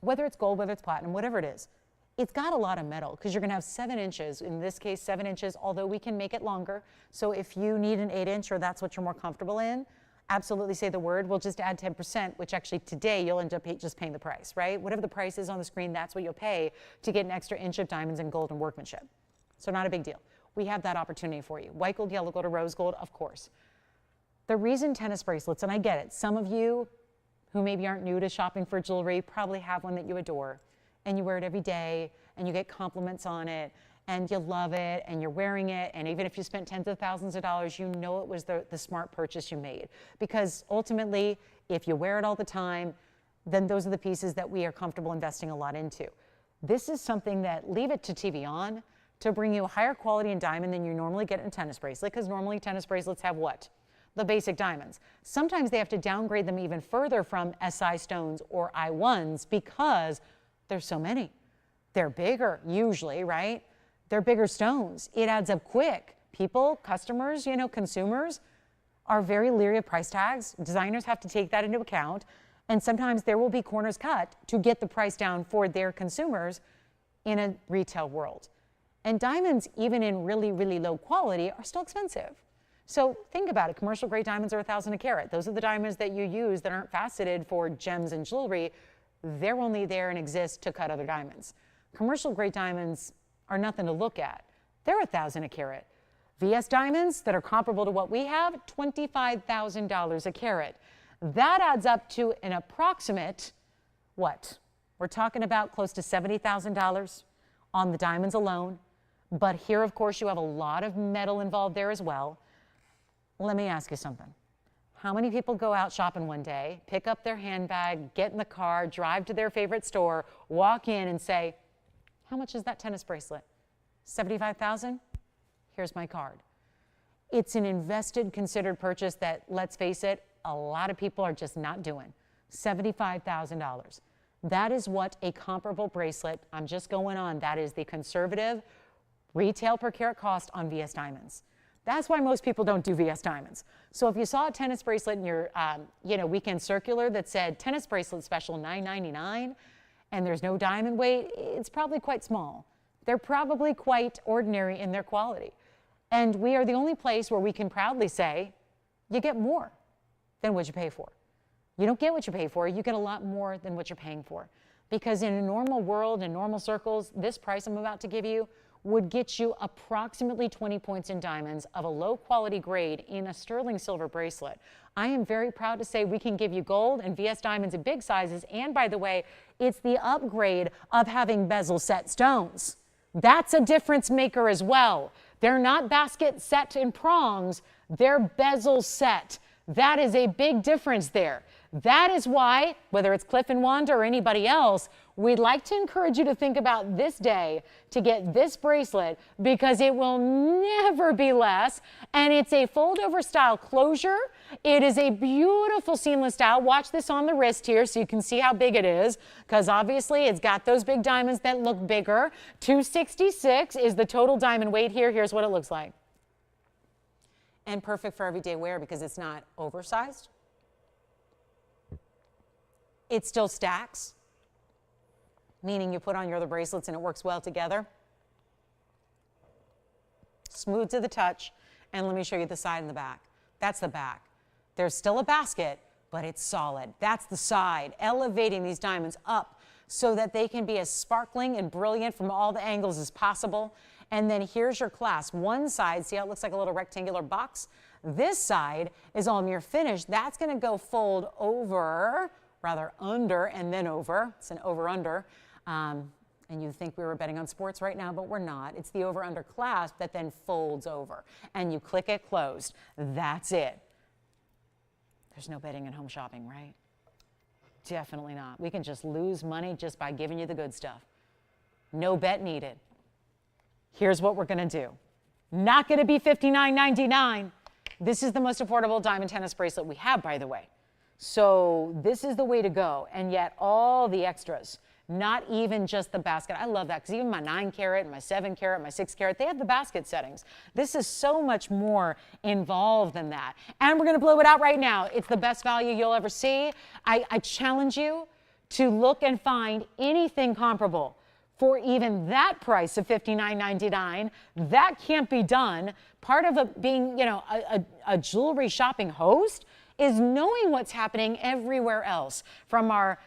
whether it's gold, whether it's platinum, whatever it is, it's got a lot of metal because you're going to have 7 inches, in this case 7 inches, although we can make it longer. So if you need an 8-inch or that's what you're more comfortable in, absolutely say the word. We'll just add 10%, which actually today you'll end up just paying the price, right? Whatever the price is on the screen, that's what you'll pay to get an extra inch of diamonds and gold and workmanship. So not a big deal. We have that opportunity for you. White gold, yellow gold, or rose gold, of course. The reason tennis bracelets, and I get it, some of you who maybe aren't new to shopping for jewelry probably have one that you adore and you wear it every day and you get compliments on it and you love it and you're wearing it, and even if you spent tens of thousands of dollars, you know it was the smart purchase you made. Because ultimately, if you wear it all the time, then those are the pieces that we are comfortable investing a lot into. This is something that, leave it to TVON to bring you a higher quality in diamond than you normally get in a tennis bracelet, because normally tennis bracelets have what? The basic diamonds. Sometimes they have to downgrade them even further from SI stones or I1s because there's so many. They're bigger usually, right? They're bigger stones. It adds up quick. People, customers, consumers are very leery of price tags. Designers have to take that into account. And sometimes there will be corners cut to get the price down for their consumers in a retail world. And diamonds, even in really, really low quality, are still expensive. So think about it. Commercial grade diamonds are $1,000 a carat. Those are the diamonds that you use that aren't faceted for gems and jewelry. They're only there and exist to cut other diamonds. Commercial grade diamonds are nothing to look at. They're $1,000 a carat. VS diamonds that are comparable to what we have, $25,000 a carat. That adds up to an approximate, what? We're talking about close to $70,000 on the diamonds alone. But here, of course, you have a lot of metal involved there as well. Let me ask you something. How many people go out shopping one day, pick up their handbag, get in the car, drive to their favorite store, walk in and say, how much is that tennis bracelet? $75,000? Here's my card. It's an invested, considered purchase that, let's face it, a lot of people are just not doing. $75,000. That is what a comparable bracelet, I'm just going on, that is the conservative retail per carat cost on VS diamonds. That's why most people don't do VS diamonds. So if you saw a tennis bracelet in your weekend circular that said tennis bracelet special $9.99 and there's no diamond weight, it's probably quite small. They're probably quite ordinary in their quality. And we are the only place where we can proudly say, you get more than what you pay for. You don't get what you pay for, you get a lot more than what you're paying for. Because in a normal world, in normal circles, this price I'm about to give you would get you approximately 20 points in diamonds of a low quality grade in a sterling silver bracelet. I am very proud to say we can give you gold and VS diamonds in big sizes. And by the way, it's the upgrade of having bezel set stones. That's a difference maker as well. They're not basket set and prongs, they're bezel set. That is a big difference there. That is why, whether it's Cliff and Wanda or anybody else, we'd like to encourage you to think about this day to get this bracelet, because it will never be less. And it's a fold-over style closure. It is a beautiful seamless style. Watch this on the wrist here so you can see how big it is, because obviously it's got those big diamonds that look bigger. 266 is the total diamond weight here. Here's what it looks like. And perfect for everyday wear because it's not oversized. It still stacks, meaning you put on your other bracelets and it works well together. Smooth to the touch. And let me show you the side and the back. That's the back. There's still a basket, but it's solid. That's the side, elevating these diamonds up so that they can be as sparkling and brilliant from all the angles as possible. And then here's your clasp. One side, see how it looks like a little rectangular box? This side is all mirror finish. That's going to go fold over, rather under and then over. It's an over-under. And you think we were betting on sports right now, but we're not. It's the over-under clasp that then folds over. And you click it closed. That's it. There's no betting at home shopping, right? Definitely not. We can just lose money just by giving you the good stuff. No bet needed. Here's what we're going to do. Not going to be $59.99. This is the most affordable diamond tennis bracelet we have, by the way. So this is the way to go. And yet all the extras, not even just the basket. I love that because even my 9 carat, my 7 carat, my 6 carat, they have the basket settings. This is so much more involved than that. And we're going to blow it out right now. It's the best value you'll ever see. I challenge you to look and find anything comparable for even that price of $59.99. That can't be done. Part of being, a jewelry shopping host is knowing what's happening everywhere else, from our,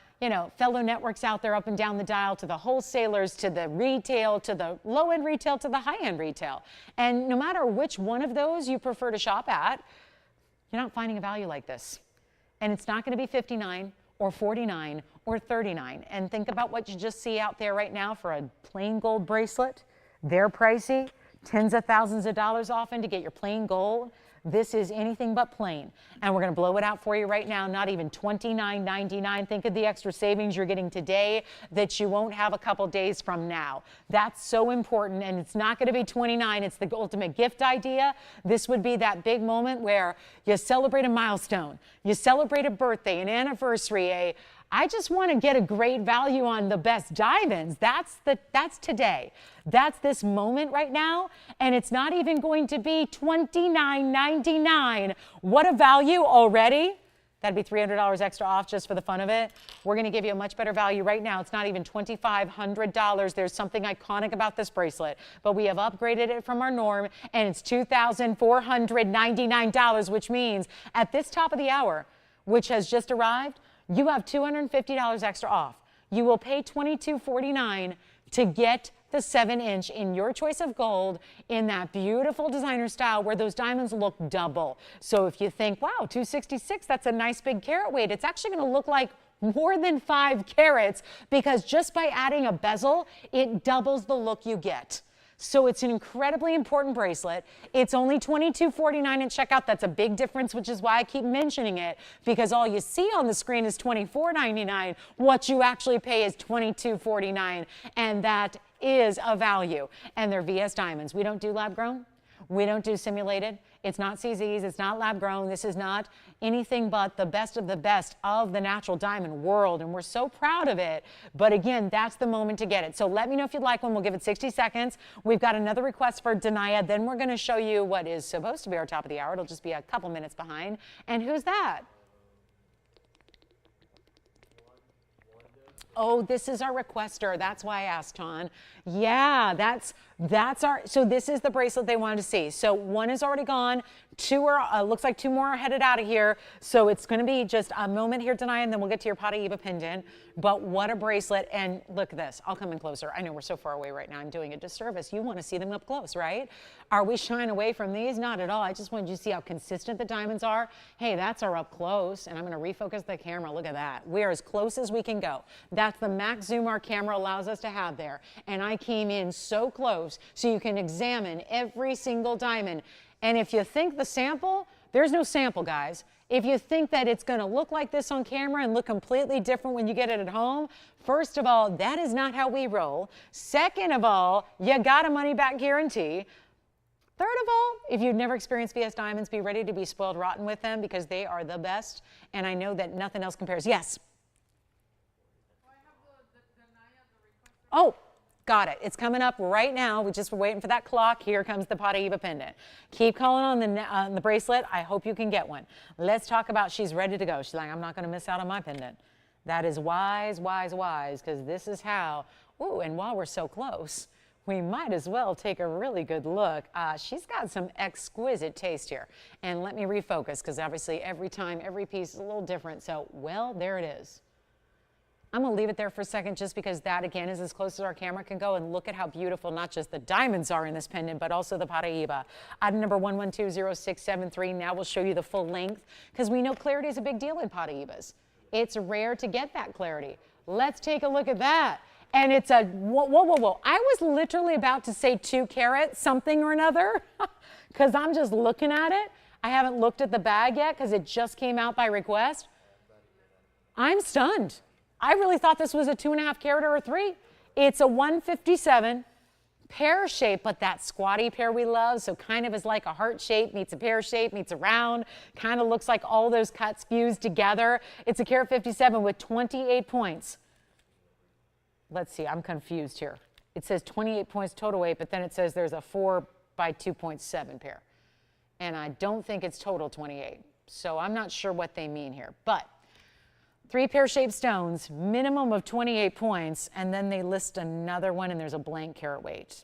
fellow networks out there up and down the dial, to the wholesalers, to the retail, to the low-end retail, to the high-end retail. And no matter which one of those you prefer to shop at, you're not finding a value like this. And it's not going to be $59 or $49 or $39. And think about what you just see out there right now for a plain gold bracelet. They're pricey, tens of thousands of dollars often to get your plain gold. This is anything but plain. And we're going to blow it out for you right now, not even $29.99. Think of the extra savings you're getting today that you won't have a couple days from now. That's so important, and it's not going to be $29. It's the ultimate gift idea. This would be that big moment where you celebrate a milestone, you celebrate a birthday, an anniversary, I just want to get a great value on the best diamonds. That's today. That's this moment right now, and it's not even going to be $29.99. What a value already. That'd be $300 extra off just for the fun of it. We're going to give you a much better value right now. It's not even $2,500. There's something iconic about this bracelet, but we have upgraded it from our norm, and it's $2,499, which means at this top of the hour, which has just arrived, you have $250 extra off. You will pay $22.49 to get the 7-inch in your choice of gold in that beautiful designer style where those diamonds look double. So if you think, wow, $266, that's a nice big carat weight, it's actually going to look like more than 5 carats because just by adding a bezel, it doubles the look you get. So it's an incredibly important bracelet. It's only $22.49 at checkout. That's a big difference, which is why I keep mentioning it, because all you see on the screen is $24.99. What you actually pay is $22.49, and that is a value. And they're VS diamonds. We don't do lab grown. We don't do simulated. It's not CZs. It's not lab grown. This is not anything but the best of the natural diamond world. And we're so proud of it. But again, that's the moment to get it. So let me know if you'd like one. We'll give it 60 seconds. We've got another request for Denia. Then we're going to show you what is supposed to be our top of the hour. It'll just be a couple minutes behind. And who's that? Oh, this is our requester. That's why I asked, Ton. Yeah, that's our, so this is the bracelet they wanted to see. So one is already gone. Two are, looks like 2 more are headed out of here. So it's going to be just a moment here tonight, and then we'll get to your Paraiba pendant. But what a bracelet. And look at this. I'll come in closer. I know we're so far away right now. I'm doing a disservice. You want to see them up close, right? Are we shying away from these? Not at all. I just wanted you to see how consistent the diamonds are. Hey, that's our up close. And I'm going to refocus the camera. Look at that. We're as close as we can go. That's the max zoom our camera allows us to have there. And I came in so close so you can examine every single diamond. And if you think the sample, there's no sample, guys. If you think that it's going to look like this on camera and look completely different when you get it at home, first of all, that is not how we roll. Second of all, you got a money-back guarantee. Third of all, if you've never experienced VS Diamonds, be ready to be spoiled rotten with them because they are the best, and I know that nothing else compares. Yes? Oh, got it. It's coming up right now. We just were waiting for that clock. Here comes the Paraiba pendant. Keep calling on the bracelet. I hope you can get one. Let's talk about she's ready to go. She's like, I'm not going to miss out on my pendant. That is wise, wise, wise, because this is how, ooh, and while we're so close, we might as well take a really good look. She's got some exquisite taste here. And let me refocus, because obviously every time, every piece is a little different. So, well, there it is. I'm going to leave it there for a second just because that, again, is as close as our camera can go. And look at how beautiful not just the diamonds are in this pendant, but also the Paraiba. Item number 1120673. Now we'll show you the full length because we know clarity is a big deal in Paraibas. It's rare to get that clarity. Let's take a look at that. And it's a, whoa, whoa, whoa, whoa. I was literally about to say 2 carat something or another because I'm just looking at it. I haven't looked at the bag yet because it just came out by request. I'm stunned. I really thought this was a 2.5 carat or a 3. It's a 157 pear shape, but that squatty pear we love. So kind of is like a heart shape meets a pear shape meets a round. Kind of looks like all those cuts fused together. It's a carat 57 with 28 points. Let's see, I'm confused here. It says 28 points total weight, but then it says there's a 4 by 2.7 pair. And I don't think it's total 28. So I'm not sure what they mean here, but 3 pear-shaped stones, minimum of 28 points, and then they list another one, and there's a blank carat weight.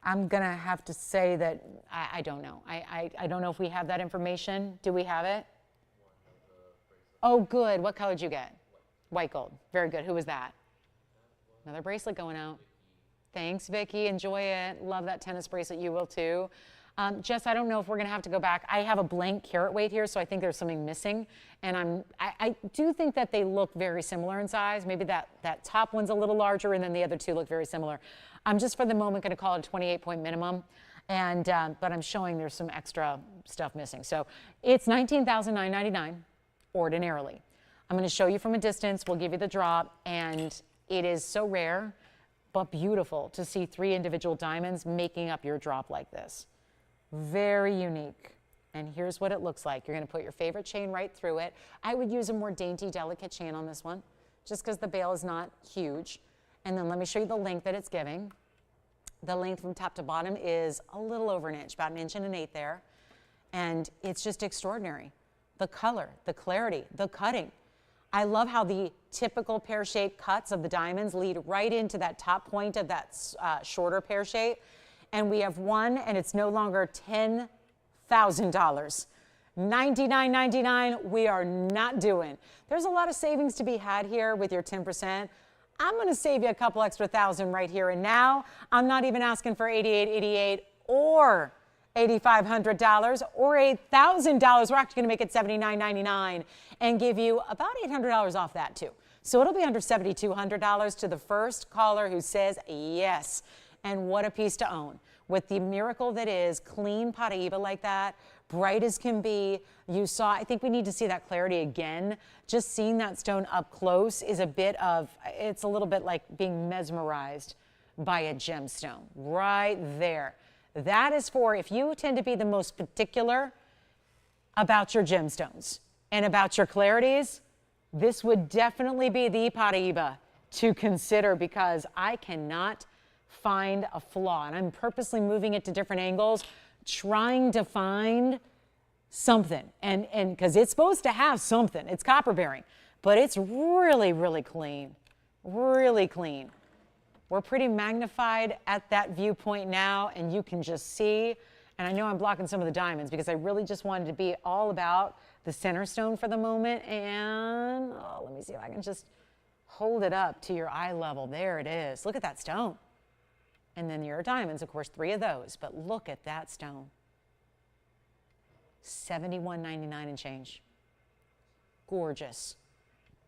I'm going to have to say that I don't know. I don't know if we have that information. Do we have it? Oh, good. What color did you get? White gold. Very good. Who was that? Another bracelet going out. Thanks, Vicki. Enjoy it. Love that tennis bracelet. You will, too. Jess, I don't know if we're going to have to go back. I have a blank carat weight here, so I think there's something missing. And I do think that they look very similar in size. Maybe that top one's a little larger, and then the other two look very similar. I'm just for the moment going to call it a 28-point minimum. And but I'm showing there's some extra stuff missing. So it's $19,999 ordinarily. I'm going to show you from a distance. We'll give you the drop, and it is so rare but beautiful to see 3 individual diamonds making up your drop like this. Very unique. And here's what it looks like. You're going to put your favorite chain right through it. I would use a more dainty, delicate chain on this one, just because the bail is not huge. And then let me show you the length that it's giving. The length from top to bottom is a little over an inch, about 1 1/8 inches there. And it's just extraordinary. The color, the clarity, the cutting. I love how the typical pear-shaped cuts of the diamonds lead right into that top point of that shorter pear shape. And we have one, and it's no longer $10,000. $99.99 we are not doing. There's a lot of savings to be had here with your 10%. I'm going to save you a couple extra thousand right here and now. I'm not even asking for $88.88 or $8,500 or $8,000. We're actually going to make it $79.99 and give you about $800 off that too. So it'll be under $7,200 to the first caller who says yes. And what a piece to own. With the miracle that is clean Paraiba like that, bright as can be. You saw, I think we need to see that clarity again. Just seeing that stone up close is a bit of, it's a little bit like being mesmerized by a gemstone right there. That is for if you tend to be the most particular about your gemstones and about your clarities, this would definitely be the Paraiba to consider, because I cannot find a flaw. And I'm purposely moving it to different angles, trying to find something. And because it's supposed to have something. It's copper bearing, but it's really, really clean. Really clean. We're pretty magnified at that viewpoint now, and you can just see. And I know I'm blocking some of the diamonds because I really just wanted to be all about the center stone for the moment. And oh, let me see if I can just hold it up to your eye level. There it is. Look at that stone. And then your diamonds, of course, 3 of those. But look at that stone. $71.99 and change. Gorgeous.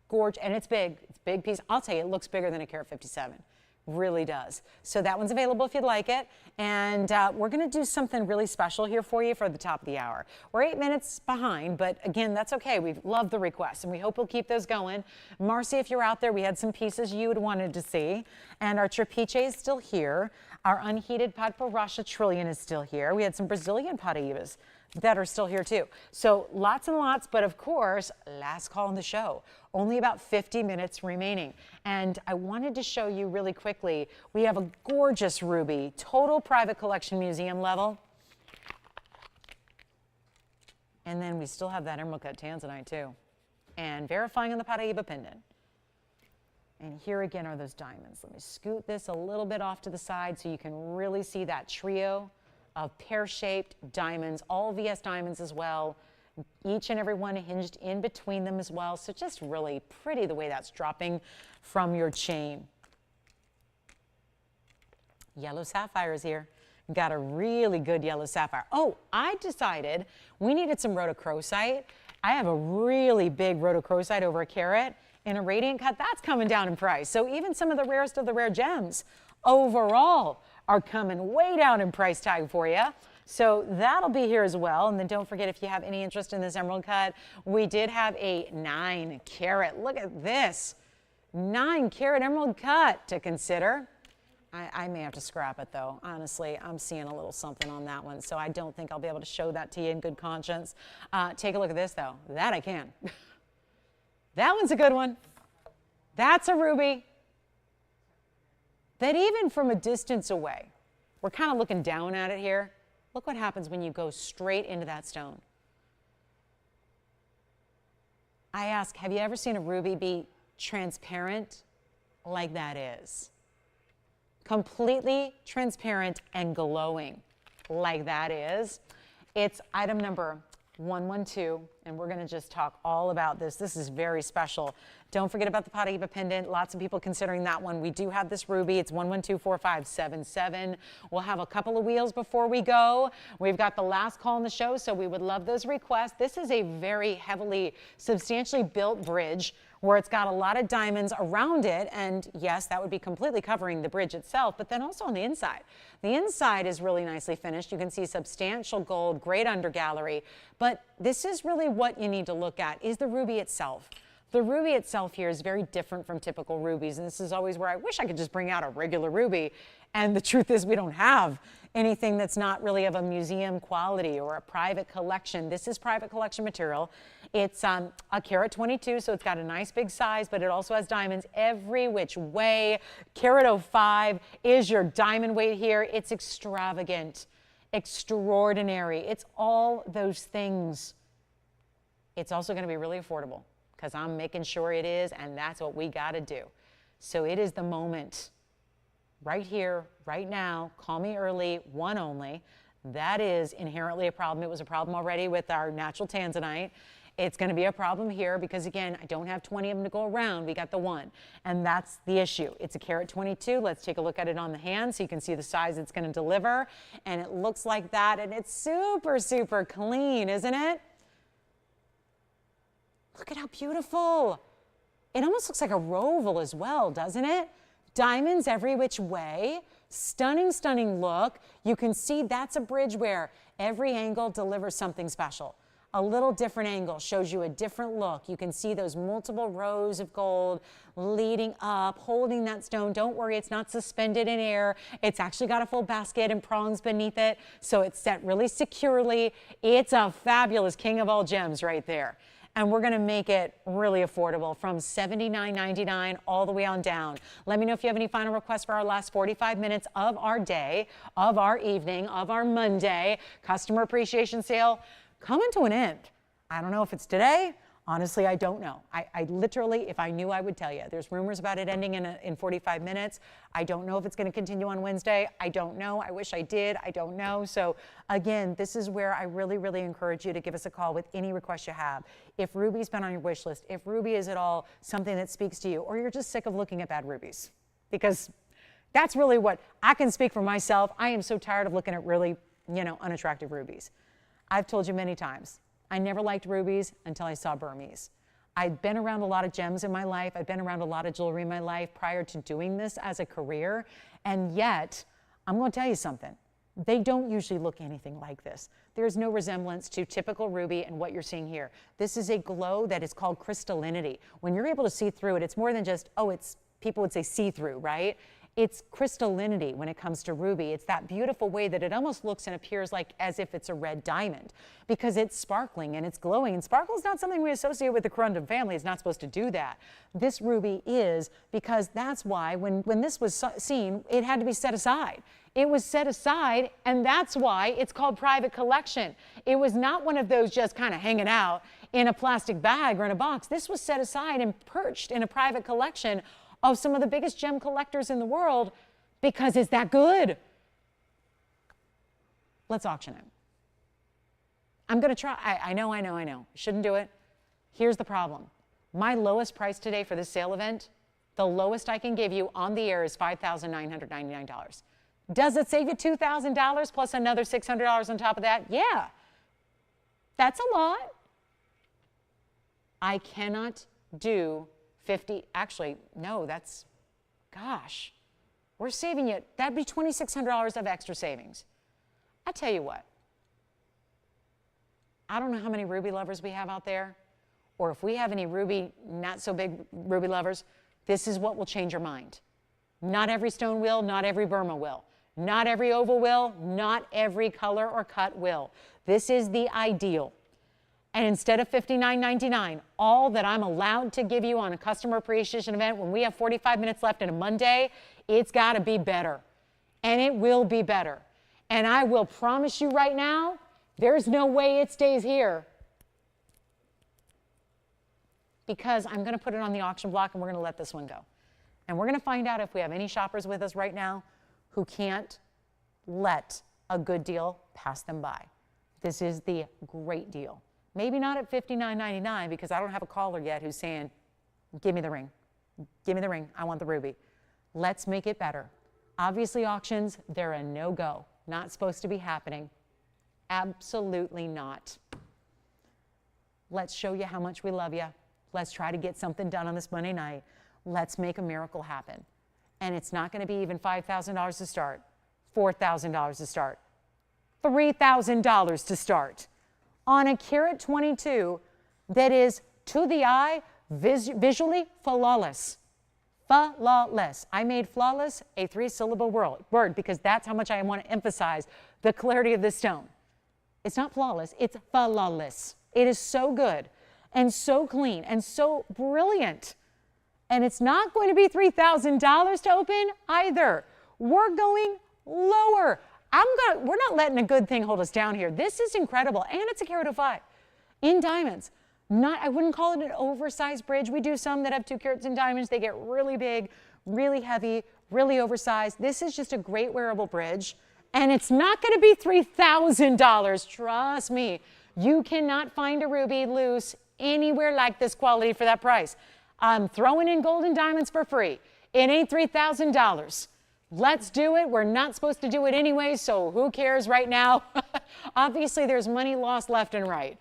Gorgeous. And it's big. It's a big piece. I'll tell you, it looks bigger than a carat 57. Really does. So that one's available if you'd like it. And we're going to do something really special here for you for the top of the hour. We're 8 minutes behind, but again, that's okay. We love the requests, and we hope we'll keep those going. Marcy, if you're out there, we had some pieces you had wanted to see. And our Trapiche is still here. Our unheated Podparasha trillion is still here. We had some Brazilian Paraibas that are still here too. So lots and lots, but of course, last call on the show. Only about 50 minutes remaining. And I wanted to show you really quickly, we have a gorgeous ruby, total private collection museum level. And then we still have that emerald cut tanzanite too. And verifying on the Paraiba pendant. And here again are those diamonds. Let me scoot this a little bit off to the side so you can really see that trio of pear-shaped diamonds, all VS diamonds as well, each and every one hinged in between them as well. So just really pretty the way that's dropping from your chain. Yellow sapphire is here. Got a really good yellow sapphire. Oh, I decided we needed some rhodochrosite. I have a really big rhodochrosite over a carat in a radiant cut. That's coming down in price. So even some of the rarest of the rare gems overall are coming way down in price tag for you. So that'll be here as well. And then don't forget, if you have any interest in this emerald cut, we did have a 9 carat. Look at this. 9 carat emerald cut to consider. I may have to scrap it though. Honestly, I'm seeing a little something on that one. So I don't think I'll be able to show that to you in good conscience. Take a look at this though. That I can. That one's a good one. That's a ruby. That even from a distance away, we're kind of looking down at it here. Look what happens when you go straight into that stone. I ask, have you ever seen a ruby be transparent like that is? Completely transparent and glowing like that is. It's item number 112, and we're going to just talk all about this. This is very special. Don't forget about the Paraiba pendant. Lots of people considering that one. We do have this ruby. It's 1124577. We'll have a couple of wheels before we go. We've got the last call on the show, so we would love those requests. This is a very heavily, substantially built bridge where it's got a lot of diamonds around it, and yes, that would be completely covering the bridge itself, but then also on the inside. The inside is really nicely finished. You can see substantial gold, great undergallery, but this is really what you need to look at, is the ruby itself. The ruby itself here is very different from typical rubies, and this is always where I wish I could just bring out a regular ruby, and the truth is we don't have anything that's not really of a museum quality or a private collection. This is private collection material. It's a carat 22, so it's got a nice big size, but it also has diamonds every which way. Carat 05 is your diamond weight here. It's extravagant, extraordinary. It's all those things. It's also going to be really affordable because I'm making sure it is, and that's what we got to do. So it is the moment. Right here, right now, call me early, one only. That is inherently a problem. It was a problem already with our natural tanzanite. It's going to be a problem here because, again, I don't have 20 of them to go around. We got the one, and that's the issue. It's a carat 22. Let's take a look at it on the hand so you can see the size it's going to deliver, and it looks like that, and it's super, super clean, isn't it? Look at how beautiful. It almost looks like a roval as well, doesn't it? Diamonds every which way, stunning, stunning look. You can see that's a bridge where every angle delivers something special. A little different angle shows you a different look. You can see those multiple rows of gold leading up, holding that stone. Don't worry, it's not suspended in air. It's actually got a full basket and prongs beneath it, so it's set really securely. It's a fabulous king of all gems right there. And we're going to make it really affordable from $79.99 all the way on down. Let me know if you have any final requests for our last 45 minutes of our day, of our evening, of our Monday customer appreciation sale coming to an end. I don't know if it's today. Honestly, I don't know. I literally, if I knew, I would tell you. There's rumors about it ending in 45 minutes. I don't know if it's going to continue on Wednesday. I don't know. I wish I did. I don't know. So again, this is where I really, really encourage you to give us a call with any request you have. If ruby's been on your wish list, if ruby is at all something that speaks to you, or you're just sick of looking at bad rubies, because that's really what I can speak for myself. I am so tired of looking at really, unattractive rubies. I've told you many times, I never liked rubies until I saw Burmese. I've been around a lot of gems in my life. I've been around a lot of jewelry in my life prior to doing this as a career. And yet, I'm going to tell you something. They don't usually look anything like this. There's no resemblance to typical ruby and what you're seeing here. This is a glow that is called crystallinity. When you're able to see through it, it's more than just, people would say see-through, right? It's crystallinity when it comes to ruby. It's that beautiful way that it almost looks and appears like as if it's a red diamond because it's sparkling and it's glowing. And sparkle is not something we associate with the Corundum family. It's not supposed to do that. This ruby is, because that's why when this was seen, it had to be set aside. It was set aside, and that's why it's called private collection. It was not one of those just kind of hanging out in a plastic bag or in a box. This was set aside and perched in a private collection of some of the biggest gem collectors in the world because it's that good. Let's auction it. I'm going to try. I know. Shouldn't do it. Here's the problem. My lowest price today for this sale event, the lowest I can give you on the air is $5,999. Does it save you $2,000 plus another $600 on top of that? Yeah. That's a lot. I cannot do 50, actually, no, gosh, we're saving you, that'd be $2,600 of extra savings. I tell you what, I don't know how many ruby lovers we have out there, or if we have any ruby, not so big ruby lovers, this is what will change your mind. Not every stone will, not every Burma will. Not every oval will, not every color or cut will. This is the ideal. And instead of $59.99, all that I'm allowed to give you on a customer appreciation event when we have 45 minutes left in a Monday, it's got to be better. And it will be better. And I will promise you right now, there's no way it stays here. Because I'm going to put it on the auction block and we're going to let this one go. And we're going to find out if we have any shoppers with us right now who can't let a good deal pass them by. This is the great deal. Maybe not at $59.99 because I don't have a caller yet who's saying, give me the ring. Give me the ring. I want the ruby. Let's make it better. Obviously, auctions, they're a no-go. Not supposed to be happening. Absolutely not. Let's show you how much we love you. Let's try to get something done on this Monday night. Let's make a miracle happen. And it's not going to be even $5,000 to start, $4,000 to start, $3,000 to start on a carat 22 that is, to the eye, visually flawless. Flawless. I made flawless a 3-syllable word because that's how much I want to emphasize the clarity of this stone. It's not flawless, it's flawless. It is so good and so clean and so brilliant. And it's not going to be $3,000 to open either. We're going lower. We're not letting a good thing hold us down here. This is incredible, and it's a carat of 5 in diamonds. I wouldn't call it an oversized bridge. We do some that have 2 carats in diamonds. They get really big, really heavy, really oversized. This is just a great wearable bridge, and it's not going to be $3,000. Trust me, you cannot find a ruby loose anywhere like this quality for that price. I'm throwing in gold and diamonds for free. It ain't $3,000. Let's do it. We're not supposed to do it anyway, so who cares right now? Obviously, there's money lost left and right.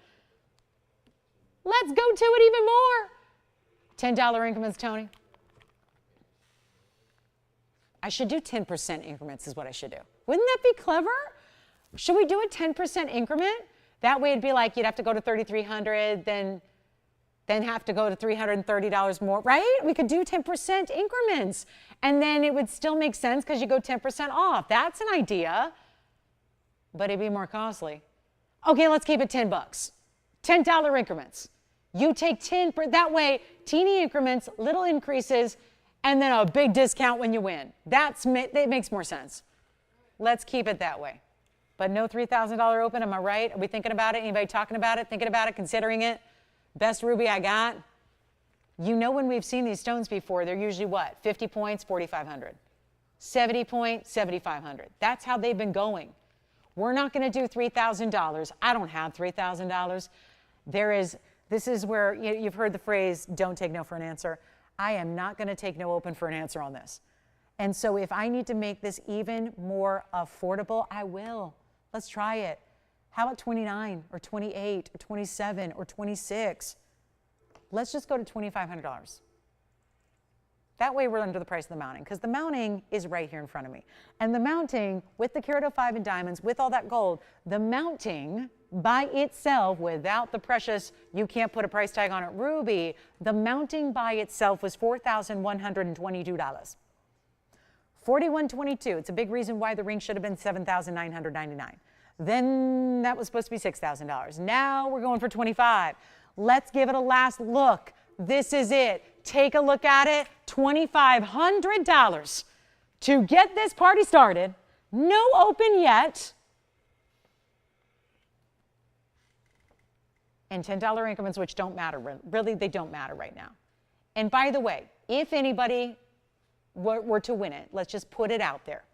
Let's go to it even more. $10 increments, Tony. I should do 10% increments is what I should do. Wouldn't that be clever? Should we do a 10% increment? That way it'd be like you'd have to go to $3,300, then have to go to $330 more, right? We could do 10% increments. And then it would still make sense because you go 10% off. That's an idea, but it'd be more costly. Okay, let's keep it $10. $10 increments. You take 10, that way, teeny increments, little increases, and then a big discount when you win. That makes more sense. Let's keep it that way. But no $3,000 open, am I right? Are we thinking about it? Anybody talking about it, thinking about it, considering it? Best ruby I got. You know when we've seen these stones before, they're usually what? 50 points, 4,500. 70 points, 7,500. That's how they've been going. We're not going to do $3,000. I don't have $3,000. This is where you've heard the phrase, don't take no for an answer. I am not going to take no open for an answer on this. And so if I need to make this even more affordable, I will. Let's try it. How about 29 or 28 or 27 or 26? Let's just go to $2,500. That way we're under the price of the mounting because the mounting is right here in front of me. And the mounting with the carat of 5 in diamonds, with all that gold, the mounting by itself without the precious, you can't put a price tag on it, ruby, the mounting by itself was $4,122. $4,122. It's a big reason why the ring should have been $7,999. Then that was supposed to be $6,000. Now we're going for $25,000. Let's give it a last look. This is it. Take a look at it. $2,500 to get this party started. No open yet. And $10 increments, which don't matter. Really, they don't matter right now. And by the way, if anybody were to win it, let's just put it out there.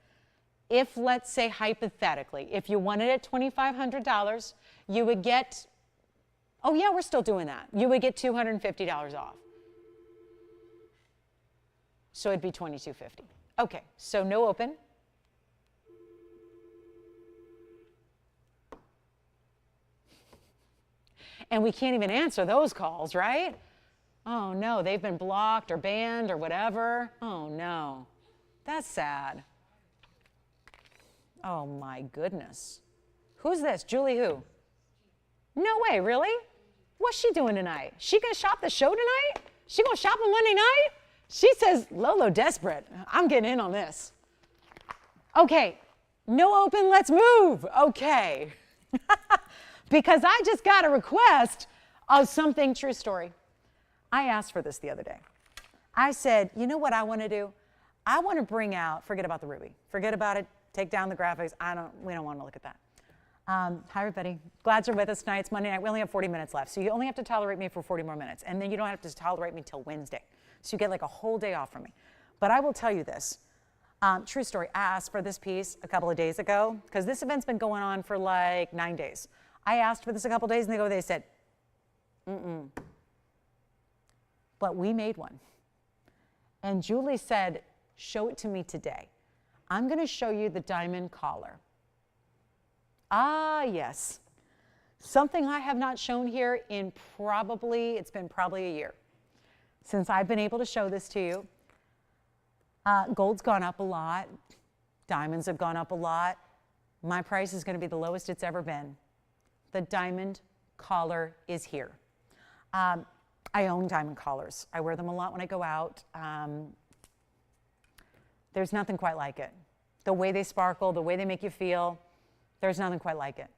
If, let's say, hypothetically, if you won it at $2,500, you would get, oh yeah, we're still doing that. You would get $250 off. So it'd be $2,250. Okay, so no open. And we can't even answer those calls, right? Oh no, they've been blocked or banned or whatever. Oh no, that's sad. Oh my goodness. Who's this? Julie who? No way, really? What's she doing tonight? She gonna shop the show tonight? She gonna shop on Monday night? She says, Lolo desperate. I'm getting in on this. Okay, no open, let's move. Okay. Because I just got a request of something, true story. I asked for this the other day. I said, you know what I want to do? I want to bring out, forget about the ruby. Forget about it. Take down the graphics. We don't want to look at that. Hi, everybody. Glad you're with us tonight. It's Monday night. We only have 40 minutes left. So you only have to tolerate me for 40 more minutes. And then you don't have to tolerate me till Wednesday. So you get like a whole day off from me. But I will tell you this. True story. I asked for this piece a couple of days ago because this event's been going on for like 9 days. I asked for this a couple of days and they said, But we made one. And Julie said, show it to me today. I'm going to show you the diamond collar. Ah, yes. Something I have not shown here in it's been probably a year since I've been able to show this to you. Gold's gone up a lot. Diamonds have gone up a lot. My price is going to be the lowest it's ever been. The diamond collar is here. I own diamond collars. I wear them a lot when I go out. There's nothing quite like it. The way they sparkle, the way they make you feel, there's nothing quite like it.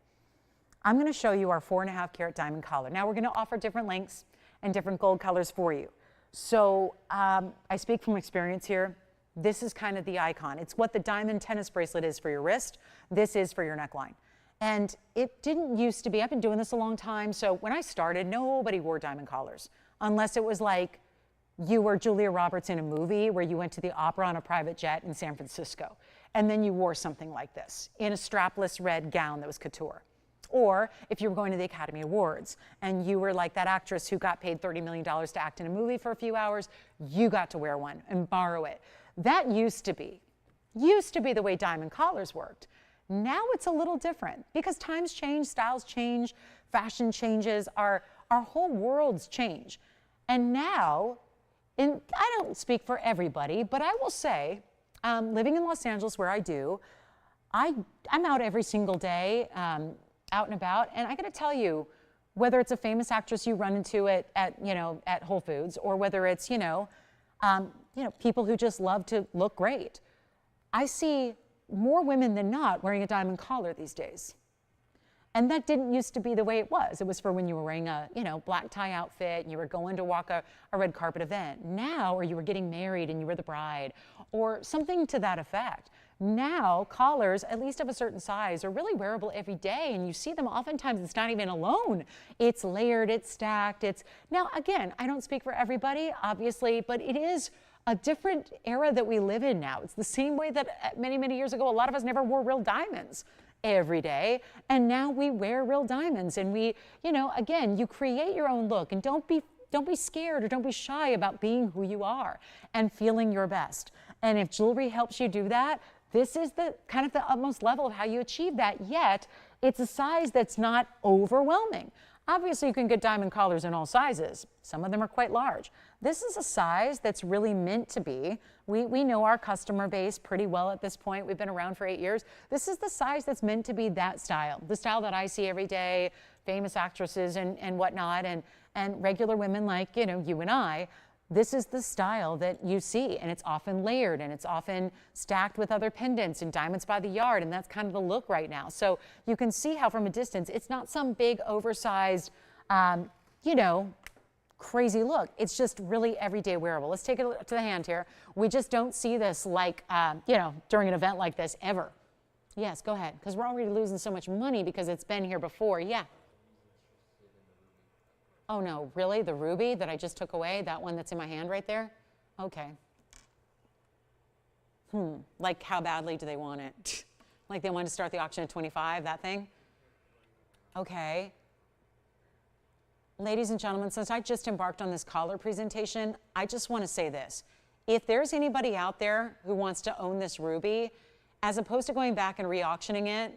I'm going to show you our 4.5 carat diamond collar. Now we're going to offer different lengths and different gold colors for you. So I speak from experience here. This is kind of the icon. It's what the diamond tennis bracelet is for your wrist. This is for your neckline. And it didn't used to be. I've been doing this a long time. So when I started, nobody wore diamond collars unless it was like you were Julia Roberts in a movie where you went to the opera on a private jet in San Francisco. And then you wore something like this in a strapless red gown that was couture. Or if you were going to the Academy Awards and you were like that actress who got paid $30 million to act in a movie for a few hours, you got to wear one and borrow it. That used to be the way diamond collars worked. Now it's a little different because times change, styles change, fashion changes, our whole worlds change. And now, and I don't speak for everybody, but I will say, living in Los Angeles where I do, I'm out every single day, out and about, and I got to tell you, whether it's a famous actress you run into at Whole Foods, or whether it's people who just love to look great, I see more women than not wearing a diamond collar these days. And that didn't used to be the way it was. It was for when you were wearing a black tie outfit and you were going to walk a red carpet event. Now, or you were getting married and you were the bride, or something to that effect. Now, collars, at least of a certain size, are really wearable every day, and you see them oftentimes. It's not even alone. It's layered, it's stacked. Now, again, I don't speak for everybody, obviously, but it is a different era that we live in now. It's the same way that many, many years ago, a lot of us never wore real diamonds every day, and now we wear real diamonds, and we, again, you create your own look, and don't be scared or don't be shy about being who you are and feeling your best. And if jewelry helps you do that, this is the kind of the utmost level of how you achieve that, yet it's a size that's not overwhelming. Obviously, you can get diamond collars in all sizes. Some of them are quite large. This is a size that's really meant to be. We know our customer base pretty well at this point. We've been around for 8 years. This is the size that's meant to be that style, the style that I see every day, famous actresses and whatnot, and regular women like, you and I. This is the style that you see, and it's often layered, and it's often stacked with other pendants and diamonds by the yard, and that's kind of the look right now. So you can see how from a distance, it's not some big oversized, crazy look. It's just really everyday wearable. Let's take it to the hand here. We just don't see this like, during an event like this ever. Yes, go ahead, because we're already losing so much money because it's been here before. Yeah. Oh no, really? The ruby that I just took away, that one that's in my hand right there? Okay. Like how badly do they want it? Like they want to start the auction at 25, that thing? Okay. Ladies and gentlemen, since I just embarked on this collar presentation, I just want to say this. If there's anybody out there who wants to own this ruby, as opposed to going back and re-auctioning it,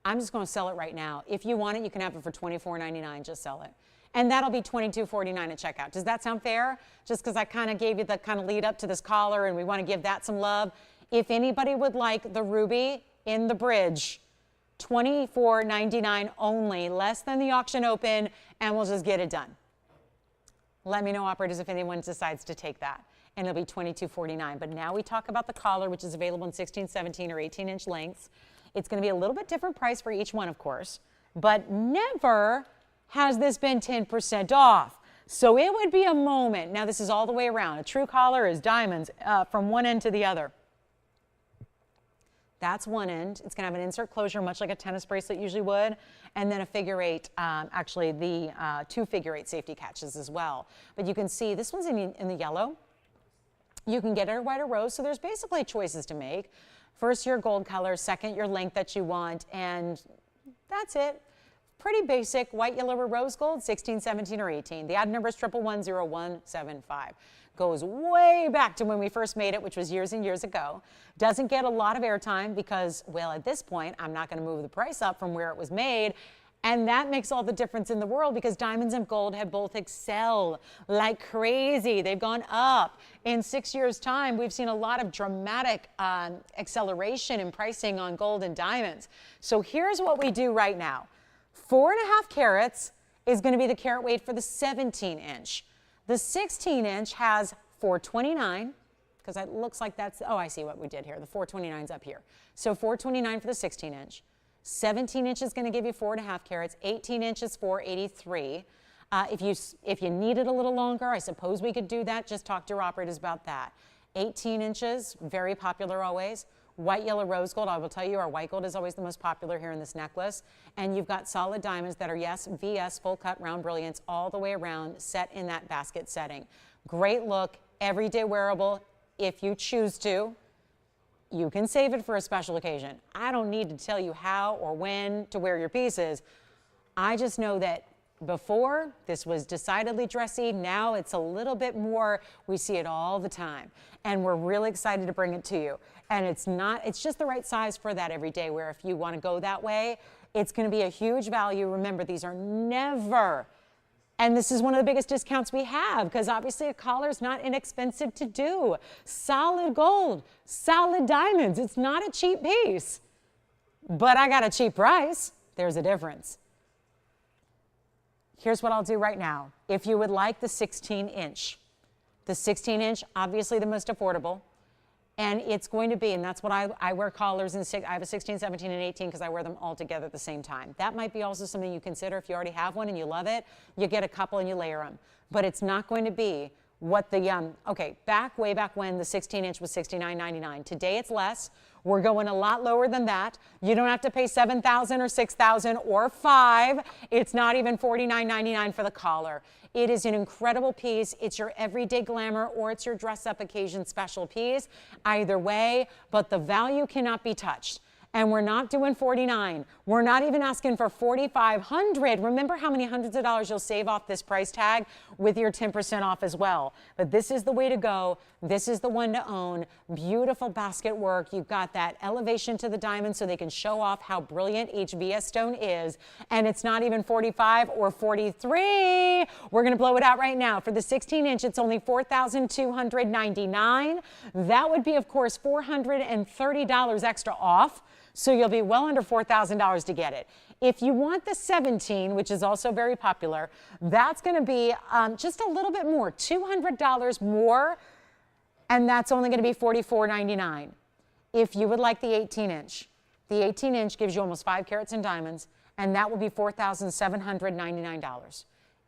I'm just going to sell it right now. If you want it, you can have it for $24.99, just sell it. And that'll be $22.49 at checkout. Does that sound fair? Just because I kind of gave you the kind of lead up to this collar and we want to give that some love. If anybody would like the ruby in the bridge, $24.99 only, less than the auction open, and we'll just get it done. Let me know, operators, if anyone decides to take that. And it'll be $22.49. But now we talk about the collar, which is available in 16, 17, or 18-inch lengths. It's going to be a little bit different price for each one, of course, but never has this been 10% off. So it would be a moment. Now this is all the way around. A true collar is diamonds from one end to the other. That's one end. It's going to have an insert closure, much like a tennis bracelet usually would, and then a figure eight, actually the two figure eight safety catches as well. But you can see this one's in the yellow. You can get it a white or rose, so there's basically choices to make. First, your gold color, second, your length that you want, and that's it. pretty basic white, yellow, or rose gold, 16, 17, or 18. The ad number is 1110175. Goes way back to when we first made it, which was years and years ago. Doesn't get a lot of airtime because, well, at this point, I'm not going to move the price up from where it was made. And that makes all the difference in the world because diamonds and gold have both excelled like crazy. They've gone up. In 6 years' time, we've seen a lot of dramatic acceleration in pricing on gold and diamonds. So here's what we do right now. 4.5 carats is going to be the carat weight for the 17-inch. The 16-inch has 429, because it looks like that's, oh, I see what we did here. The 429's up here. So 429 for the 16-inch. 17 inch is going to give you 4.5 carats. 18 inches, 483. If you need it a little longer, I suppose we could do that. Just talk to your operators about that. 18 inches, very popular always. White, yellow, rose gold. I will tell you, our white gold is always the most popular here in this necklace. And you've got solid diamonds that are, yes, VS, full cut, round brilliance, all the way around, set in that basket setting. Great look, everyday wearable. If you choose to, you can save it for a special occasion. I don't need to tell you how or when to wear your pieces. I just know that before, this was decidedly dressy. Now it's a little bit more, we see it all the time. And we're really excited to bring it to you. And it's just the right size for that everyday wear. If you want to go that way, it's going to be a huge value. Remember, these are never, and this is one of the biggest discounts we have because obviously a collar is not inexpensive to do. Solid gold, solid diamonds. It's not a cheap piece, but I got a cheap price. There's a difference. Here's what I'll do right now. If you would like the 16-inch, obviously the most affordable, and it's going to be, and that's what I wear collars, and I have a 16, 17, and 18 because I wear them all together at the same time. That might be also something you consider if you already have one and you love it. You get a couple and you layer them. But it's not going to be what the, okay, way back when the 16-inch was $69.99. Today it's less. We're going a lot lower than that. You don't have to pay $7,000 or $6,000 or $5,000. It's not even $49.99 for the collar. It is an incredible piece. It's your everyday glamour or it's your dress-up occasion special piece. Either way, but the value cannot be touched. And we're not doing $49. We're not even asking for $4,500. Remember how many hundreds of dollars you'll save off this price tag with your 10% off as well. But this is the way to go. This is the one to own. Beautiful basket work. You've got that elevation to the diamond so they can show off how brilliant each VS stone is. And it's not even 45 or 43. We're going to blow it out right now. For the 16-inch, it's only $4,299. That would be, of course, $430 extra off. So you'll be well under $4,000 to get it. If you want the 17, which is also very popular, that's going to be just a little bit more, $200 more, and that's only going to be $44.99. If you would like the 18-inch, the 18-inch gives you almost 5 carats in diamonds, and that will be $4,799.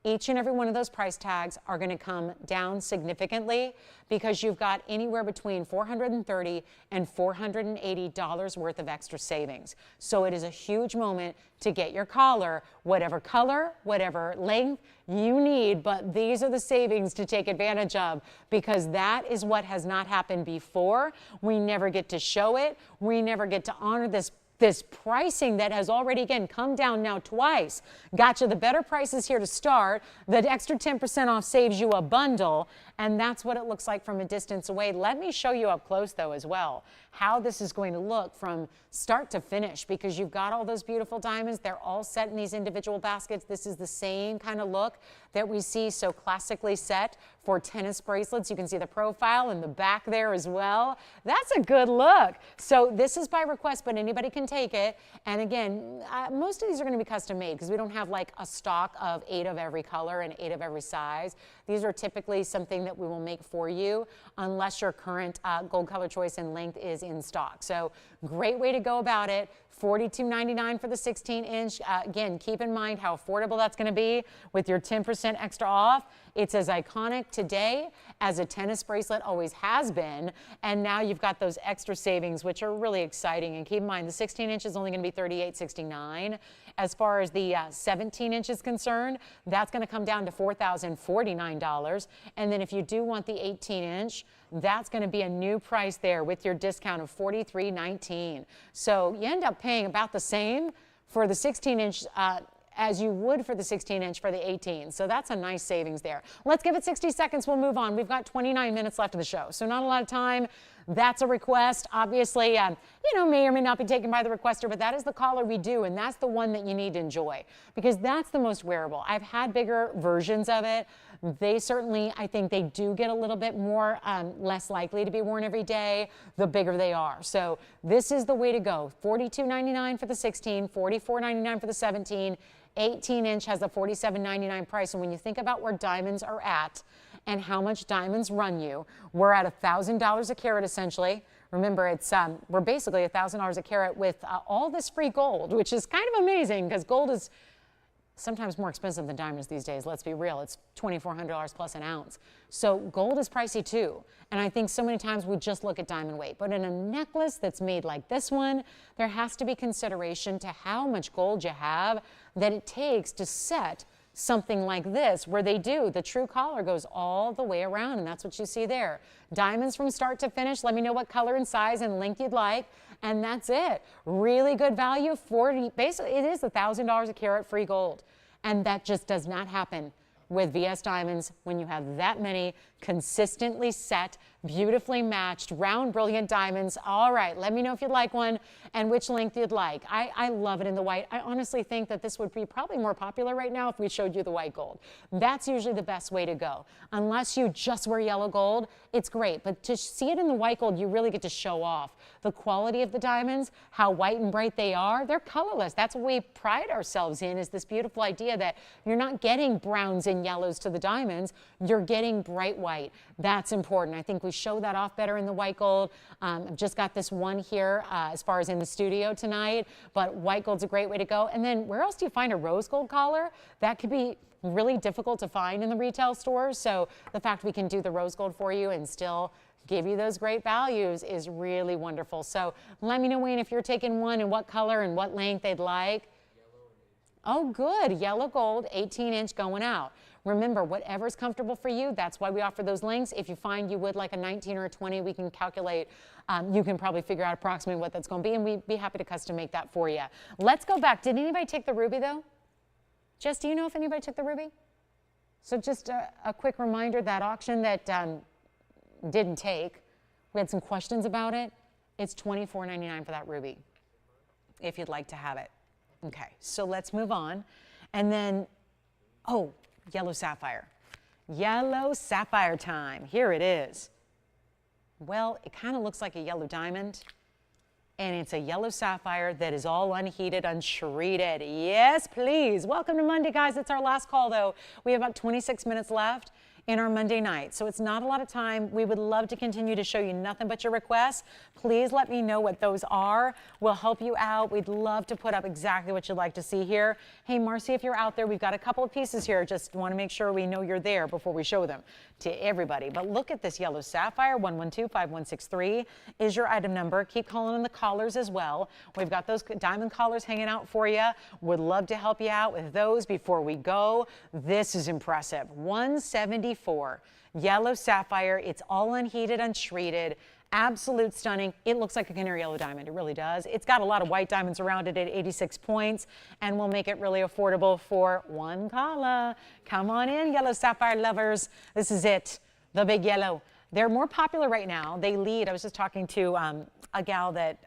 Each and every one of those price tags are going to come down significantly because you've got anywhere between $430 and $480 worth of extra savings. So it is a huge moment to get your collar, whatever color, whatever length you need, but these are the savings to take advantage of because that is what has not happened before. We never get to show it. We never get to honor this pricing that has already, again, come down now twice. Got you the better prices here to start. The extra 10% off saves you a bundle, and that's what it looks like from a distance away. Let me show you up close, though, as well, how this is going to look from start to finish because you've got all those beautiful diamonds. They're all set in these individual baskets. This is the same kind of look that we see so classically set for tennis bracelets. You can see the profile in the back there as well. That's a good look. So this is by request, but anybody can take it. And again, most of these are going to be custom made because we don't have like a stock of 8 of every color and 8 of every size. These are typically something that we will make for you unless your current gold color choice and length is in stock. So great way to go about it. $42.99 for the 16-inch. Again, keep in mind how affordable that's going to be with your 10% extra off. It's as iconic today as a tennis bracelet always has been, and now you've got those extra savings, which are really exciting. And keep in mind, the 16-inch is only going to be $38.69. As far as the 17-inch is concerned, that's going to come down to $4,049. And then if you do want the 18-inch, that's going to be a new price there with your discount of $43.19. So you end up paying about the same for the 16-inch as you would for the 16-inch for the 18. So that's a nice savings there. Let's give it 60 seconds. We'll move on. We've got 29 minutes left of the show, so not a lot of time. That's a request. Obviously, may or may not be taken by the requester, but that is the collar we do, and that's the one that you need to enjoy because that's the most wearable. I've had bigger versions of it. They certainly, I think they do get a little bit more, less likely to be worn every day, the bigger they are. So this is the way to go. $42.99 for the 16, $44.99 for the 17, 18-inch has a $47.99 price. And when you think about where diamonds are at and how much diamonds run you, we're at $1,000 a carat essentially. Remember, it's we're basically $1,000 a carat with all this free gold, which is kind of amazing because gold is sometimes more expensive than diamonds these days. Let's be real. It's $2,400 plus an ounce. So gold is pricey too. And I think so many times we just look at diamond weight. But in a necklace that's made like this one, there has to be consideration to how much gold you have that it takes to set something like this, where they do. The true collar goes all the way around, and that's what you see there. Diamonds from start to finish. Let me know what color and size and length you'd like, and that's it. Really good value. Basically, it is $1,000 a carat free gold, and that just does not happen with VS Diamonds when you have that many consistently set, beautifully matched, round, brilliant diamonds. All right, let me know if you'd like one and which length you'd like. I love it in the white. I honestly think that this would be probably more popular right now if we showed you the white gold. That's usually the best way to go. Unless you just wear yellow gold, it's great. But to see it in the white gold, you really get to show off the quality of the diamonds, how white and bright they are. They're colorless. That's what we pride ourselves in, is this beautiful idea that you're not getting browns and yellows to the diamonds, you're getting bright white. That's important. I think we show that off better in the white gold. I've just got this one here as far as in the studio tonight, but white gold's a great way to go. And then where else do you find a rose gold collar? That could be really difficult to find in the retail stores. So the fact we can do the rose gold for you and still give you those great values is really wonderful. So let me know, Wayne, if you're taking one and what color and what length they'd like. Oh, good. Yellow gold, 18-inch going out. Remember, whatever's comfortable for you, that's why we offer those links. If you find you would like a 19 or a 20, we can calculate. You can probably figure out approximately what that's going to be, and we'd be happy to custom make that for you. Let's go back. Did anybody take the ruby, though? Jess, do you know if anybody took the ruby? So just a quick reminder, that auction that didn't take, we had some questions about it. It's $24.99 for that ruby, if you'd like to have it. Okay, so let's move on. And then, oh, yellow sapphire. Yellow sapphire time. Here it is. Well, it kind of looks like a yellow diamond, and it's a yellow sapphire that is all unheated, untreated. Yes, please. Welcome to Monday, guys. It's our last call, though. We have about 26 minutes left in our Monday night, so it's not a lot of time. We would love to continue to show you nothing but your requests. Please let me know what those are. We'll help you out. We'd love to put up exactly what you'd like to see here. Hey, Marcy, if you're out there, we've got a couple of pieces here. Just want to make sure we know you're there before we show them to everybody. But look at this yellow sapphire. 112-5163 is your item number. Keep calling in the callers as well. We've got those diamond collars hanging out for you. Would love to help you out with those before we go. This is impressive. 174 yellow sapphire. It's all unheated, untreated. Absolute stunning. It looks like a canary yellow diamond. It really does. It's got a lot of white diamonds around it at 86 points, and we'll make it really affordable for one collar. Come on in, yellow sapphire lovers. This is it, the big yellow. They're more popular right now. They lead. I was just talking to a gal that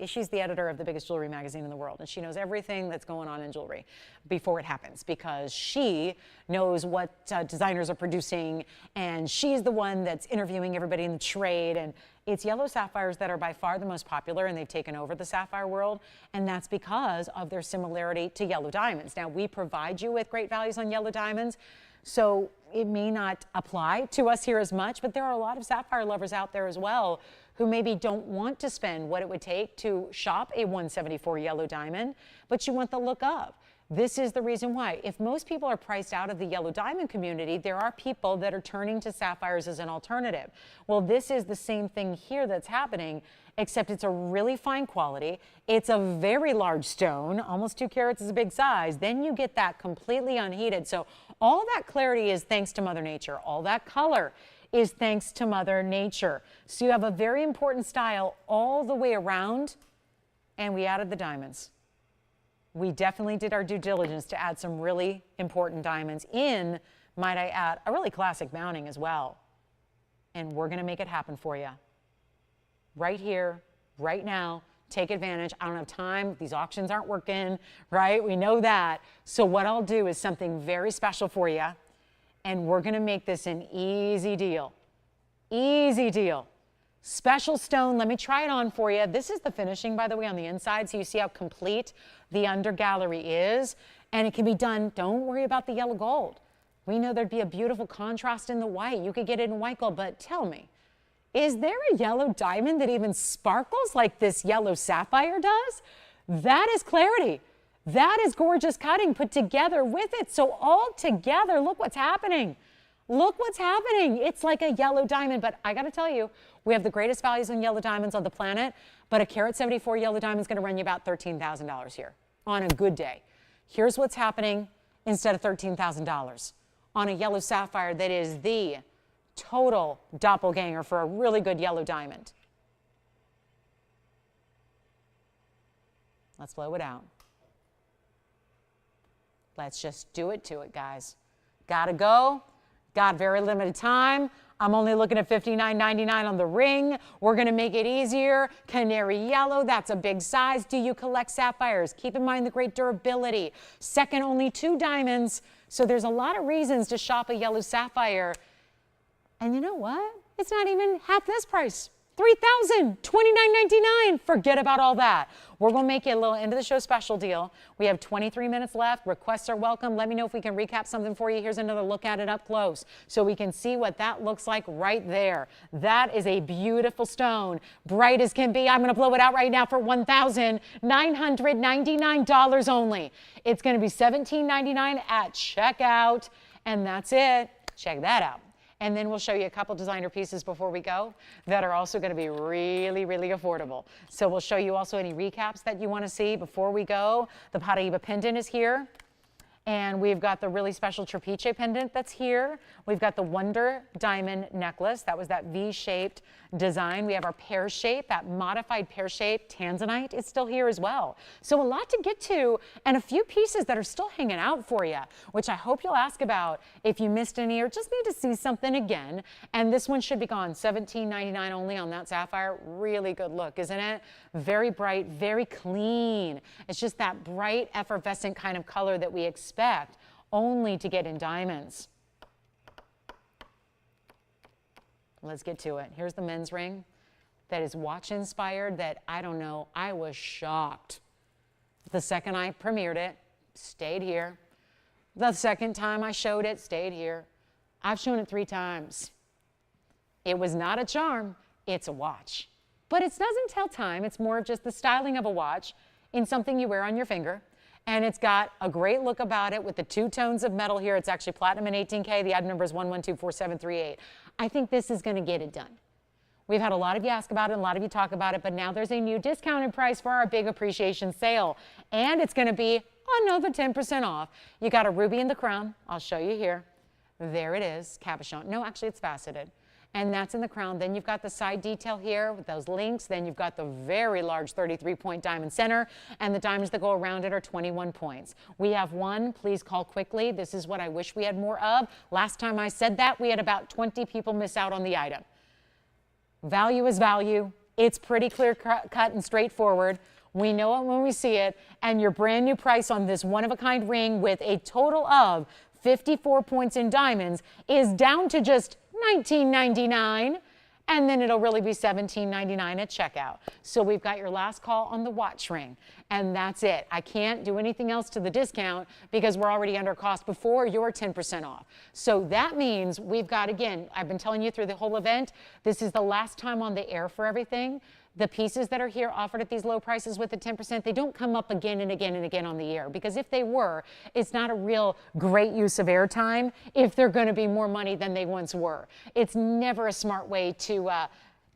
she's the editor of the biggest jewelry magazine in the world, and she knows everything that's going on in jewelry before it happens, because she knows what designers are producing, and she's the one that's interviewing everybody in the trade. And it's yellow sapphires that are by far the most popular, and they've taken over the sapphire world, and that's because of their similarity to yellow diamonds. Now, we provide you with great values on yellow diamonds, so it may not apply to us here as much, but there are a lot of sapphire lovers out there as well who maybe don't want to spend what it would take to shop a 174 yellow diamond, but you want the look of. This is the reason why. If most people are priced out of the yellow diamond community, there are people that are turning to sapphires as an alternative. Well, this is the same thing here that's happening, except it's a really fine quality. It's a very large stone, almost 2 carats is a big size. Then you get that completely unheated. So all that clarity is thanks to Mother Nature. All that color is thanks to Mother Nature. So you have a very important style all the way around, and we added the diamonds. we definitely did our due diligence to add some really important diamonds in, might I add, a really classic mounting as well. And we're going to make it happen for you. Right here, right now, take advantage. I don't have time. These auctions aren't working, right? We know that. So what I'll do is something very special for you, and we're going to make this an easy deal. Easy deal. Special stone. Let me try it on for you. This is the finishing, by the way, on the inside, so you see how complete the under gallery is. And it can be done. Don't worry about the yellow gold. We know there'd be a beautiful contrast in the white. You could get it in white gold, but tell me, is there a yellow diamond that even sparkles like this yellow sapphire does? That is clarity. That is gorgeous cutting put together with it. So all together, look what's happening. Look what's happening. It's like a yellow diamond, but I got to tell you, we have the greatest values on yellow diamonds on the planet, but a carat 74 yellow diamond is going to run you about $13,000 here on a good day. Here's what's happening instead of $13,000 on a yellow sapphire that is the total doppelganger for a really good yellow diamond. Let's blow it out. Let's just do it to it, guys. Gotta go. Got very limited time. I'm only looking at $59.99 on the ring. We're gonna make it easier. Canary yellow, that's a big size. Do you collect sapphires? Keep in mind the great durability. Second only to diamonds. So there's a lot of reasons to shop a yellow sapphire. And you know what? It's not even half this price. $3,029.99. Forget about all that. We're going to make it a little end of the show special deal. We have 23 minutes left. Requests are welcome. Let me know if we can recap something for you. Here's another look at it up close so we can see what that looks like right there. That is a beautiful stone. Bright as can be. I'm going to blow it out right now for $1,999 only. It's going to be $1,799 at checkout. And that's it. Check that out. And then we'll show you a couple designer pieces before we go that are also going to be really, really affordable. So we'll show you also any recaps that you want to see before we go. The Paraiba pendant is here. And we've got the really special Trapiche pendant that's here. We've got the Wonder Diamond necklace. That was that V-shaped design. We have our pear shape, that modified pear shape. Tanzanite is still here as well. So a lot to get to and a few pieces that are still hanging out for you, which I hope you'll ask about if you missed any or just need to see something again. And this one should be gone. $17.99 only on that sapphire. Really good look, isn't it? Very bright, very clean. It's just that bright, effervescent kind of color that we expect only to get in diamonds. Let's get to it. Here's the men's ring that is watch inspired that I don't know, I was shocked. The second I premiered it, stayed here. The second time I showed it, stayed here. I've shown it 3 times. It was not a charm, it's a watch. But it doesn't tell time, it's more of just the styling of a watch in something you wear on your finger. And it's got a great look about it with the 2 tones of metal here. It's actually platinum and 18K. The item number is 1124738. I think this is going to get it done. We've had a lot of you ask about it, and a lot of you talk about it, but now there's a new discounted price for our big appreciation sale. And it's going to be another 10% off. You got a ruby in the crown. I'll show you here. There it is, cabochon. No, actually it's faceted. And that's in the crown. Then you've got the side detail here with those links. Then you've got the very large 33-point diamond center, and the diamonds that go around it are 21 points. We have one. Please call quickly. This is what I wish we had more of. Last time I said that, we had about 20 people miss out on the item. Value is value. It's pretty clear cut and straightforward. We know it when we see it. And your brand new price on this one-of-a-kind ring with a total of 54 points in diamonds is down to just $19.99, and then it'll really be $17.99 at checkout. So we've got your last call on the watch ring, and that's it. I can't do anything else to the discount because we're already under cost before your 10% off. So that means we've got, again, I've been telling you through the whole event, this is the last time on the air for everything. The pieces that are here offered at these low prices with the 10%, they don't come up again and again and again on the air, because if they were, it's not a real great use of airtime if they're going to be more money than they once were. It's never a smart way to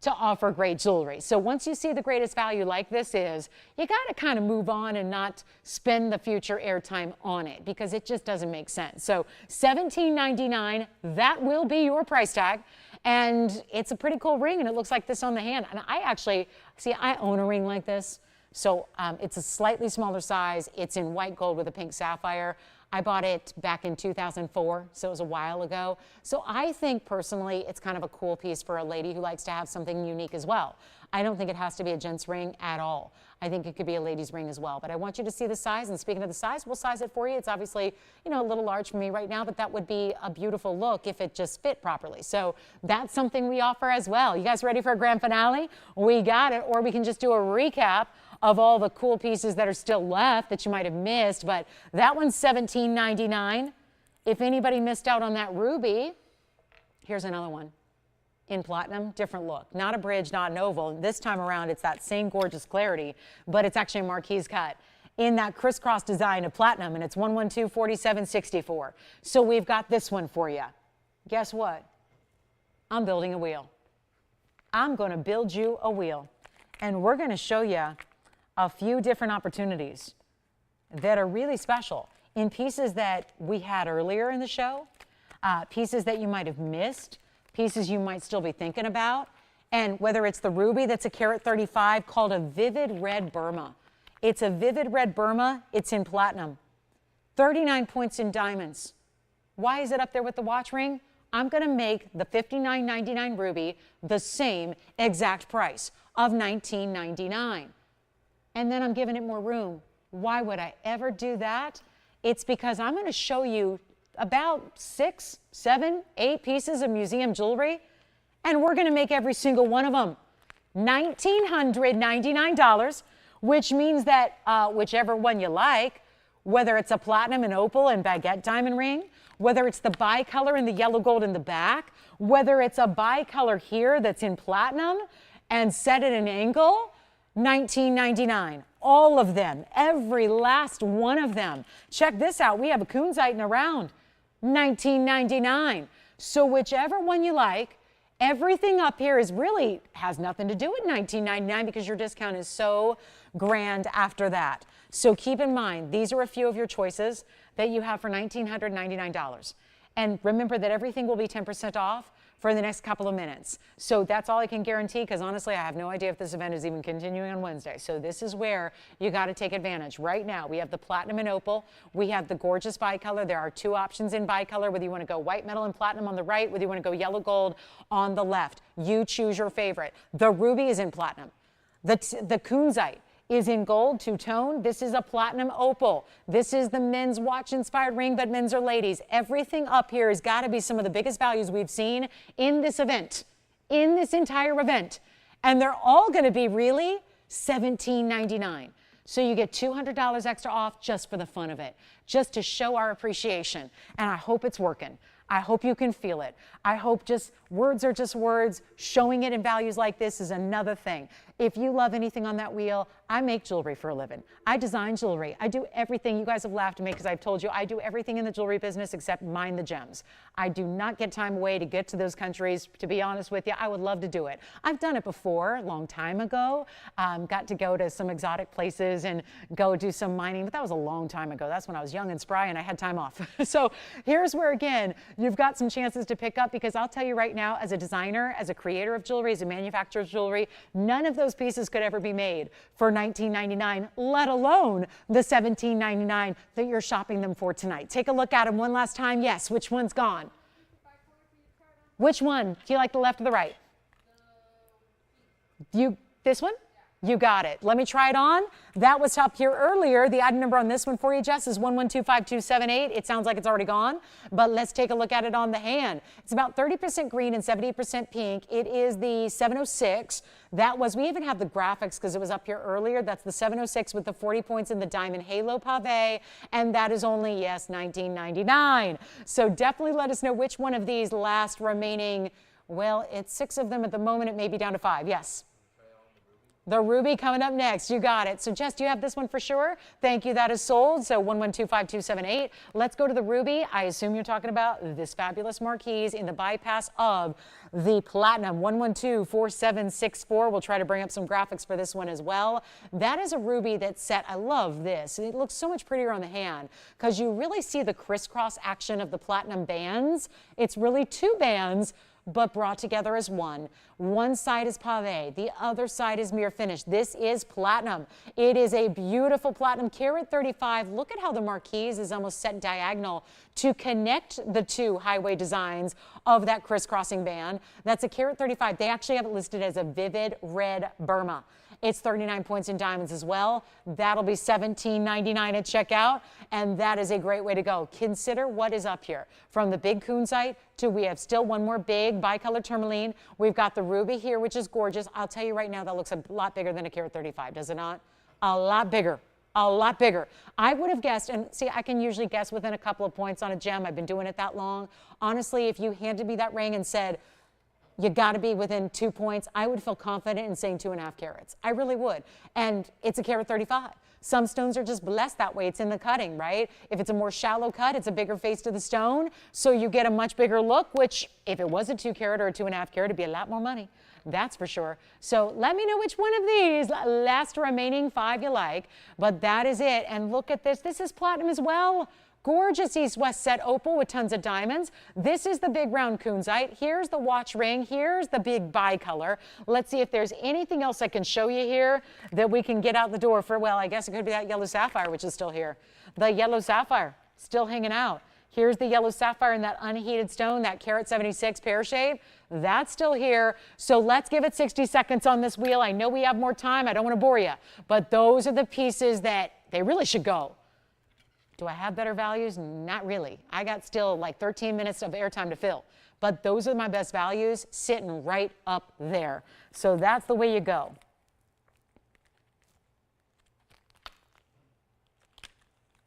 offer great jewelry. So once you see the greatest value like this is, you got to kind of move on and not spend the future airtime on it, because it just doesn't make sense. So $17.99, that will be your price tag. And it's a pretty cool ring, and it looks like this on the hand. And I actually, see, I own a ring like this, So it's a slightly smaller size. It's in white gold with a pink sapphire. I bought it back in 2004, so it was a while ago. So I think personally it's kind of a cool piece for a lady who likes to have something unique as well. I don't think it has to be a gent's ring at all. I think it could be a lady's ring as well. But I want you to see the size, and speaking of the size, we'll size it for you. It's obviously, you know, a little large for me right now, but that would be a beautiful look if it just fit properly. So that's something we offer as well. You guys ready for a grand finale? We got it, or we can just do a recap of all the cool pieces that are still left that you might have missed, but that one's $17.99. If anybody missed out on that ruby, here's another one in platinum, different look. Not a bridge, not an oval. This time around, it's that same gorgeous clarity, but it's actually a marquise cut in that crisscross design of platinum, and it's 112-47-64. So we've got this one for you. Guess what? I'm building a wheel. I'm gonna build you a wheel, and we're gonna show you a few different opportunities that are really special in pieces that we had earlier in the show, pieces that you might have missed, pieces you might still be thinking about, and whether it's the ruby that's a carat 35 called a vivid red Burma. It's a vivid red Burma, it's in platinum, 39 points in diamonds. Why is it up there with the watch ring? I'm gonna make the $59.99 ruby the same exact price of $19.99. And then I'm giving it more room. Why would I ever do that? It's because I'm going to show you about 6, 7, 8 pieces of museum jewelry, and we're going to make every single one of them $1,999, which means that whichever one you like, whether it's a platinum and opal and baguette diamond ring, whether it's the bicolor and the yellow gold in the back, whether it's a bicolor here that's in platinum and set at an angle, $19.99. All of them, every last one of them. Check this out. We have a Kunzite in a round, $19.99. So whichever one you like, everything up here is really has nothing to do with $19.99 because your discount is so grand after that. So keep in mind, these are a few of your choices that you have for $1,999. And remember that everything will be 10% off for the next couple of minutes. So that's all I can guarantee, because honestly, I have no idea if this event is even continuing on Wednesday. So this is where you got to take advantage. Right now, we have the platinum and opal. We have the gorgeous bicolor. There are 2 options in bicolor, whether you want to go white metal and platinum on the right, whether you want to go yellow gold on the left. You choose your favorite. The ruby is in platinum. The Kunzite is in gold, 2-tone. This is a platinum opal. This is the men's watch inspired ring, but men's or ladies. Everything up here has got to be some of the biggest values we've seen in this event, in this entire event. And they're all going to be really $17.99. So you get $200 extra off just for the fun of it, just to show our appreciation. And I hope it's working. I hope you can feel it. I hope just words are just words. Showing it in values like this is another thing. If you love anything on that wheel, I make jewelry for a living. I design jewelry. I do everything. You guys have laughed at me because I've told you I do everything in the jewelry business except mine the gems. I do not get time away to get to those countries. To be honest with you, I would love to do it. I've done it before, a long time ago. Got to go to some exotic places and go do some mining, but that was a long time ago. That's when I was young and spry and I had time off. So here's where, again, you've got some chances to pick up, because I'll tell you right now, as a designer, as a creator of jewelry, as a manufacturer of jewelry, none of those pieces could ever be made for $19.99, let alone the $17.99 that you're shopping them for tonight. Take a look at them one last time. Yes, which one's gone? Which one? Do you like the left or the right? This one? You got it. Let me try it on. That was up here earlier. The item number on this one for you, Jess, is 1125278. It sounds like it's already gone, but let's take a look at it on the hand. It's about 30% green and 70% pink. It is the 706. That was, we even have the graphics because it was up here earlier. That's the 706 with the 40 points in the diamond halo pave, and that is only, yes, $19.99. So definitely let us know which one of these last remaining, well, it's 6 of them at the moment. It may be down to 5. Yes. The ruby coming up next. You got it. So, Jess, do you have this one for sure? Thank you. That is sold. So, 1125278. Let's go to the ruby. I assume you're talking about this fabulous marquise in the bypass of the platinum. 1124764. We'll try to bring up some graphics for this one as well. That is a ruby that's set. I love this. It looks so much prettier on the hand because you really see the crisscross action of the platinum bands. It's really 2 bands, but brought together as one. One side is pave, the other side is mirror finish. This is platinum. It is a beautiful platinum, carat 35. Look at how the marquise is almost set diagonal to connect the two highway designs of that crisscrossing band. That's a carat 35. They actually have it listed as a vivid red Burma. It's 39 points in diamonds as well. That'll be $17.99 at checkout, and that is a great way to go. Consider what is up here. From the big Kunzite to we have still one more big bicolor tourmaline. We've got the ruby here, which is gorgeous. I'll tell you right now, that looks a lot bigger than a carat 35, does it not? A lot bigger. A lot bigger. I would have guessed, and see, I can usually guess within a couple of points on a gem. I've been doing it that long. Honestly, if you handed me that ring and said, you got to be within 2 points, I would feel confident in saying 2.5 carats. I really would. And it's a carat 35. Some stones are just blessed that way. It's in the cutting, right? If it's a more shallow cut, it's a bigger face to the stone. So you get a much bigger look, which if it was a 2 carat or a 2.5 carat, it'd be a lot more money. That's for sure. So let me know which one of these last remaining 5 you like. But that is it. And look at this. This is platinum as well. Gorgeous east-west set opal with tons of diamonds. This is the big round Kunzite. Here's the watch ring. Here's the big bicolor. Let's see if there's anything else I can show you here that we can get out the door for, well, I guess it could be that yellow sapphire, which is still here. The yellow sapphire, still hanging out. Here's the yellow sapphire in that unheated stone, that carat 76 pear shape. That's still here. So let's give it 60 seconds on this wheel. I know we have more time. I don't want to bore you. But those are the pieces that they really should go. Do I have better values? Not really. I got still like 13 minutes of airtime to fill. But those are my best values sitting right up there. So that's the way you go.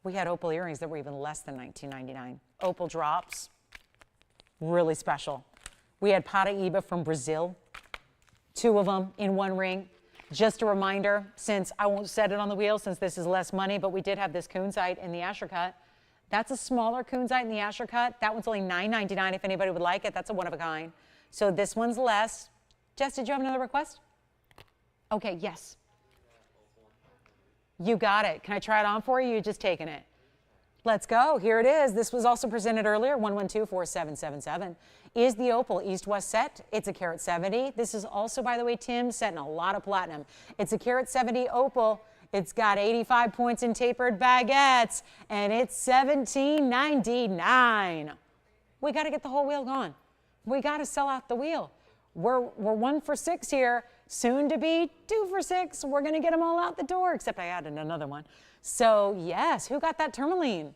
We had opal earrings that were even less than $19.99. Opal drops, really special. We had Paraiba from Brazil, 2 of them in 1 ring. Just a reminder, since I won't set it on the wheel since this is less money, but we did have this Kunzite in the Asher cut. That's a smaller Kunzite in the Asher cut. That one's only $9.99 if anybody would like it. That's a one of a kind. So this one's less. Jess, did you have another request? Okay, yes. You got it. Can I try it on for you? You're just taking it. Let's go. Here it is. This was also presented earlier. 112-4777 is the opal east-west set. It's a carat 70. This is also, by the way, Tim, set in a lot of platinum. It's a carat 70 opal. It's got 85 points in tapered baguettes, and it's $17.99. We got to get the whole wheel gone. We got to sell out the wheel. We're 1 for 6 here. Soon to be 2 for 6. We're going to get them all out the door, except I added another one. So, yes, who got that tourmaline?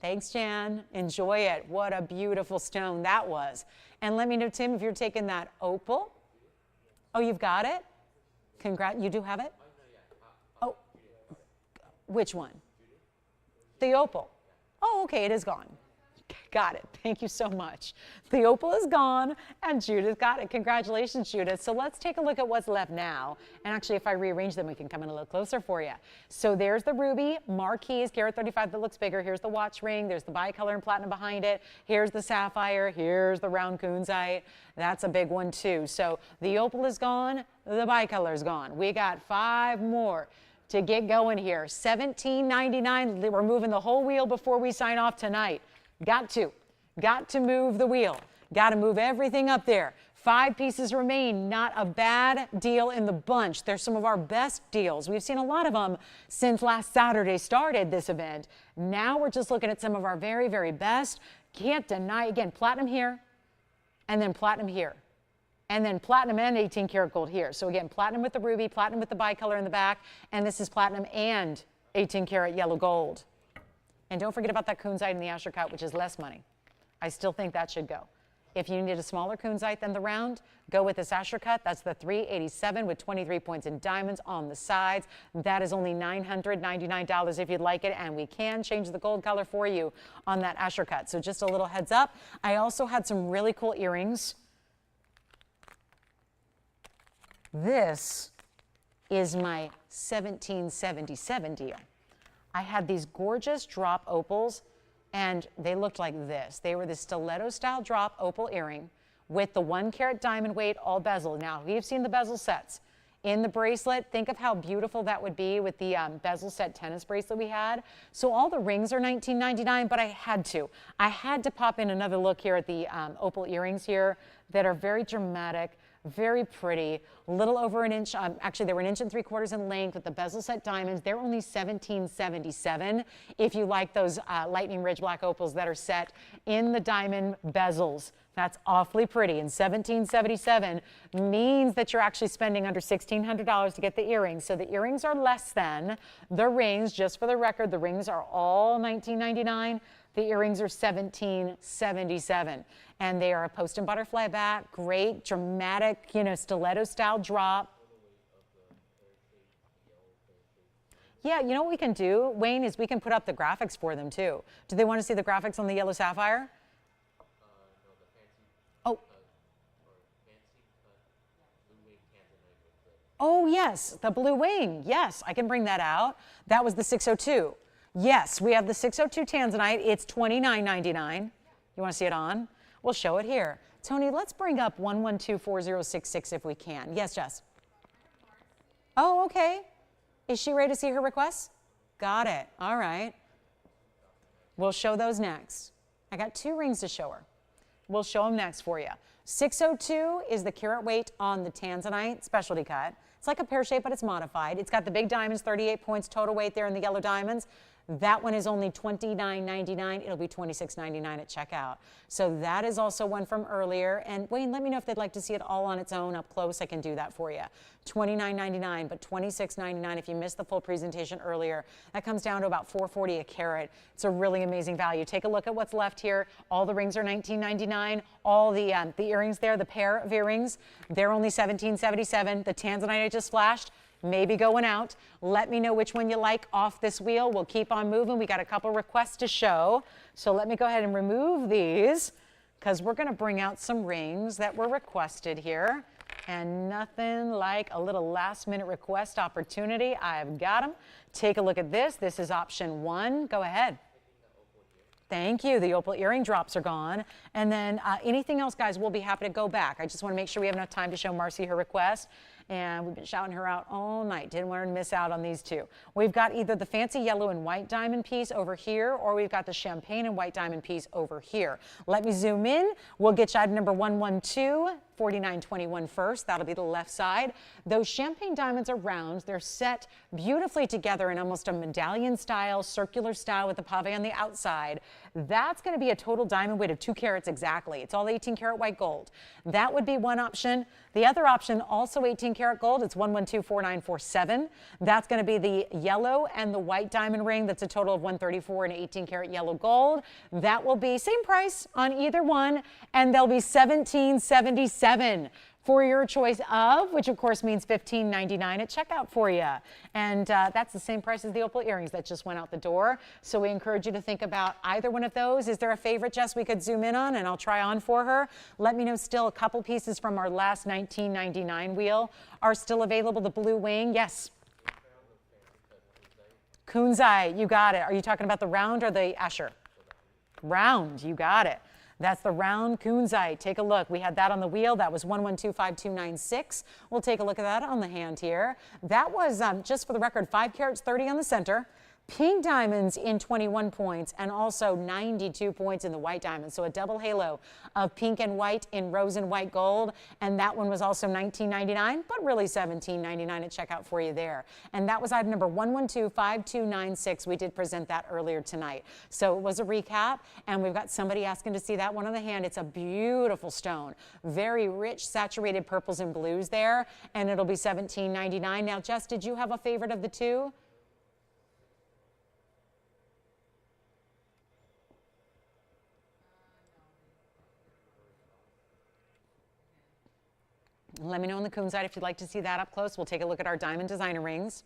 Thanks, Jan. Enjoy it. What a beautiful stone that was. And let me know, Tim, if you're taking that opal. Oh, you've got it? Congrats. You do have it? Oh, which one? The opal. Oh, okay, it is gone. Got it. Thank you so much. The opal is gone, and Judith got it. Congratulations, Judith. So let's take a look at what's left now. And actually, if I rearrange them, we can come in a little closer for you. So there's the ruby, marquise, carat 35 that looks bigger. Here's the watch ring. There's the bicolor and platinum behind it. Here's the sapphire. Here's the round Kunzite. That's a big one, too. So the opal is gone. The bicolor is gone. We got 5 more to get going here. $17.99. We're moving the whole wheel before we sign off tonight. Got to move the wheel. Got to move everything up there. 5 pieces remain. Not a bad deal in the bunch. They're some of our best deals. We've seen a lot of them since last Saturday started this event. Now we're just looking at some of our very, very best. Can't deny, again, platinum here, and then platinum here, and then platinum and 18 karat gold here. So again, platinum with the ruby, platinum with the bicolor in the back, and this is platinum and 18 karat yellow gold. And don't forget about that Kunzite in the Asher cut, which is less money. I still think that should go. If you need a smaller Kunzite than the round, go with this Asher cut. That's the 387 with 23 points in diamonds on the sides. That is only $999 if you'd like it, and we can change the gold color for you on that Asher cut. So just a little heads up. I also had some really cool earrings. This is my 1777 deal. I had these gorgeous drop opals, and they looked like this. They were the stiletto style drop opal earring with the 1 carat diamond weight all bezel. Now, we've seen the bezel sets in the bracelet. Think of how beautiful that would be with the bezel set tennis bracelet we had. So all the rings are $19.99, but I had to pop in another look here at the opal earrings here that are very dramatic, very pretty, a little over an inch. Actually, they were 1 3/4 in length with the bezel set diamonds. They're only $17.77 if you like those lightning ridge black opals that are set in the diamond bezels. That's awfully pretty, and $17.77 means that you're actually spending under $1,600 to get the earrings. So the earrings are less than the rings. Just for the record, the rings are all $19.99. The earrings are $17.77, and they are a post and butterfly back, great, dramatic, you know, stiletto style drop. Yeah, you know what we can do, Wayne, is we can put up the graphics for them too. Do they want to see the graphics on the yellow sapphire? Oh, yes, the blue wing. Yes, I can bring that out. That was the 602. Yes, we have the 602 tanzanite. It's $29.99. You want to see it on? We'll show it here. Tony, let's bring up 1124066 if we can. Yes, Jess. Oh, okay. Is she ready to see her requests? Got it. All right. We'll show those next. I got 2 rings to show her. We'll show them next for you. 602 is the carat weight on the tanzanite specialty cut. It's like a pear shape, but it's modified. It's got the big diamonds, 38 points total weight there in the yellow diamonds. That one is only $29.99. It'll be $26.99 at checkout. So that is also one from earlier. And Wayne, let me know if they'd like to see it all on its own up close. I can do that for you. $29.99, but $26.99 if you missed the full presentation earlier. That comes down to about $4.40 a carat. It's a really amazing value. Take a look at what's left here. All the rings are $19.99. All the earrings there, the pair of earrings, they're only $17.77. The tanzanite I just flashed, maybe going out. Let me know which one you like off this wheel. We'll keep on moving. We got a couple requests to show. So let me go ahead and remove these because we're going to bring out some rings that were requested here. And nothing like a little last minute request opportunity. I've got them. Take a look at this. This is option 1. Go ahead. Thank you. The opal earring drops are gone. And then anything else, guys, we'll be happy to go back. I just want to make sure we have enough time to show Marcy her request. And we've been shouting her out all night. Didn't want her to miss out on these 2. We've got either the fancy yellow and white diamond piece over here, or we've got the champagne and white diamond piece over here. Let me zoom in. We'll get you item number 112-4921 first. That'll be the left side. Those champagne diamonds are rounds. They're set beautifully together in almost a medallion style, circular style with the pave on the outside. That's going to be a total diamond weight of 2 carats exactly. It's all 18 karat white gold. That would be one option. The other option, also 18 karat gold, it's 1124947. That's going to be the yellow and the white diamond ring. That's a total of 134 and 18 karat yellow gold. That will be same price on either one, and they'll be $17.77 for your choice of, which of course means $15.99 at checkout for you. And that's the same price as the opal earrings that just went out the door. So we encourage you to think about either one of those. Is there a favorite, Jess, we could zoom in on and I'll try on for her? Let me know still a couple pieces from our last $19.99 wheel are still available. The blue wing, yes. Kunzite, you got it. Are you talking about the round or the Asher? Round, you got it. That's the round Kunzite. Take a look. We had that on the wheel. That was 1125296. We'll take a look at that on the hand here. That was, just for the record, 5 carats 30 on the center. Pink diamonds in 21 points and also 92 points in the white diamonds. So a double halo of pink and white in rose and white gold. And that one was also $19.99, but really $17.99 at checkout for you there. And that was item number 1125296. We did present that earlier tonight. So it was a recap, and we've got somebody asking to see that one on the hand. It's a beautiful stone. Very rich, saturated purples and blues there, and it'll be $17.99. Now, Jess, did you have a favorite of the 2? Let me know on the Kunzite if you'd like to see that up close. We'll take a look at our diamond designer rings.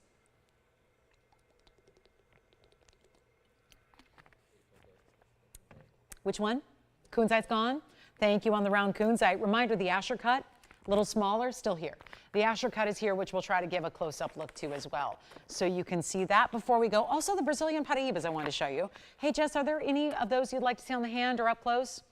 Which one? Kunzite's gone? Thank you on the round Kunzite. Reminder, the Asher cut, a little smaller, still here. The Asher cut is here, which we'll try to give a close-up look to as well. So you can see that before we go. Also, the Brazilian Paraibas I wanted to show you. Hey, Jess, are there any of those you'd like to see on the hand or up close?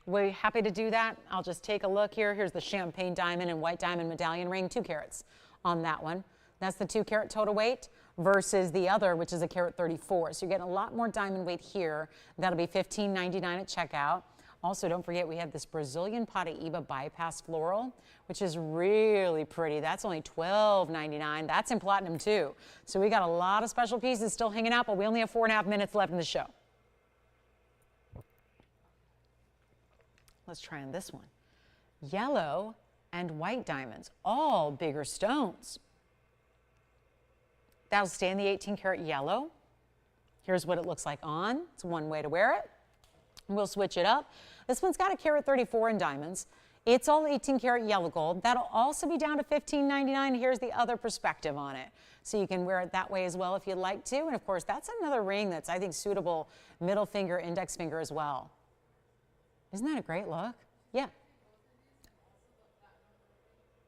We're happy to do that. I'll just take a look here. Here's the champagne diamond and white diamond medallion ring, 2 carats. on that one. That's the 2 carat total weight versus the other, which is a carat 34. So you're getting a lot more diamond weight here. That'll be $15.99 at checkout. Also, don't forget we have this Brazilian Paraiba bypass floral, which is really pretty. That's only $12.99. That's in platinum too. So we got a lot of special pieces still hanging out, but we only have 4.5 minutes left in the show. Let's try on this one. Yellow and white diamonds, all bigger stones. That'll stay in the 18 karat yellow. Here's what it looks like on. It's one way to wear it. We'll switch it up. This one's got a carat 34 in diamonds. It's all 18 karat yellow gold. That'll also be down to $15.99. Here's the other perspective on it. So you can wear it that way as well if you'd like to. And of course, that's another ring that's, I think, suitable middle finger, index finger as well. Isn't that a great look? Yeah.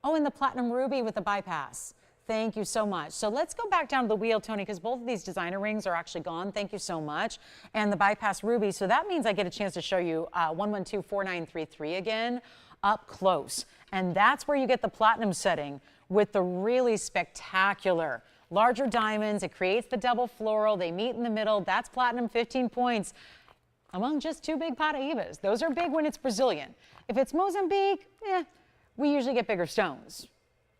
Oh, and the platinum ruby with the bypass. Thank you so much. So let's go back down to the wheel, Tony, because both of these designer rings are actually gone. Thank you so much. And the bypass ruby. So that means I get a chance to show you 1124933 again up close. And that's where you get the platinum setting with the really spectacular larger diamonds. It creates the double floral. They meet in the middle. That's platinum, 15 points among just 2 big Paraibas. Those are big when it's Brazilian. If it's Mozambique, we usually get bigger stones.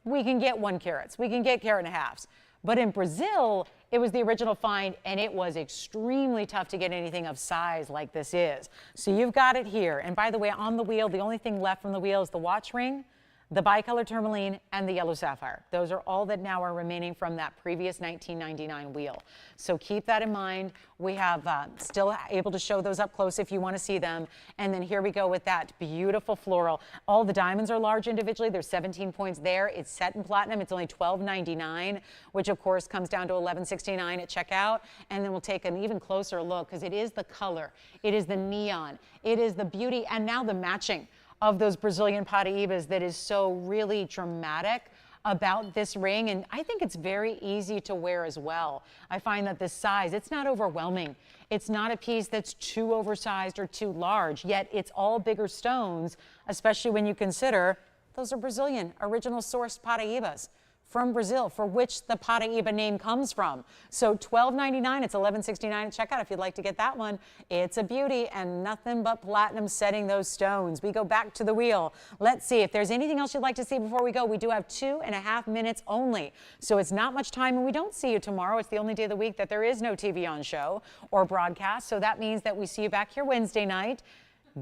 We can get 1 carats, we can get carat and a halves. But in Brazil, it was the original find, and it was extremely tough to get anything of size like this is. So you've got it here. And by the way, on the wheel, the only thing left from the wheel is the watch ring, the bicolor tourmaline, and the yellow sapphire. Those are all that now are remaining from that previous 1999 wheel. So keep that in mind. We have still able to show those up close if you want to see them. And then here we go with that beautiful floral. All the diamonds are large individually. There's 17 points there. It's set in platinum. It's only $12.99, which of course comes down to $11.69 at checkout. And then we'll take an even closer look because it is the color. It is the neon. It is the beauty. And now the matching of those Brazilian Paraibas that is so really dramatic about this ring. And I think it's very easy to wear as well. I find that this size, it's not overwhelming. It's not a piece that's too oversized or too large, yet it's all bigger stones, especially when you consider those are Brazilian, original sourced Paraibas from Brazil, for which the Paraiba name comes from. So $12.99, it's $11.69 at checkout if you'd like to get that one. It's a beauty and nothing but platinum setting those stones. We go back to the wheel. Let's see if there's anything else you'd like to see before we go. We do have 2.5 minutes only, so it's not much time, and we don't see you tomorrow. It's the only day of the week that there is no TVON show or broadcast, so that means that we see you back here Wednesday night.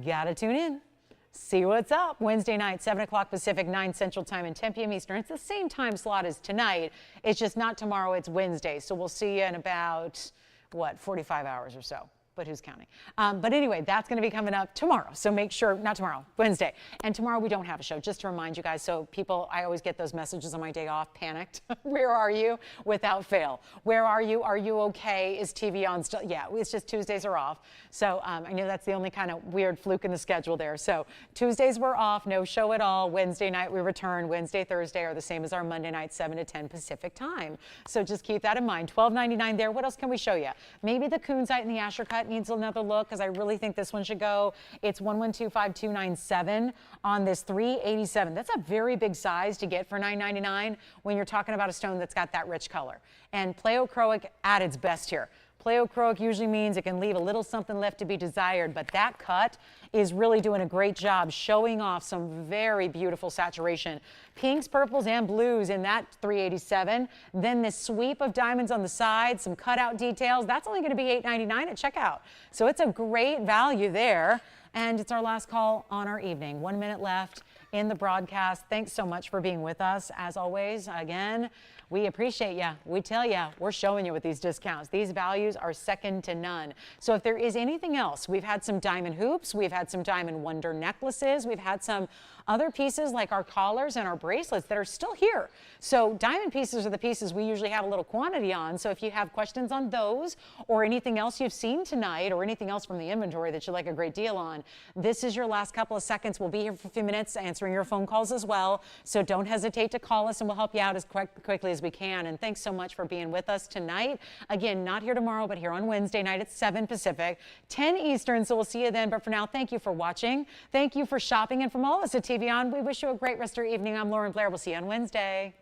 Gotta tune in. See what's up Wednesday night, 7 o'clock Pacific, 9 Central Time, and 10 p.m. Eastern. It's the same time slot as tonight. It's just not tomorrow, it's Wednesday. So we'll see you in about, 45 hours or so. But who's counting? But anyway, that's going to be coming up tomorrow. So make sure, not tomorrow, Wednesday. And tomorrow we don't have a show, just to remind you guys. So people, I always get those messages on my day off, panicked. Where are you? Without fail. Where are you? Are you okay? Is TVON still? Yeah, it's just Tuesdays are off. So I know that's the only kind of weird fluke in the schedule there. So Tuesdays we're off, no show at all. Wednesday night we return. Wednesday, Thursday are the same as our Monday night, 7 to 10 Pacific time. So just keep that in mind. $12.99 there. What else can we show you? Maybe the Kunzite and the Asher cut needs another look because I really think this one should go. It's 1125297 on this 387. That's a very big size to get for $9.99 when you're talking about a stone that's got that rich color. And pleochroic at its best here. Pleochroic usually means it can leave a little something left to be desired, but that cut is really doing a great job showing off some very beautiful saturation. Pinks, purples, and blues in that 387. Then this sweep of diamonds on the side, some cutout details. That's only going to be $8.99 at checkout. So it's a great value there. And it's our last call on our evening. 1 minute left in the broadcast. Thanks so much for being with us. As always, again, we appreciate you. We tell you, we're showing you with these discounts. These values are second to none. So if there is anything else, we've had some diamond hoops, we've had some diamond wonder necklaces, we've had some other pieces like our collars and our bracelets that are still here. So diamond pieces are the pieces we usually have a little quantity on. So if you have questions on those or anything else you've seen tonight or anything else from the inventory that you'd like a great deal on, this is your last couple of seconds. We'll be here for a few minutes answering your phone calls as well. So don't hesitate to call us and we'll help you out as quickly as we can. And thanks so much for being with us tonight. Again, not here tomorrow, but here on Wednesday night at 7 Pacific, 10 Eastern. So we'll see you then. But for now, thank you for watching. Thank you for shopping. And from all of us at TVON, we wish you a great rest of your evening. I'm Lauren Blair. We'll see you on Wednesday.